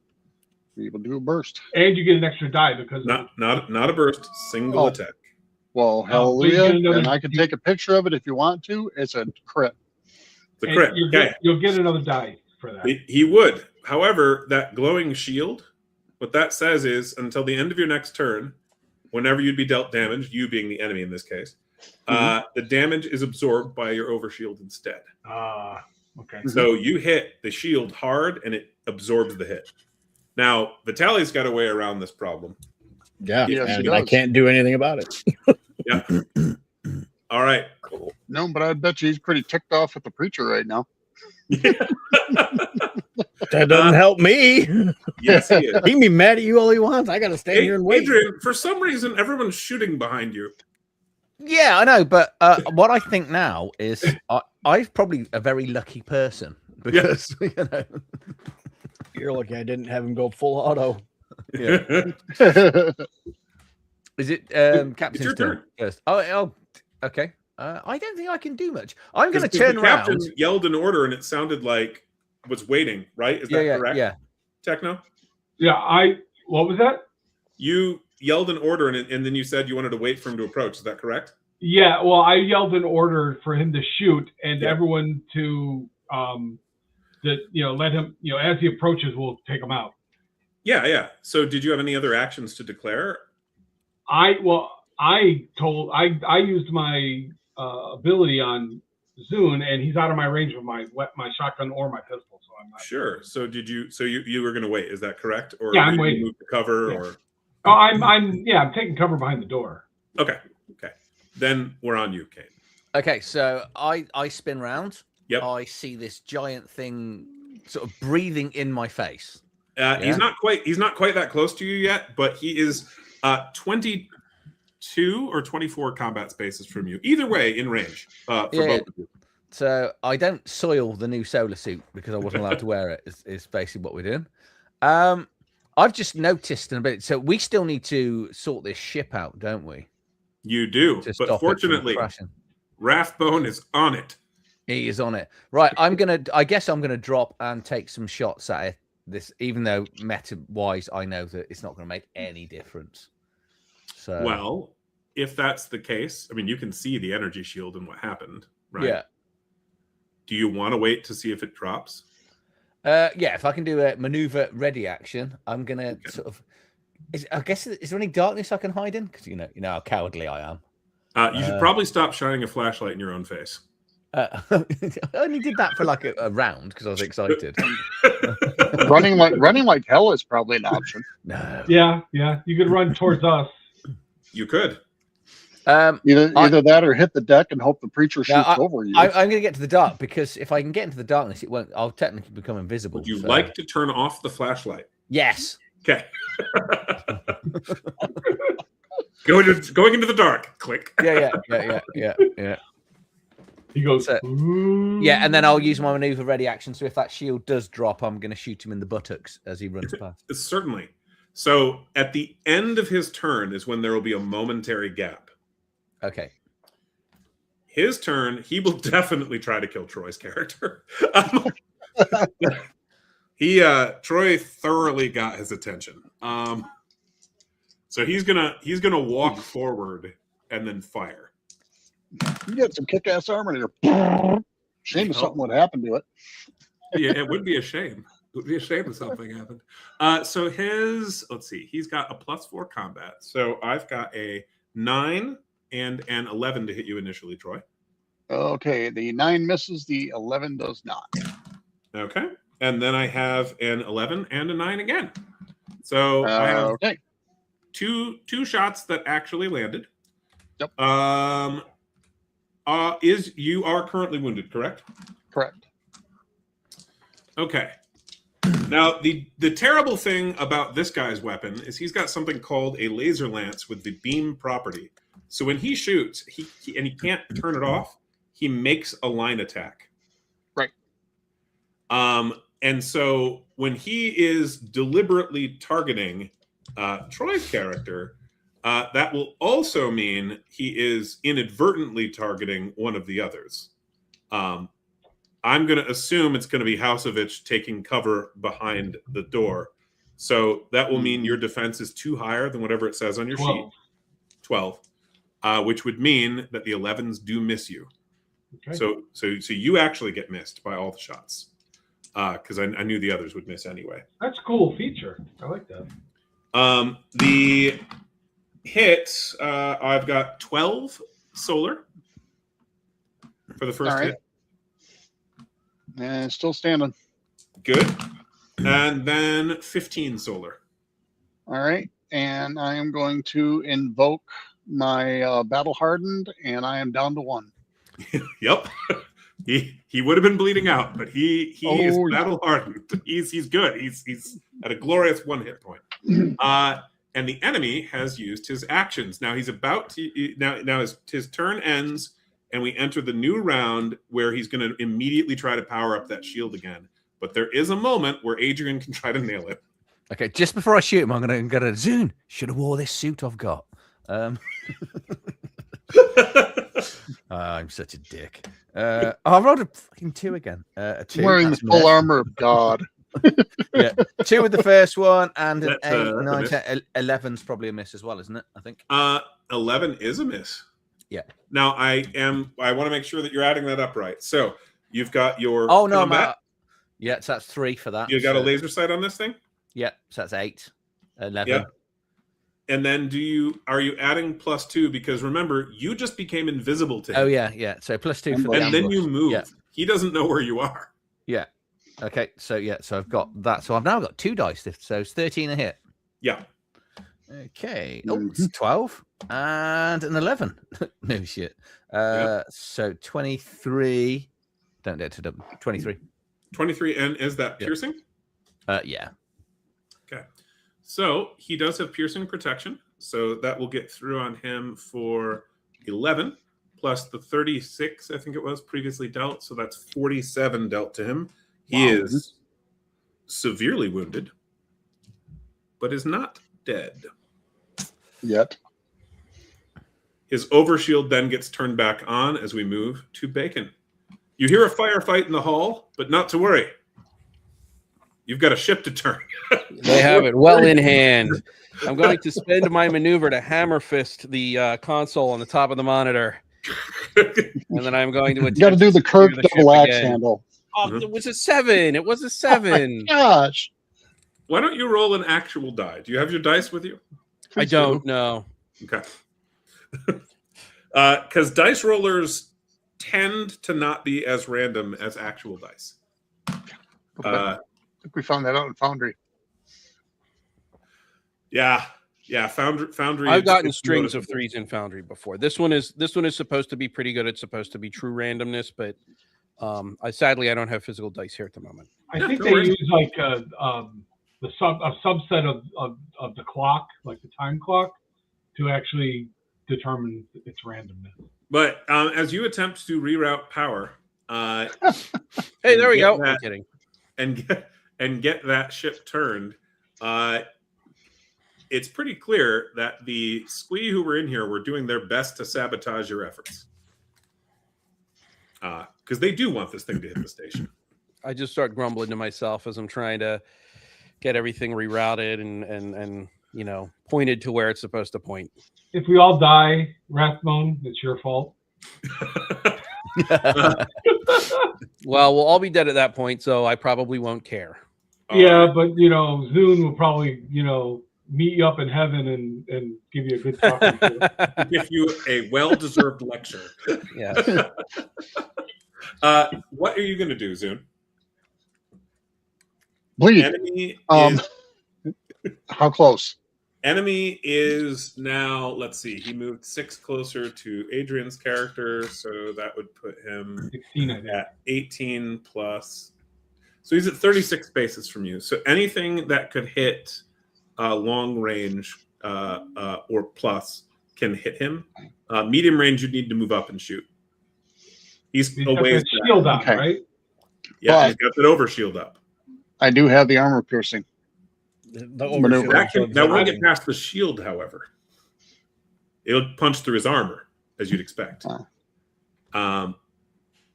we will do a burst. And you get an extra die because Not a burst, single Oh. attack. Well, but you hallelujah. get another- And I can take a picture of it if you want to. It's a crit. The crit. Okay. You'll get another die for that. He would. However, that glowing shield, what that says is until the end of your next turn, whenever you'd be dealt damage, you being the enemy in this case, the damage is absorbed by your overshield instead. Okay. So you hit the shield hard and it absorbs the hit. Now, Vitaly's got a way around this problem. Yeah. Yes, and he I does. can't do anything about it. Yeah. All right. No, but I bet you he's pretty ticked off at the preacher right now. That doesn't help me. Yes, he is. He can be mad at you all he wants. I got to stand here and wait. Adrian, for some reason, everyone's shooting behind you. Yeah, I know, but what I think now is I'm probably a very lucky person because you know. You're lucky I didn't have him go full auto. Yeah. Is it Captain's your turn turn. first? Oh, okay. I don't think I can do much. I'm going to Because turn the around. captain yelled an order and it sounded like was waiting, right? Is that correct? Yeah. Techno? Yeah, what was that? You yelled an order and then you said you wanted to wait for him to approach. Is that correct? Yeah, well, I yelled an order for him to shoot and Yeah. everyone to let him, as he approaches, we'll take him out. Yeah. So did you have any other actions to declare? I used my ability on Zune, and he's out of my range with my shotgun or my pistol, so I'm not Sure. So did you? So you were going to wait? Is that correct? Or Yeah, I'm you waiting. move to cover? Yeah. Or Oh, I'm taking cover behind the door. okay. Then we're on you, Kane. Okay, so I spin round. Yep. I see this giant thing sort of breathing in my face. He's not quite that close to you yet, but he is 22 or 24 combat spaces from you. Either way, in range for both of you. So I don't soil the new solar suit because I wasn't allowed to wear it. Is basically what we're doing. I've just noticed in a bit. So we still need to sort this ship out, don't we? You do, To but stop it from fortunately, crashing. Rathbone is on it. He is on it. Right. I guess I'm gonna drop and take some shots at it. This, even though meta wise, I know that it's not going to make any difference. So Well, if that's the case, I mean, you can see the energy shield and what happened, right? yeah. Do you want to wait to see if it drops? Yeah, if I can do a maneuver ready action, I'm gonna sort of. Is there any darkness I can hide in? Because you know how cowardly I am. You should probably stop shining a flashlight in your own face. I only did that for like a round because I was excited. running like hell is probably an option. No. Yeah, you could run towards us. You could. Either that or hit the deck and hope the preacher shoots over you. I'm going to get to the dark because if I can get into the darkness, it won't. I'll technically become invisible. Would you like to turn off the flashlight? Yes. Okay. Going into the dark. Click. Yeah. He goes, yeah, and then I'll use my maneuver ready action. So if that shield does drop, I'm going to shoot him in the buttocks as he runs past. Certainly. So at the end of his turn is when there will be a momentary gap. Okay. His turn, he will definitely try to kill Troy's character. Troy thoroughly got his attention. So he's gonna walk forward and then fire. You got some kick-ass armor here. Shame if something would happen to it. Yeah, it would be a shame. It would be a shame if something happened. So let's see, he's got a +4 combat. So I've got a 9 and an 11 to hit you initially, Troy. Okay, the 9 misses, the 11 does not. Okay, and then I have an 11 and a 9 again. So I have two shots that actually landed. Yep. You are currently wounded, correct? Correct. Okay. Now, the terrible thing about this guy's weapon is he's got something called a laser lance with the beam property. So when he shoots, and he can't turn it off, he makes a line attack. Right. And so when he is deliberately targeting Troy's character, that will also mean he is inadvertently targeting one of the others. I'm going to assume it's going to be Hausovich taking cover behind the door. So that will mean your defense is 2 higher than whatever it says on your 12. sheet. 12. Which would mean that the 11s do miss you. Okay. So you actually get missed by all the shots. Because I knew the others would miss anyway. That's a cool feature. I like that. The hit, I've got 12 solar for the first hit. And still standing. Good. And then 15 solar. All right. And I am going to invoke my battle hardened, and I am down to 1. Yep. He would have been bleeding out, but he is battle hardened. He's good. He's at a glorious 1 hit point. And the enemy has used his actions. Now he's about to now his turn ends, and we enter the new round where he's going to immediately try to power up that shield again. But there is a moment where Adrian can try to nail it. Okay, just before I shoot him, I'm going to go to Zune. Should have wore this suit I've got. I'm such a dick. I rolled a fucking 2 again. A 2. Wearing the full armor of God. Yeah, 2 with the first one, and an That's, 8, 9, miss. 10, 11's probably a miss as well, isn't it? I think. 11 is a miss. Yeah. Now I want to make sure that you're adding that up right. So you've got your combat. Yeah, so that's 3 for that. You got a laser sight on this thing? Yeah, so that's 8. 11. Yeah. And then are you adding +2? Because remember, you just became invisible to him. Oh yeah. So +2 for And then you move. Yeah. He doesn't know where you are. Yeah. Okay. So I've got that. So I've now got 2 dice. So it's 13 a hit. Yeah. Okay. Oh, it's 12 and an 11. No shit. So 23. Don't get to double. 23. 23, and is that piercing? Yeah. Okay. So he does have piercing protection. So that will get through on him for 11 plus the 36, I think it was previously dealt. So that's 47 dealt to him. He is severely wounded, but is not dead yet. His overshield then gets turned back on as we move to Bacon. You hear a firefight in the hall, but not to worry. You've got a ship to turn. They have it well in hand. I'm going to spend my maneuver to hammer fist the console on the top of the monitor. And then I'm going to You got to do the Kirk double axe handle. Oh, it was a 7. It was a 7. Oh gosh. Why don't you roll an actual die? Do you have your dice with you? I don't know. Okay. Because dice rollers tend to not be as random as actual dice. Okay. I think we found that out in Foundry. Yeah. Foundry. I've gotten it's strings of noticeable. threes in Foundry before. This one is supposed to be pretty good. It's supposed to be true randomness, but I don't have physical dice here at the moment. I Yeah, think no they worries. use like a subset of the clock, like the time clock, to actually determine its randomness. But as you attempt to reroute power, Hey, there we get go. that- I'm kidding. and get that ship turned, it's pretty clear that the squee who were in here were doing their best to sabotage your efforts. Because they do want this thing to hit the station. I just start grumbling to myself as I'm trying to get everything rerouted and pointed to where it's supposed to point. If we all die, Rathbone, it's your fault. Well, we'll all be dead at that point, so I probably won't care. Yeah, but Zune will probably meet you up in heaven and give you a good talking to. Give you a well-deserved lecture. Yes. What are you going to do, Zune? Bleed. How close? Enemy is now, let's see, he moved 6 closer to Adrian's character, so that would put him 16, I think. at 18 plus. So he's at 36 spaces from you. So anything that could hit long range or plus can hit him. Medium range, you need to move up and shoot. He's He's a got ways that back. shield on, Okay. right? Yeah, But- he's got that overshield up. I do have the armor piercing. The Maneuver. That won't get past the shield, however. It'll punch through his armor, as you'd expect. Oh.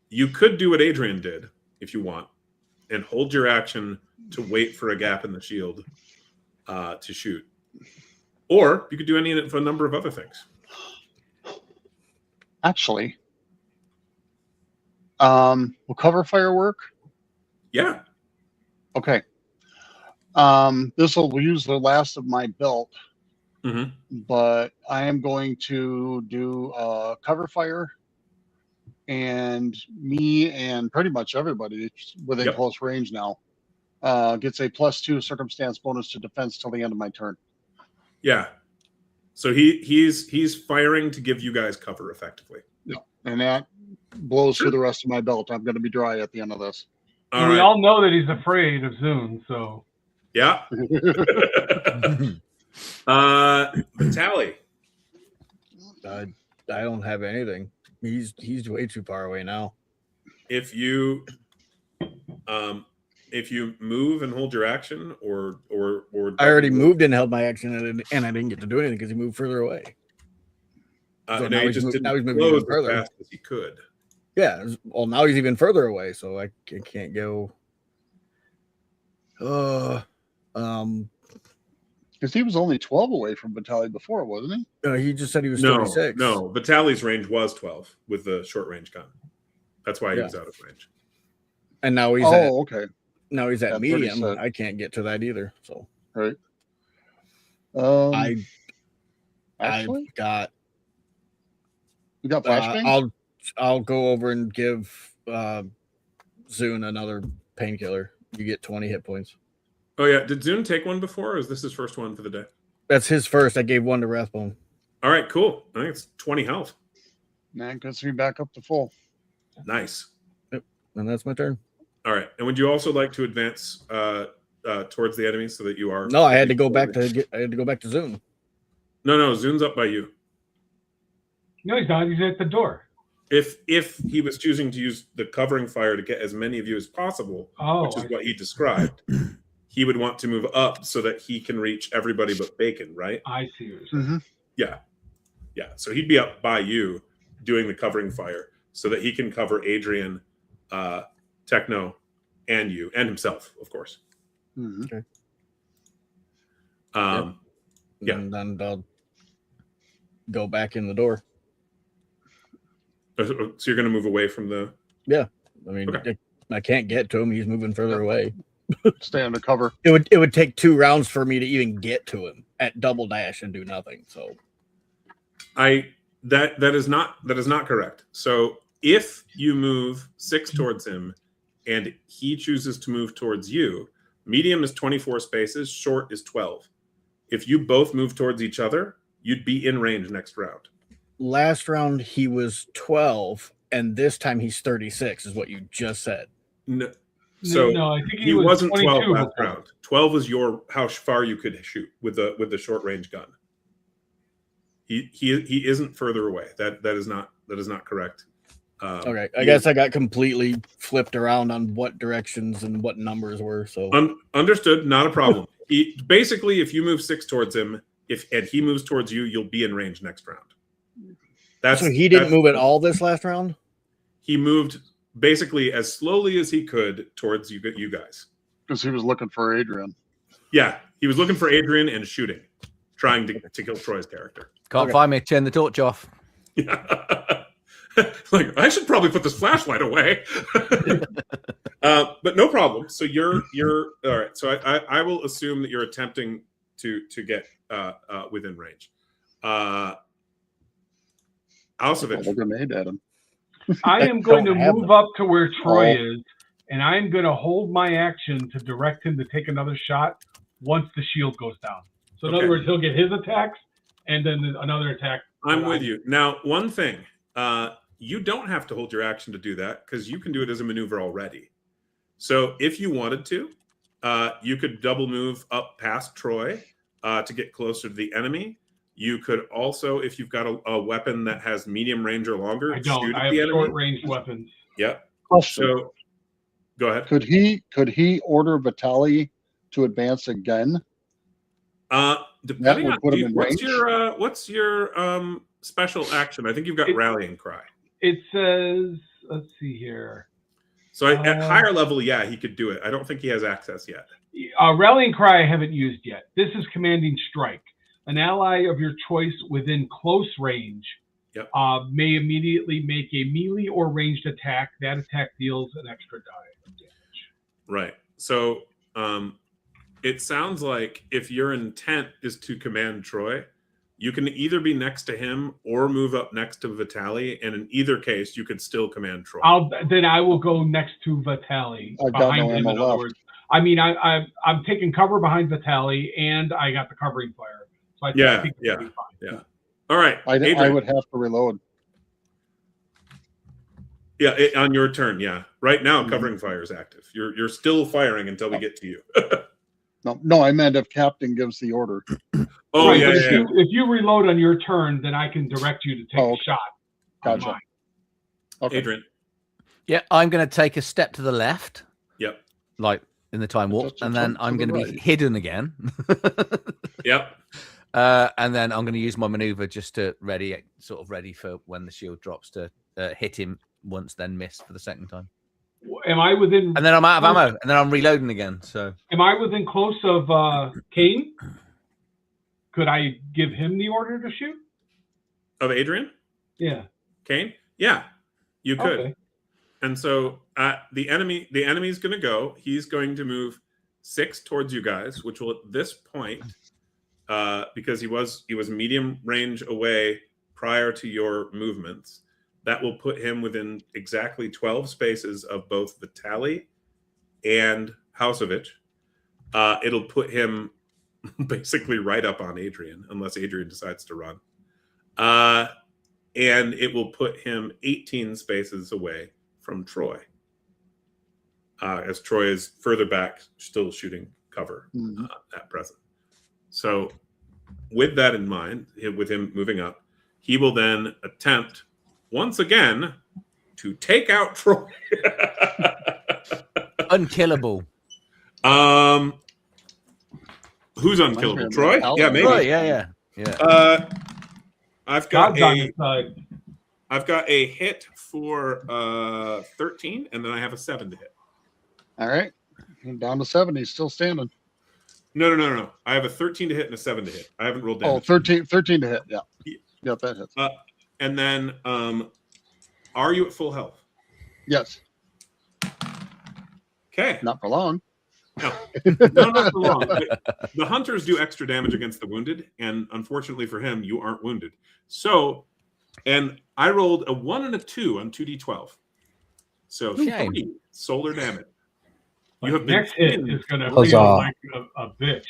You could do what Adrian did, if you want, and hold your action to wait for a gap in the shield to shoot. Or you could do any of a number of other things. Actually, will cover fire work? Yeah. Okay. This will use the last of my belt, Mhm. but I am going to do cover fire, and me and pretty much everybody within Yep. close range now gets a +2 circumstance bonus to defense till the end of my turn. Yeah. So he's firing to give you guys cover effectively. And that blows through the rest of my belt. I'm going to be dry at the end of this. And we all know that he's afraid of Zune, so. Yeah. Vitaly. I don't have anything. He's way too far away now. If you move and hold your action, or I already moved and held my action, and I didn't get to do anything because he moved further away. So no, now he he's just moved- didn't now he's moving close even further. as fast as he could. Yeah. Well, now he's even further away, so I can't go. Because he was only 12 away from Vitaly before, wasn't he? He just said he was No, 36. no. Vitaly's range was 12 with the short range gun. That's why he Yeah. was out of range. And now he's Okay. now he's at At medium. 37. I can't get to that either. So Right. Actually, I've got. you got flashbang? I'll go over and give Zune another painkiller. You get 20 hit points. Oh yeah, did Zune take one before, or is this his first one for the day? That's his first. I gave one to Rathbone. All right, cool. I think it's 20 health. That gets me back up to full. Nice. And that's my turn. All right, and would you also like to advance towards the enemy so that you are? No, I had to go back to Zune. No, Zune's up by you. No, he's not. He's at the door. If he was choosing to use the covering fire to get as many of you as possible, Oh, which is what he described, he would want to move up so that he can reach everybody but Bacon, right? I see what you're saying. Mm-hmm. Yeah. So he'd be up by you doing the covering fire so that he can cover Adrian, Techno, and you, and himself, of course. Mm-hmm. Okay. Yeah. And then I'll go back in the door. So you're going to move away from the. I mean, Okay. I can't get to him. He's moving further away. Stay under cover. It would take 2 rounds for me to even get to him at double dash and do nothing. So That is not correct. So If you move 6 towards him and he chooses to move towards you, medium is 24 spaces, short is 12. If you both move towards each other, you'd be in range next round. Last round he was 12, and this time he's 36, is what you just said. No, so no, I think he wasn't 12 22 last before. round. 12 was how far you could shoot with the short range gun. He isn't further away. That is not correct. Okay, I guess I got completely flipped around on what directions and what numbers were. So understood, not a problem. Basically, if you move 6 towards him, and he moves towards you, you'll be in range next round. So he didn't move at all this last round? He moved basically as slowly as he could towards you guys. Because he was looking for Adrian. Yeah, he was looking for Adrian and shooting, trying to kill Troy's character. Can't find me. Turn the torch off. Like, I should probably put this flashlight away. But no problem. So you're all right. So I will assume that you're attempting to get within range. Alcevich. A grenade at him. I am going to Don't move have up to where Troy is, and I am going to hold my action to direct him to take another shot once the shield goes down. So in other words, he'll get his attacks and then another attack. I'm with you. Now, one thing, you don't have to hold your action to do that because you can do it as a maneuver already. So if you wanted to, you could double move up past Troy to get closer to the enemy. You could also, if you've got a weapon that has medium range or longer, I don't. shoot I at the have enemy. short-range weapons. Yep. Question. So go ahead. Could he order Vitali to advance again? Depending would on put him in what's your special action? I think you've got rallying cry. It says, let's see here. So at higher level, yeah, he could do it. I don't think he has access yet. Rallying cry I haven't used yet. This is commanding strike. An ally of your choice within close range may immediately make a melee or ranged attack. That attack deals an extra die of damage. Right. So it sounds like if your intent is to command Troy, you can either be next to him or move up next to Vitali, and in either case, you could still command Troy. Then I will go next to Vitali. I've got Behind no him, ammo in other left. words. I mean, I'm taking cover behind Vitali, and I got the covering fire. So I think it'll be fine. Yeah. All right. I Adrian. would have to reload. Yeah, on your turn. Yeah. Right now, covering fire is active. You're still firing until we get to you. No, I meant if Captain gives the order. Oh, Right, yeah, but yeah. if you reload on your turn, then I can direct you to take a shot. on Gotcha. mine. Okay. Adrian. Yeah, I'm going to take a step to the left, Yep. like in the time warp, Just a and then jump to I'm the going to be right. hidden again. Yep. And then I'm going to use my maneuver just to ready for when the shield drops to hit him once, then miss for the second time. Am I within? And then I'm out of ammo, and then I'm reloading again. So Am I within close of Kane? Could I give him the order to shoot? Of Adrian? Yeah. Kane? Yeah, you could. Okay. And so the enemy's going to go. He's going to move 6 towards you guys, which will at this point, because he was medium range away prior to your movements, that will put him within exactly 12 spaces of both Vitali and Hausovich. It'll put him basically right up on Adrian, unless Adrian decides to run. And it will put him 18 spaces away from Troy, as Troy is further back, still shooting cover at present. So with that in mind, with him moving up, he will then attempt once again to take out Troy. unkillable. Who's unkillable? Troy? Yeah, maybe. Right, yeah. I've got God's on his side. I've got a hit for 13, and then I have a 7 to hit. All right. I'm down to 7. He's still standing. No. I have a 13 to hit and a 7 to hit. I haven't rolled damage. 13 to hit. Yeah. Yep, that hits. And then, are you at full health? Yes. Okay. Not for long. No, not for long. The hunters do extra damage against the wounded, and unfortunately for him, you aren't wounded. So And I rolled a 1 and a 2 on 2d12. So Shame. 3 solar damage. But You have been next hit pinned. is going to Huzzah. feel like a bitch.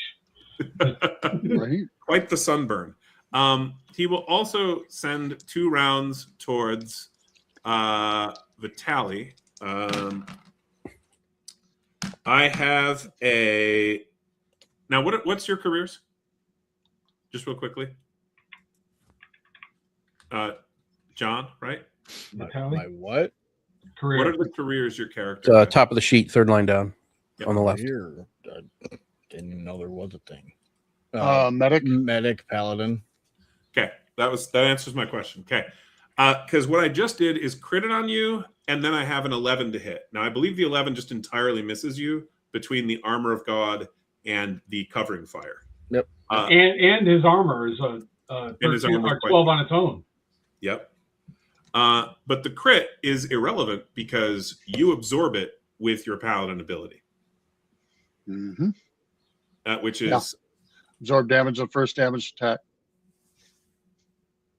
Right? Quite the sunburn. He will also send 2 rounds towards Vitali. I have a... Now, what's your careers? Just real quickly. John, right? Natalie? My what? Career. What are the careers your character has? Top of the sheet, third line down Yep. on the left. Here, I didn't even know there was a thing. Medic. Medic, paladin. Okay, that answers my question. Okay, because what I just did is crit it on you, and then I have an 11 to hit. Now I believe the 11 just entirely misses you between the armor of God and the covering fire. Yep. And his armor is a his 13 armor or quite 12 on its own. Yep. But the crit is irrelevant because you absorb it with your paladin ability, Mm-hmm. which is Yeah. Absorb damage of first damage attack.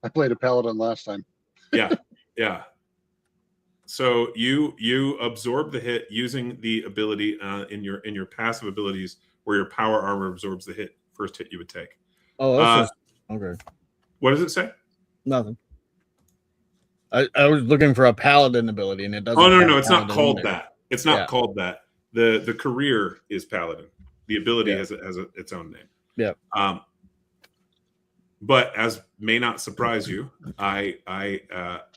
I played a paladin last time. yeah. So you absorb the hit using the ability in your passive abilities where your power armor absorbs the first hit you would take. Oh, that's okay. What does it say? Nothing. I was looking for a paladin ability, and it doesn't. Oh no, have it's not paladin called in there. that. It's not Yeah. called that. The career is paladin. The ability has its own name. Yeah. But as may not surprise you, I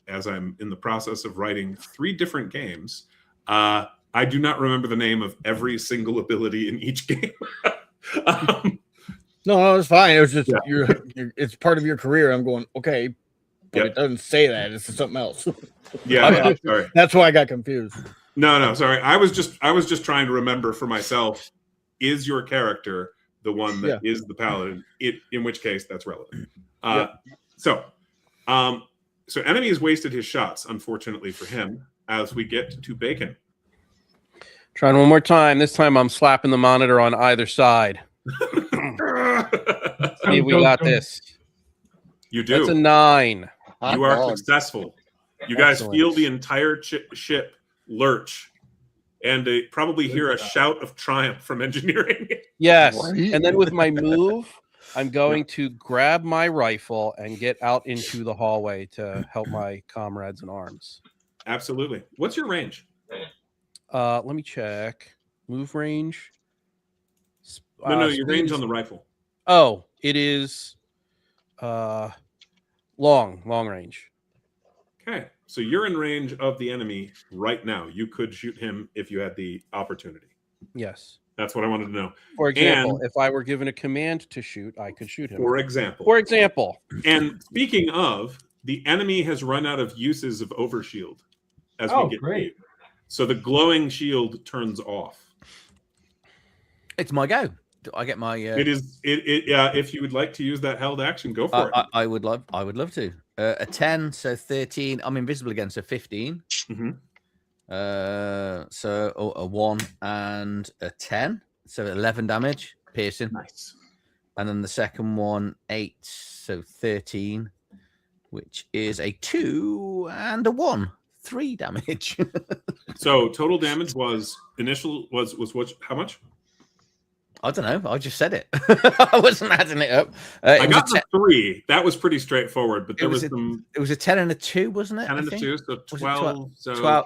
as I'm in the process of writing 3 different games, I do not remember the name of every single ability in each game. No, it's fine. It was just Yeah. it's part of your career. I'm going okay, but it doesn't say that. It's something else. Yeah, sorry. That's why I got confused. No, sorry. I was just trying to remember for myself. Is your character the one that is the paladin? In which case, that's relevant. So enemy has wasted his shots, unfortunately for him. As we get to Bacon. Trying one more time. This time I'm slapping the monitor on either side. See, we got this. You do. That's a 9. You are successful. You guys Excellent. feel the entire ship lurch, and probably hear a shout of triumph from engineering. Yes. Right? And then with my move, I'm going to grab my rifle and get out into the hallway to help my comrades in arms. Absolutely. What's your range? Let me check. Move range. No, your speed range is- on the rifle. Oh, it is long range. Okay, so you're in range of the enemy right now. You could shoot him if you had the opportunity. Yes. That's what I wanted to know. For example, if I were given a command to shoot, I could shoot him. For example. For example. And speaking of, the enemy has run out of uses of overshield as we get great. deep. So the glowing shield turns off. It's my go. Do I get my? It is. If you would like to use that held action, go for it. I would love to. A 10, so 13. I'm invisible again, so 15. Mhm. So a 1 and a 10, so 11 damage, piercing. Nice. And then the second one, 8, so 13, which is a 2 and a 1, 3 damage. So total damage was what? How much? I don't know. I just said it. I wasn't adding it up. I got the 3. That was pretty straightforward, but there was some It was a 10 and a 2, wasn't it? 10 and a 2, so Was it 12. So 12.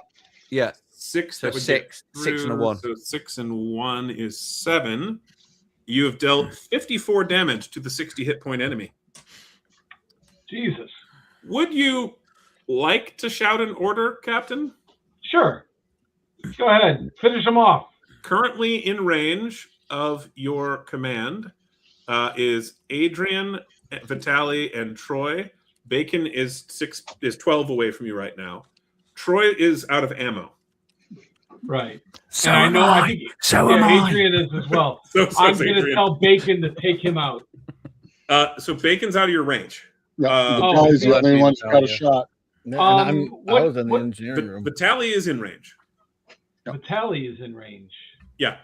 Yeah. 6. So That would 6 get 6 and a through. 1. So 6 and 1 is 7. You have dealt 54 damage to the 60 hit point enemy. Jesus. Would you like to shout an order, Captain? Sure. Go ahead. Finish them off. Currently in range of your command is Adrian, Vitali, and Troy. Bacon is 12 away from you right now. Troy is out of ammo. Right. So And I am know. I. I think So am I. Adrian is as well. So I'm says going to Adrian. tell Bacon to take him out. So Bacon's out of your range. Yeah, oh, Vitali's the only one that's got a Vitalia. shot. And I what- was in the what- engineering room. Vitali is in range. Vitali is in range. Yeah.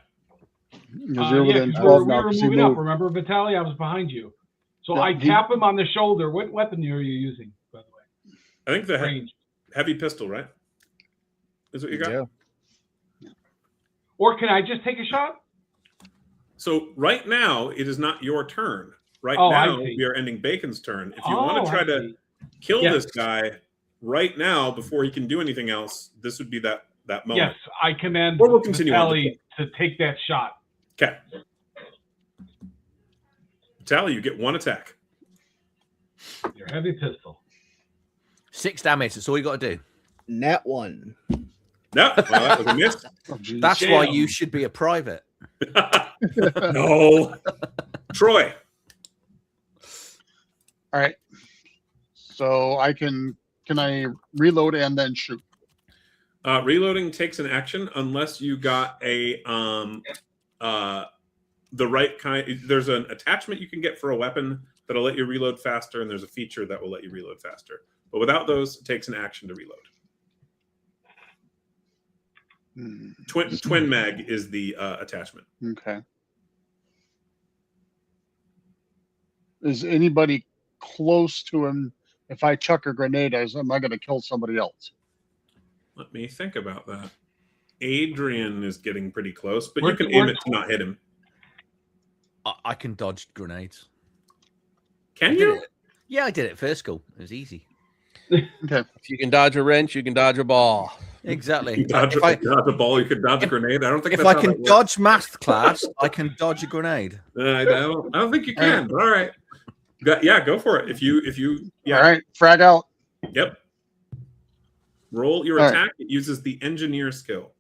Because you're Yeah, within 'cause 12 we now. were 'cause he moving up. moved. Remember, Vitali? I was behind you. So Yeah, I he- tap him on the shoulder. What weapon are you using, by the way? I think the range. heavy pistol, right? Is what you got? Yeah. Or can I just take a shot? So right now, it is not your turn. Right Oh, I now, see. we are ending Bacon's turn. If you want Oh, to try I to see. kill Yes. this guy right now before he can do anything else, this would be that moment. Yes, I command Or we'll continue on Vitaly to take that shot. Okay. Tally, you get 1 attack. Your heavy pistol. 6 damage. That's all you got to do. Nat 1. No, well, that was a miss. Oh, geez. That's why Damn. you should be a private. No. Troy. All right. So can I reload and then shoot? Reloading takes an action unless you got a the right kind. There's an attachment you can get for a weapon that'll let you reload faster, and there's a feature that will let you reload faster. But without those, it takes an action to reload. Twin mag is the attachment. Okay. Is anybody close to him? If I chuck a grenade, am I going to kill somebody else? Let me think about that. Adrian is getting pretty close, but We're- you can aim we're- it to not hit him. I can dodge grenades. Can I did you? it. Yeah, I did it first school. It was easy. Okay. If you can dodge a wrench, you can dodge a ball. Exactly. You can dodge, If I, dodge a ball, you could dodge a grenade. I don't think if that's I how can that works. dodge math class, I can dodge a grenade. I don't think you can. But all right. Yeah, go for it. If you yeah. All right. Frag out. Yep. Roll your All right. attack. It uses the engineer skill.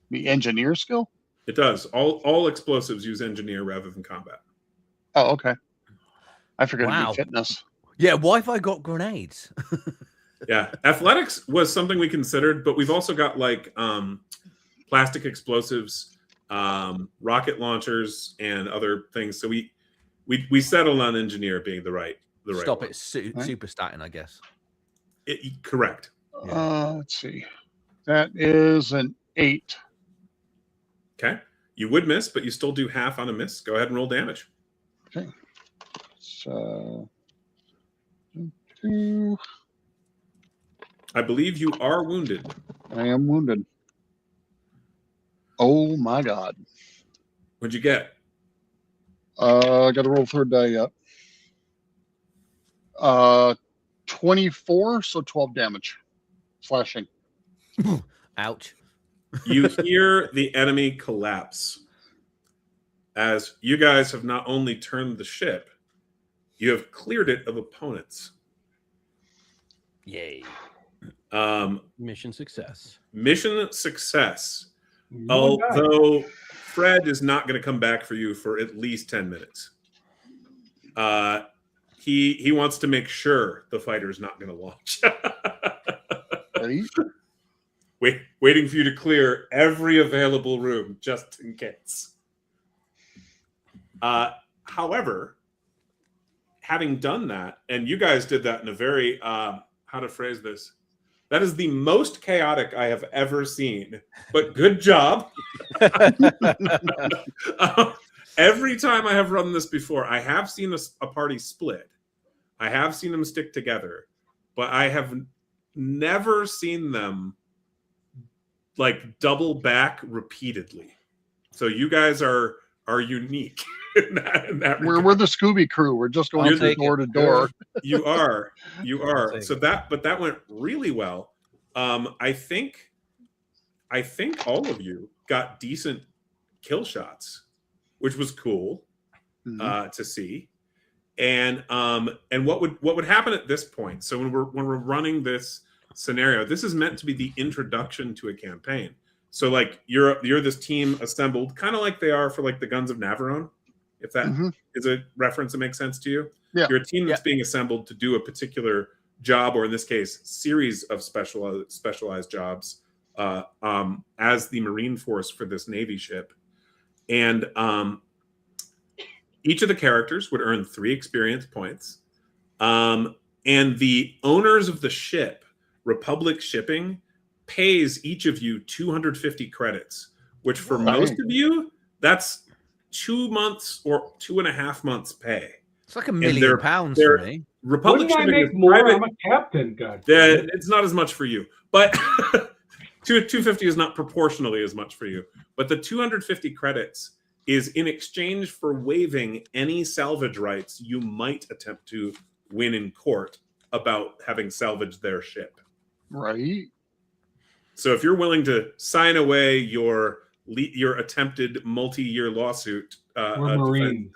The engineer skill? It does. All explosives use engineer rather than combat. Oh, okay. I forgot Wow. to do fitness. Yeah, why have I got grenades? Yeah. Athletics was something we considered, but we've also got like plastic explosives, rocket launchers, and other things. So we settled on engineer being the right Stop one. it, super statin, I guess. Correct. Let's see. That is an 8. Okay. You would miss, but you still do half on a miss. Go ahead and roll damage. Okay. So 2. I believe you are wounded. I am wounded. Oh my god. What'd you get? I got to roll third die yet. 24, so 12 damage. Slashing. Ouch. You hear the enemy collapse as you guys have not only turned the ship, you have cleared it of opponents. Yay. Um, Mission success. mission success. No guy. Although Fred is not going to come back for you for at least 10 minutes. He wants to make sure the fighter's not going to launch. Right? Waiting for you to clear every available room just in case. However, having done that, and you guys did that in a very, how to phrase this, that is the most chaotic I have ever seen, but good job. Every time I have run this before, I have seen a party split. I have seen them stick together, but I have never seen them like double back repeatedly. So you guys are unique in that We're the Scooby crew. We're just going I'll from take door it. to door. You are. take So that went really well. I think all of you got decent kill shots, which was cool to see. And what would happen at this point? So when we're running this scenario, this is meant to be the introduction to a campaign. So like you're this team assembled, kind of like they are for like the Guns of Navarone, if that is a reference that makes sense to you. Yeah. You're a team that's being assembled to do a particular job, or in this case, series of specialized jobs as the Marine Force for this Navy ship. And each of the characters would earn 3 experience points. And the owners of the ship, Republic Shipping, pays each of you 250 credits, which for most of you, that's 2 months or 2.5 months pay. It's like £1 million for me. Republic Wouldn't I shipping make is more? private. I'm a captain, God. It's not as much for you, but 250 is not proportionally as much for you. But the 250 credits is in exchange for waiving any salvage rights you might attempt to win in court about having salvaged their ship. Right. So if you're willing to sign away your attempted multi-year lawsuit Marine.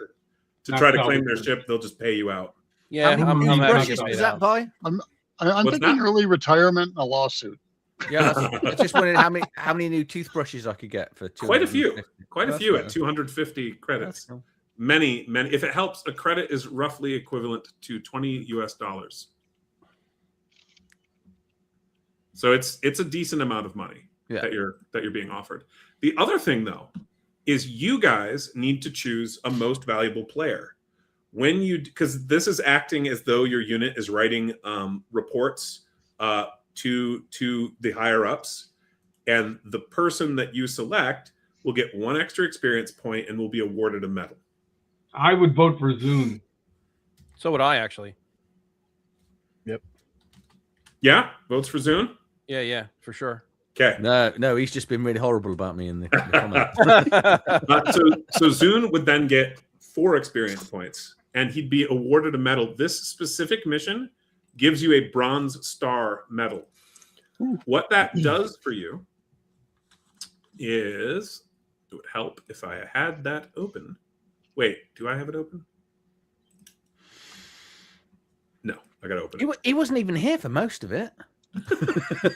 to Not try to claim their salvageable. ship, they'll just pay you out. Yeah, How many I'm happy brushes to pay was it that out. by? I'm What's thinking that? early retirement and a lawsuit. Yeah, I was just wondering how many new toothbrushes I could get for Quite a few. 250. Quite a That's few right. at 250 credits. That's cool. Many. If it helps, a credit is roughly equivalent to $20 US. So it's a decent amount of money that you're being offered. The other thing, though, is you guys need to choose a most valuable player. Because this is acting as though your unit is writing reports to the higher ups, and the person that you select will get 1 extra experience point and will be awarded a medal. I would vote for Zune. So would I, actually. Yeah, votes for Zune. Yeah, for sure. Okay. No, he's just been really horrible about me in the comments. So Zune would then get 4 experience points, and he'd be awarded a medal. This specific mission gives you a bronze star medal. What that does for you is, it would help if I had that open. Wait, do I have it open? No, I got to open it. He wasn't even here for most of it.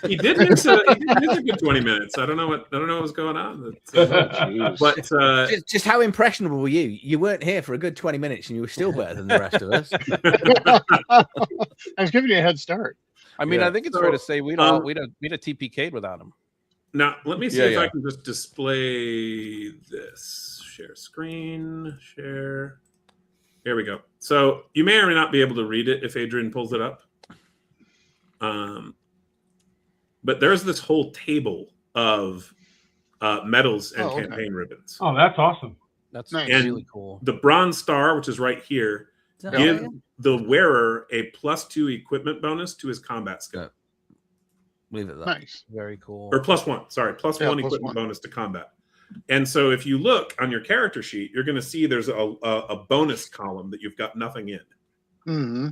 He did miss a good 20 minutes. I don't know what was going on. But Just how impressionable were you? You weren't here for a good 20 minutes, and you were still better than the rest of us. I was giving you a head start. I mean, Yeah. I think it's fair to say we'd have TPK'd without him. now let me see if I can just display this. Share screen. Share. Here we go. So you may or may not be able to read it if Adrian pulls it up. But there's this whole table of medals and campaign ribbons. Oh, that's awesome. That's Nice. really cool. The bronze star, which is right here, give the wearer a +2 equipment bonus to his combat skill. Leave it there. Nice. Very cool. Or +1, sorry, +1 Yeah, equipment +1. bonus to combat. And so if you look on your character sheet, you're going to see there's a bonus column that you've got nothing in. Mm-hmm.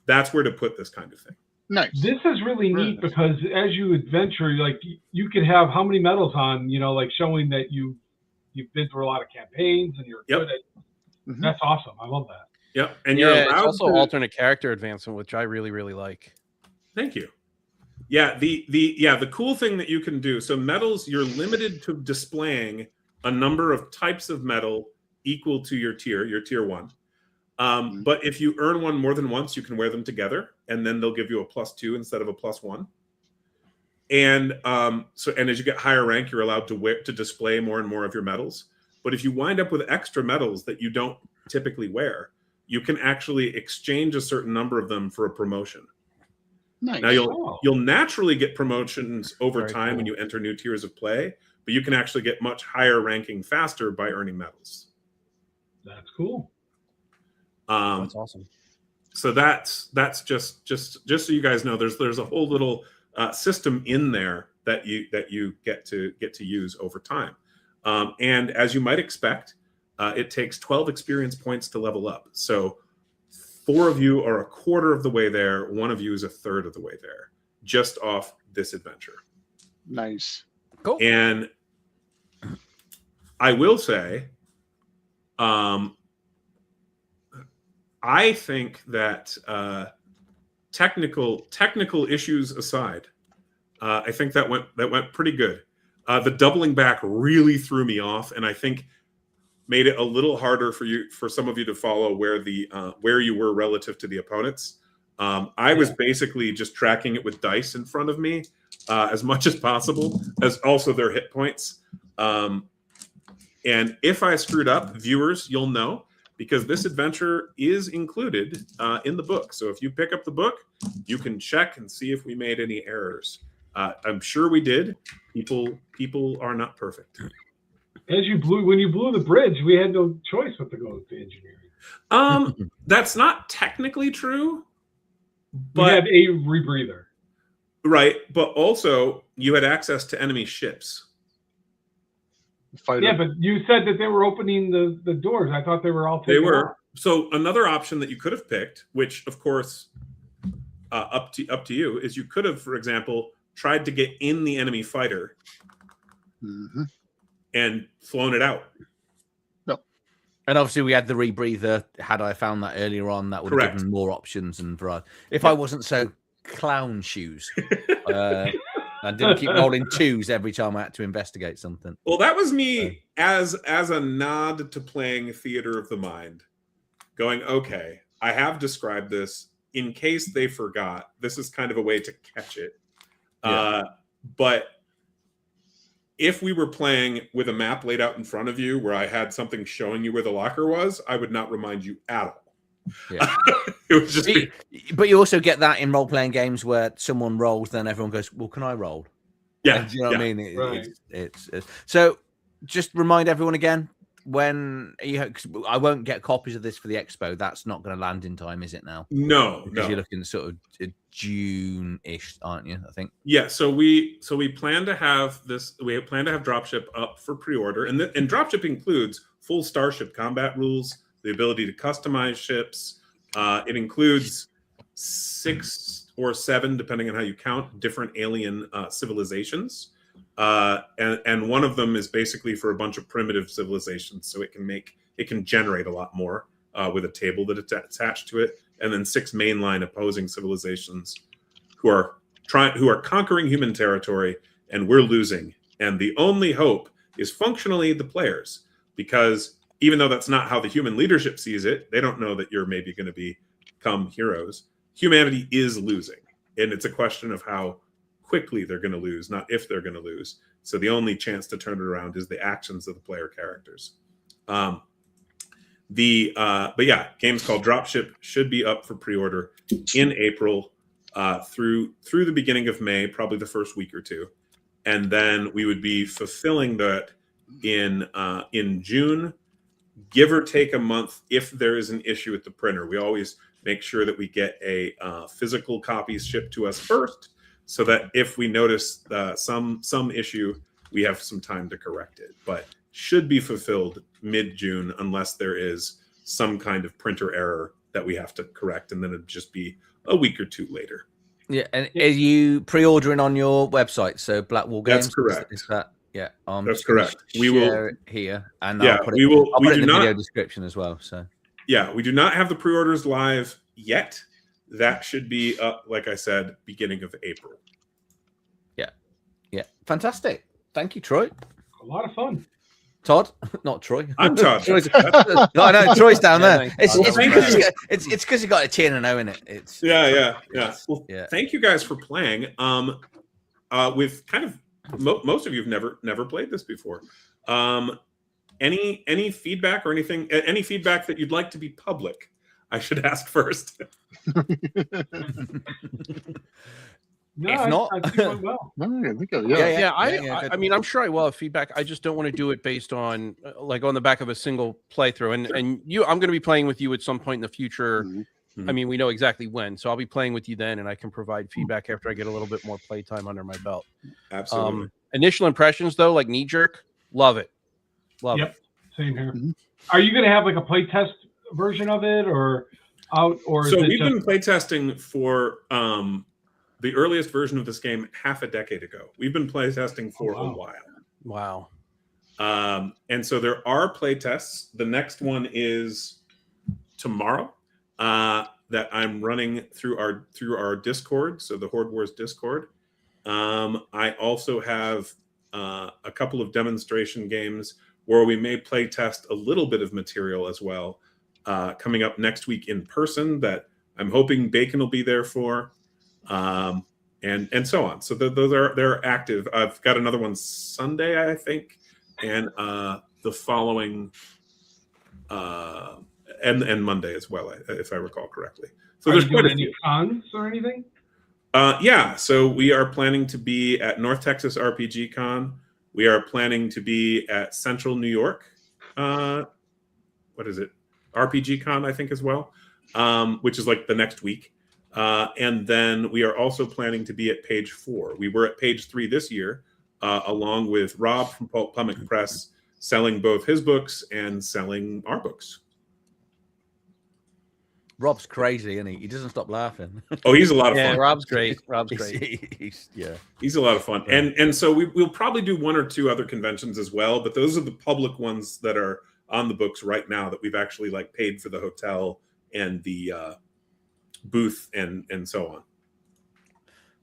That's where to put this kind of thing. Nice. This is really neat because as you adventure, like you could have how many medals on, like showing that you've been through a lot of campaigns and you're good at. Mhm. That's awesome. I love that. Yep. And you're it's allowed also to... alternate character advancement, which I really, really like. Thank you. Yeah, the cool thing that you can do, so medals, you're limited to displaying a number of types of medal equal to your tier 1. But if you earn one more than once, you can wear them together, and then they'll give you a +2 instead of a +1. And and as you get higher rank, you're allowed to display more and more of your medals. But if you wind up with extra medals that you don't typically wear, you can actually exchange a certain number of them for a promotion. Nice. Now you'll naturally get promotions over Very time when you enter new tiers of play, but you can actually get much higher ranking faster by earning medals. That's cool. That's awesome. So that's just so you guys know, there's a whole little system in there that you get to use over time. And as you might expect, it takes 12 experience points to level up. So 4 of you are a quarter of the way there. 1 of you is a third of the way there, just off this adventure. Nice. Cool. And I will say, I think that technical issues aside, I think that went pretty good. The doubling back really threw me off, and I think made it a little harder for some of you to follow where you were relative to the opponents. I was basically just tracking it with dice in front of me as much as possible, as also their hit points. And if I screwed up, viewers, you'll know, because this adventure is included in the book. So if you pick up the book, you can check and see if we made any errors. I'm sure we did. People are not perfect. When you blew the bridge, we had no choice but to go to engineering. That's not technically true. But had a rebreather. right, but also you had access to enemy ships. Fighter. Yeah, but you said that they were opening the doors. I thought they were all taken They were. off. So another option that you could have picked, which of course up to you, is you could have, for example, tried to get in the enemy fighter and flown it out. And obviously, we had the rebreather. Had I found that earlier on, that would have given more options and variety. If I wasn't so clown shoes, I didn't keep rolling twos every time I had to investigate something. Well, that was me as a nod to playing Theater of the Mind, going, okay, I have described this in case they forgot. This is kind of a way to catch it. But if we were playing with a map laid out in front of you where I had something showing you where the locker was, I would not remind you at all. Yeah. It was just but you also get that in role-playing games where someone rolls, then everyone goes, well, can I roll? Yeah. Do you know what I mean? Right. It's so just remind everyone again, when cause I won't get copies of this for the expo. That's not going to land in time, is it now? No, Because you're looking sort of June-ish, aren't you? I think. Yeah, so we plan to have this. We plan to have Dropship up for pre-order, and Dropship includes full Starship combat rules, the ability to customize ships. It includes 6 or 7, depending on how you count, different alien civilizations, and one of them is basically for a bunch of primitive civilizations, so it can generate a lot more with a table that it's attached to it, and then 6 mainline opposing civilizations who are conquering human territory, and we're losing. And the only hope is functionally the players, because even though that's not how the human leadership sees it, they don't know that you're maybe going to become heroes. Humanity is losing, and it's a question of how quickly they're going to lose, not if they're going to lose. So the only chance to turn it around is the actions of the player characters. But yeah, games called Dropship should be up for pre-order in April through the beginning of May, probably the first week or two, and then we would be fulfilling that in June, give or take a month if there is an issue with the printer. We always make sure that we get a physical copies shipped to us first, so that if we notice some issue, we have some time to correct it. But should be fulfilled mid-June, unless there is some kind of printer error that we have to correct, and then it'd just be a week or two later. Yeah, and are you pre-ordering on your website? So Blackwall Games. That's correct. Is that? Yeah, that's correct. We will it here, and I'll put it, we will. I'll put it in the not, video description as well. So yeah, we do not have the pre-orders live yet. That should be up, like I said, beginning of April. Yeah, fantastic. Thank you, Troy. A lot of fun. Todd, not Troy. I'm Todd. I know Troy's down there. Thanks, It's because you got a T and an O in it. It's yeah. Well, yeah. Thank you guys for playing. With kind of most of you have never played this before. Any feedback or anything? Any feedback that you'd like to be public? I should ask first. No, If not, I think it went well. No, I think, Yeah, good. I mean, I'm sure I will have feedback. I just don't want to do it based on like on the back of a single playthrough. And I'm going to be playing with you at some point in the future. Mm-hmm. I mean, we know exactly when, so I'll be playing with you then, and I can provide feedback after I get a little bit more playtime under my belt. Absolutely. Initial impressions, though, like knee jerk, love it. Yep, same here. Mhm. Are you going to have like a playtest version of it, or out, or So is it we've just... been playtesting for the earliest version of this game half a decade ago. We've been playtesting for a while. Wow. And so there are playtests. The next one is tomorrow that I'm running through our Discord, so the Horde Wars Discord. I also have a couple of demonstration games where we may playtest a little bit of material as well coming up next week in person that I'm hoping Bacon will be there for. And so on. So they're active. I've got another one Sunday, I think, and the following and Monday as well, if I recall correctly. So there's quite any cons or anything. Yeah. So we are planning to be at North Texas RPG Con. We are planning to be at Central New York. What is it? RPG Con, I think, as well, which is like the next week. And then we are also planning to be at page 4. We were at page 3 this year, along with Rob from Pumic Press, selling both his books and selling our books. Rob's crazy, isn't he? He doesn't stop laughing. Oh, he's a lot of Yeah, fun. Rob's great. Rob's great. He's a lot of fun. And so we'll probably do 1 or 2 other conventions as well, but those are the public ones that are on the books right now that we've actually like paid for the hotel and the booth and so on.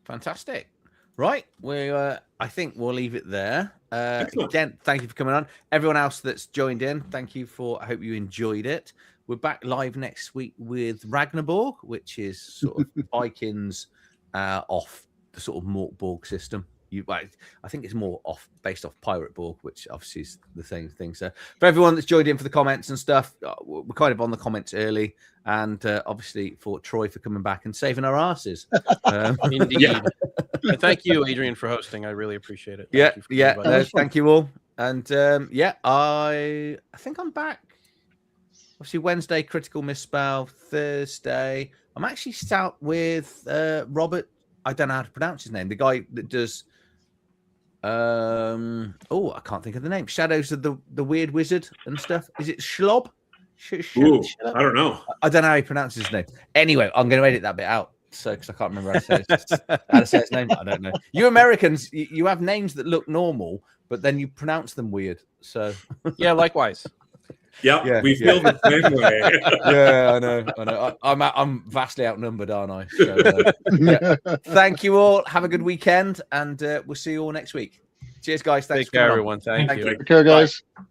Fantastic. Right. I think we'll leave it there. Again, thank you for coming on. Everyone else that's joined in, thank you I hope you enjoyed it. We're back live next week with Ragnarborg, which is sort of Vikings off the sort of Morkborg system. I think it's more based off Pirate Borg, which obviously is the same thing. So for everyone that's joined in for the comments and stuff, we're kind of on the comments early, and obviously for Troy for coming back and saving our asses. Indeed. Yeah. And thank you, Adrian, for hosting. I really appreciate it. Thank you all. And I think I'm back. Obviously Wednesday, Critical Misspell. Thursday, I'm actually out with Robert. I don't know how to pronounce his name. The guy that does. I can't think of the name. Shadows of the Weird Wizard and stuff. Is it Schlob? Ooh, I don't know. I don't know how he pronounces his name. Anyway, I'm going to edit that bit out. So, because I can't remember how to say his name. I don't know. You Americans, you have names that look normal, but then you pronounce them weird. So, yeah, likewise. We feel the same way. Yeah, I know. I'm vastly outnumbered, aren't I? So, Thank you all. Have a good weekend, and we'll see you all next week. Cheers, guys. Thanks. Take care, everyone. Thank you. Take care, guys. Bye.